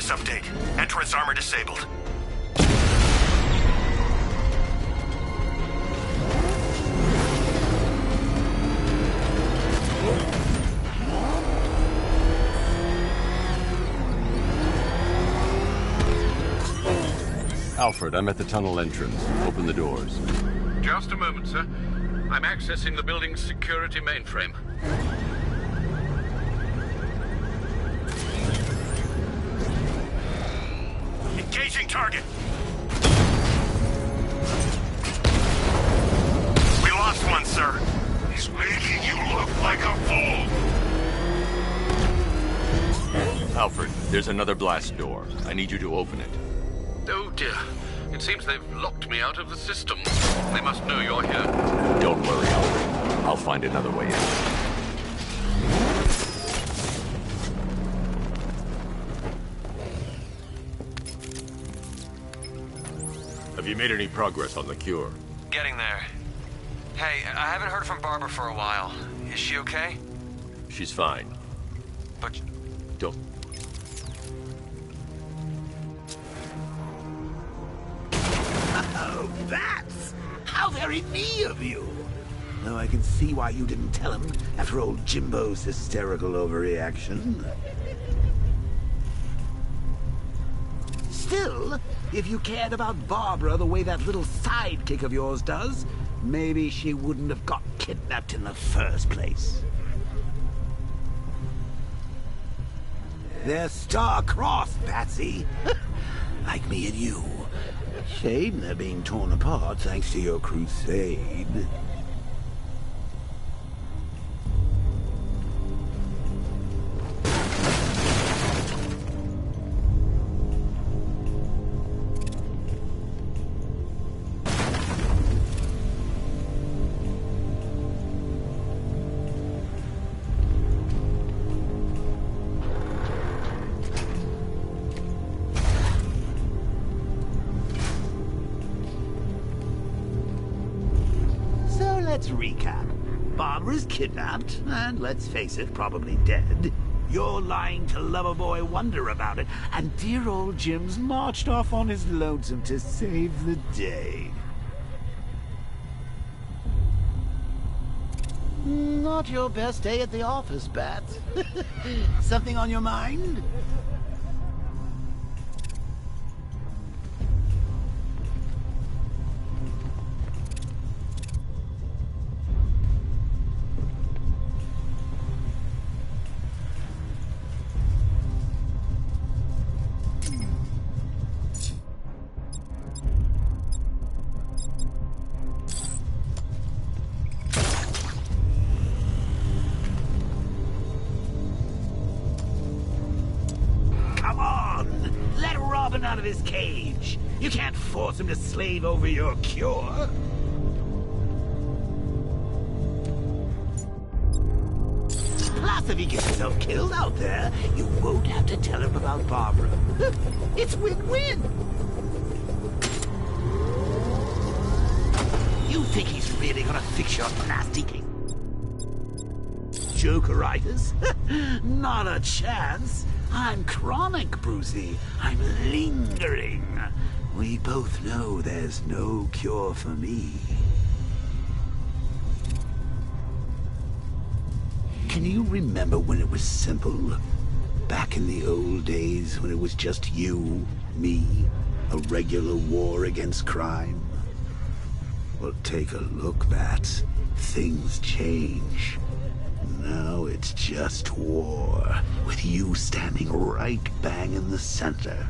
Status update. Entrance armor disabled. Alfred, I'm at the tunnel entrance. Open the doors. Just a moment, sir. I'm accessing the building's security mainframe. Engaging target. We lost one, sir. He's making you look like a fool! Alfred, there's another blast door. I need you to open it. Oh dear. It seems they've locked me out of the system. They must know you're here. Don't worry, Alfred. I'll find another way in. Have you made any progress on the cure? Getting there. Hey, I haven't heard from Barbara for a while. Is she okay? She's fine. But... Don't... Oh, bats! How very me of you! Though I can see why you didn't tell him after old Jimbo's hysterical overreaction. Still, if you cared about Barbara the way that little sidekick of yours does, maybe she wouldn't have got kidnapped in the first place. They're star-crossed, Patsy. Like me and you. Shame they're being torn apart thanks to your crusade. Let's recap. Barbara's kidnapped, and let's face it, probably dead. You're lying to Loverboy Wonder about it, and dear old Jim's marched off on his lonesome to save the day. Not your best day at the office, Bat. Something on your mind? Out of his cage. You can't force him to slave over your cure. Plus, if he gets himself killed out there, you won't have to tell him about Barbara. It's win-win. You think he's really gonna fix your nasty case? Jokeritis? Not a chance. I'm chronic, Brucey. I'm lingering. We both know there's no cure for me. Can you remember when it was simple? Back in the old days when it was just you, me, a regular war against crime? Well, take a look, Bats. Things change. Now it's just war, with you standing right bang in the center.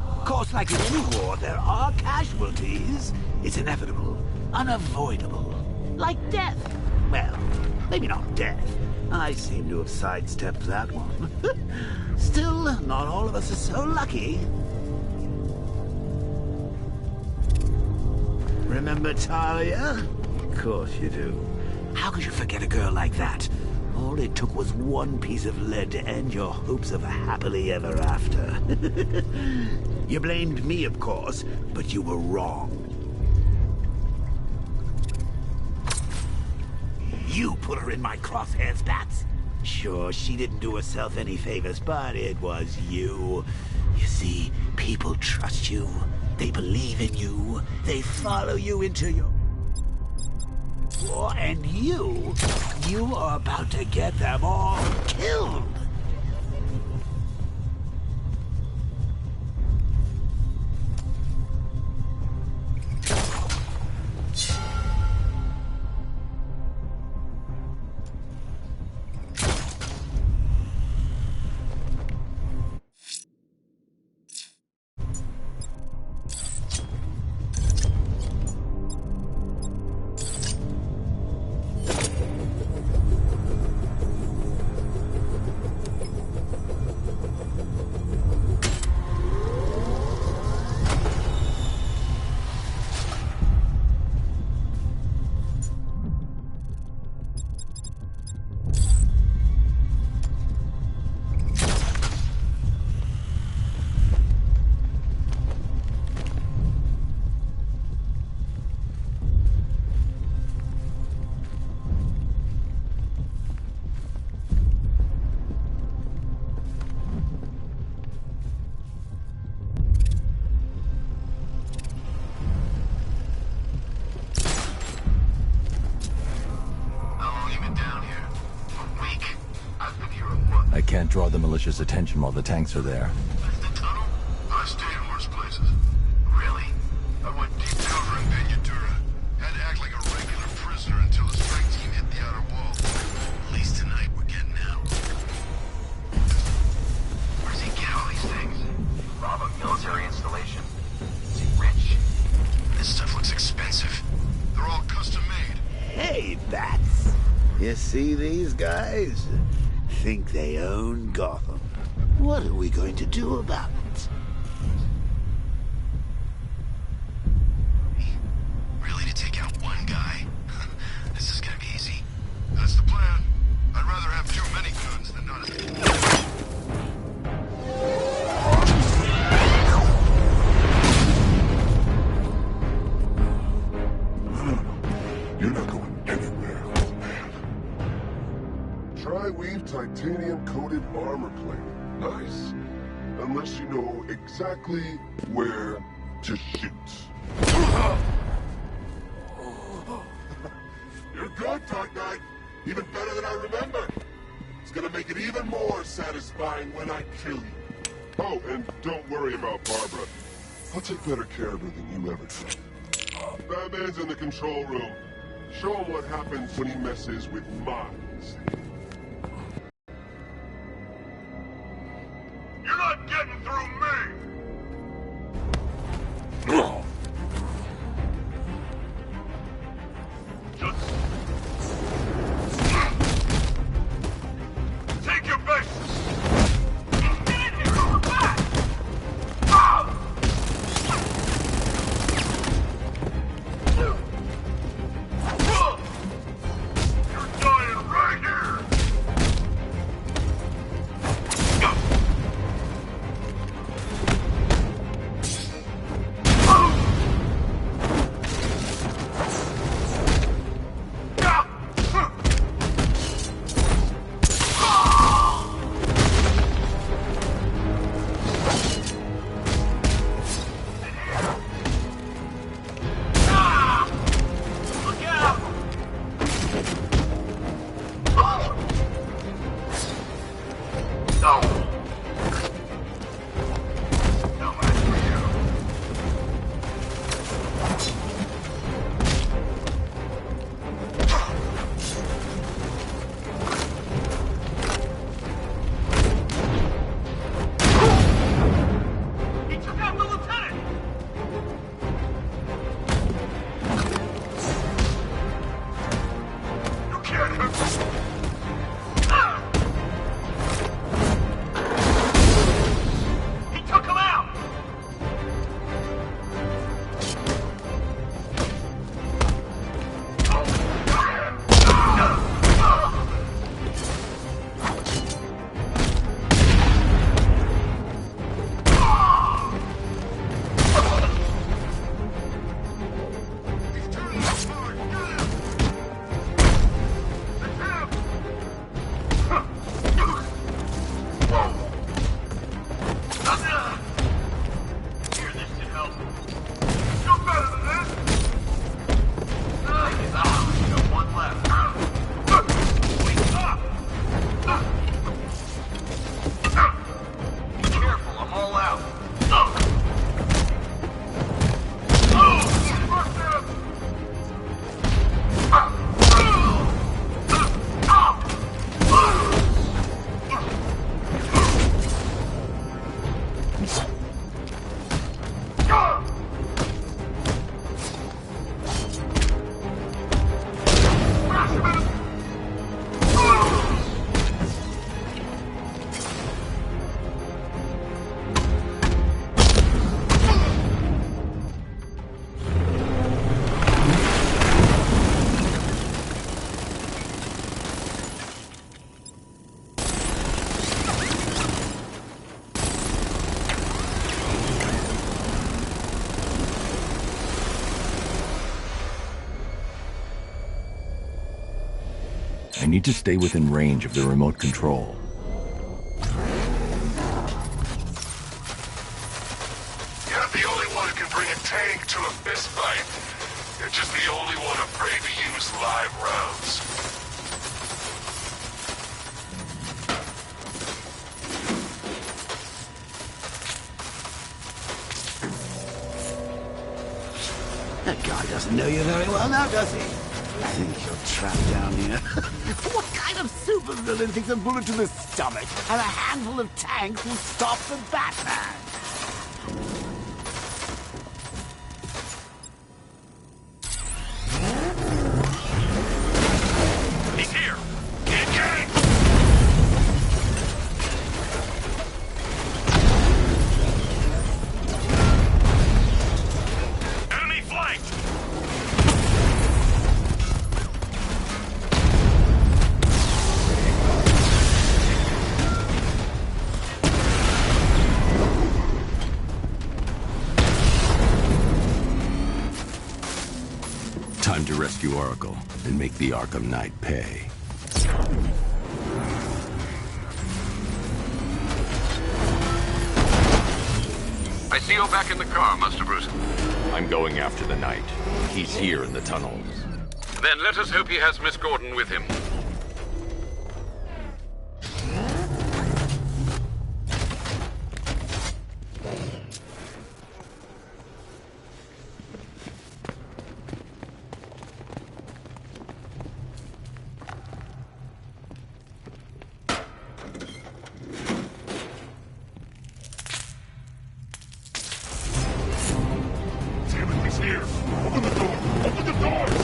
Of course, like in any war, there are casualties. It's inevitable, unavoidable. Like death. Well, maybe not death. I seem to have sidestepped that one. Still, not all of us are so lucky. Remember Talia? Of course you do. How could you forget a girl like that? All it took was one piece of lead to end your hopes of a happily ever after. You blamed me, of course, but you were wrong. You put her in my crosshairs, Bats. Sure, she didn't do herself any favors, but it was you. You see, people trust you. They believe in you. They follow you into your... And you are about to get them all killed. I can't draw the militia's attention while the tanks are there. The tunnel? I stayed in worse places. Really? I went deep cover in Ventura. Had to act like a regular prisoner until the strike team hit the outer wall. At least tonight we're getting out. Where's he get all these things? Rob a military installation? Is he rich? This stuff looks expensive. They're all custom made. Hey, bats. You see these guys? Think they own Gotham. What are we going to do about it? Really, to take out one guy? This is gonna be easy. That's the plan. I'd rather have too many guns than none of them. You're not going anywhere, old man. Tri-weave titanium-coated armor plate. Nice. Unless you know exactly where to shoot. You're good, Dark Knight. Even better than I remember. It's gonna make it even more satisfying when I kill you. Oh, and don't worry about Barbara. I'll take better care of her than you ever did. Batman's in the control room. Show him what happens when he messes with minds. You're not getting through me! Just... take your bases! Get in here! Come back! You're dying right here! I need to stay within range of the remote control. You're not the only one who can bring a tank to a fist fight. You're just the only one afraid to use live rounds. That guy doesn't know you very well now, does he? I think you're trapped down here. What kind of supervillain thinks a bullet to the stomach and a handful of tanks will stop the Batman? He's here! Engage! Enemy flanked! Time to rescue Oracle and make the Arkham Knight pay. I see you're back in the car, Master Bruce. I'm going after the Knight. He's here in the tunnels. Then let us hope he has Miss Gordon with him. Damn it, he's here! Open the door! Open the doors!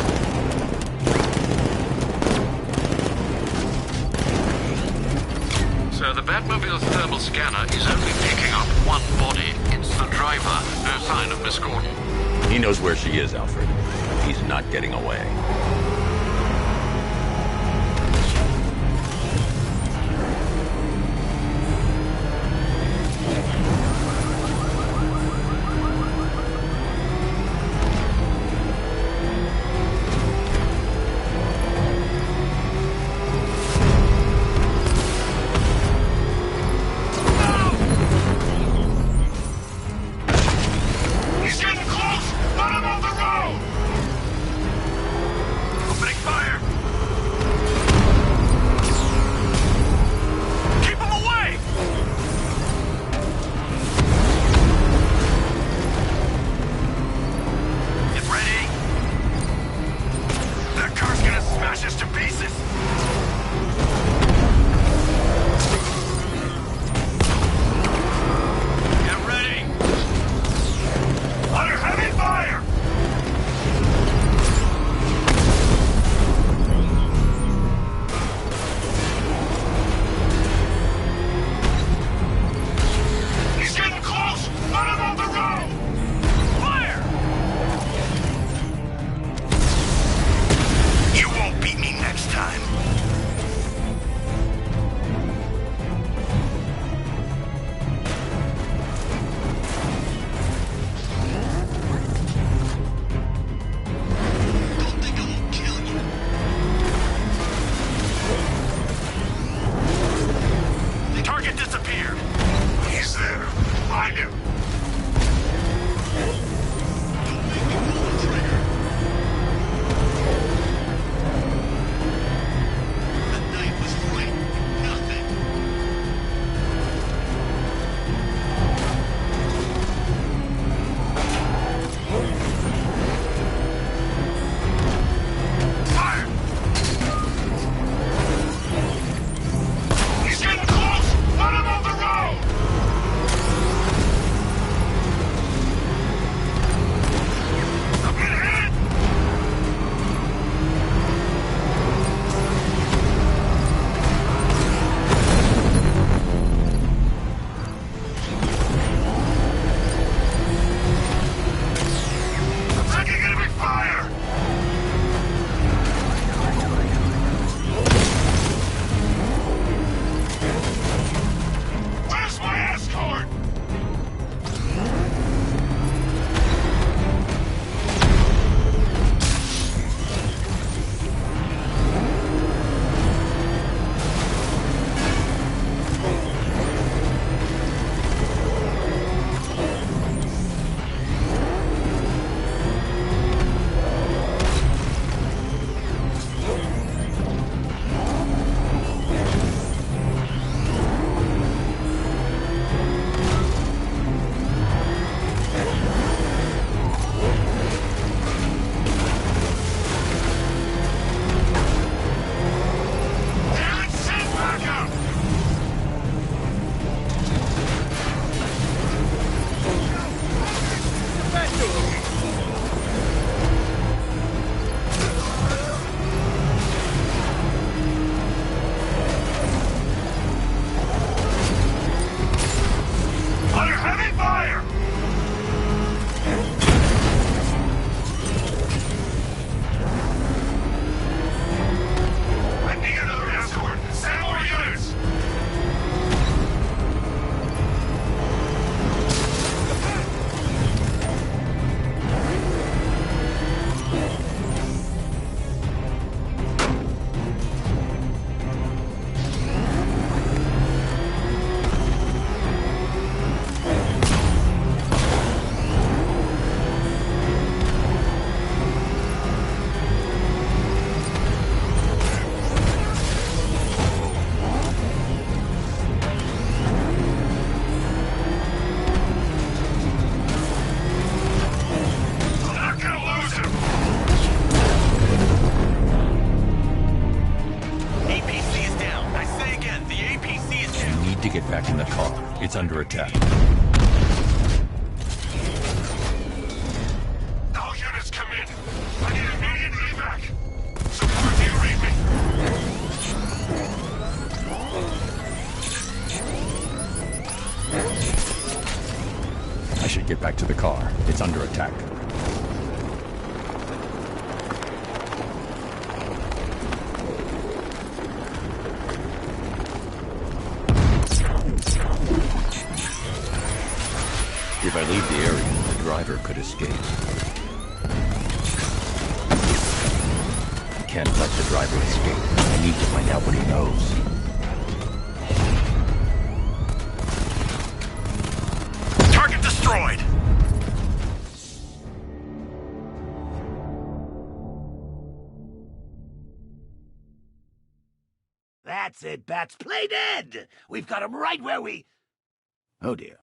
So the Batmobile's thermal scanner is only picking up one body. It's the driver. No sign of Miss Gordon. He knows where she is, Alfred. He's not getting away. He's getting close! Let him off the road! the car. It's under attack. All units come in. I need immediate evac. Support, do you read me? I should get back to the car. It's under attack. If I leave the area, the driver could escape. I can't let the driver escape. I need to find out what he knows. Target destroyed! That's it, Bats. Play dead! We've got him right where we... Oh, dear.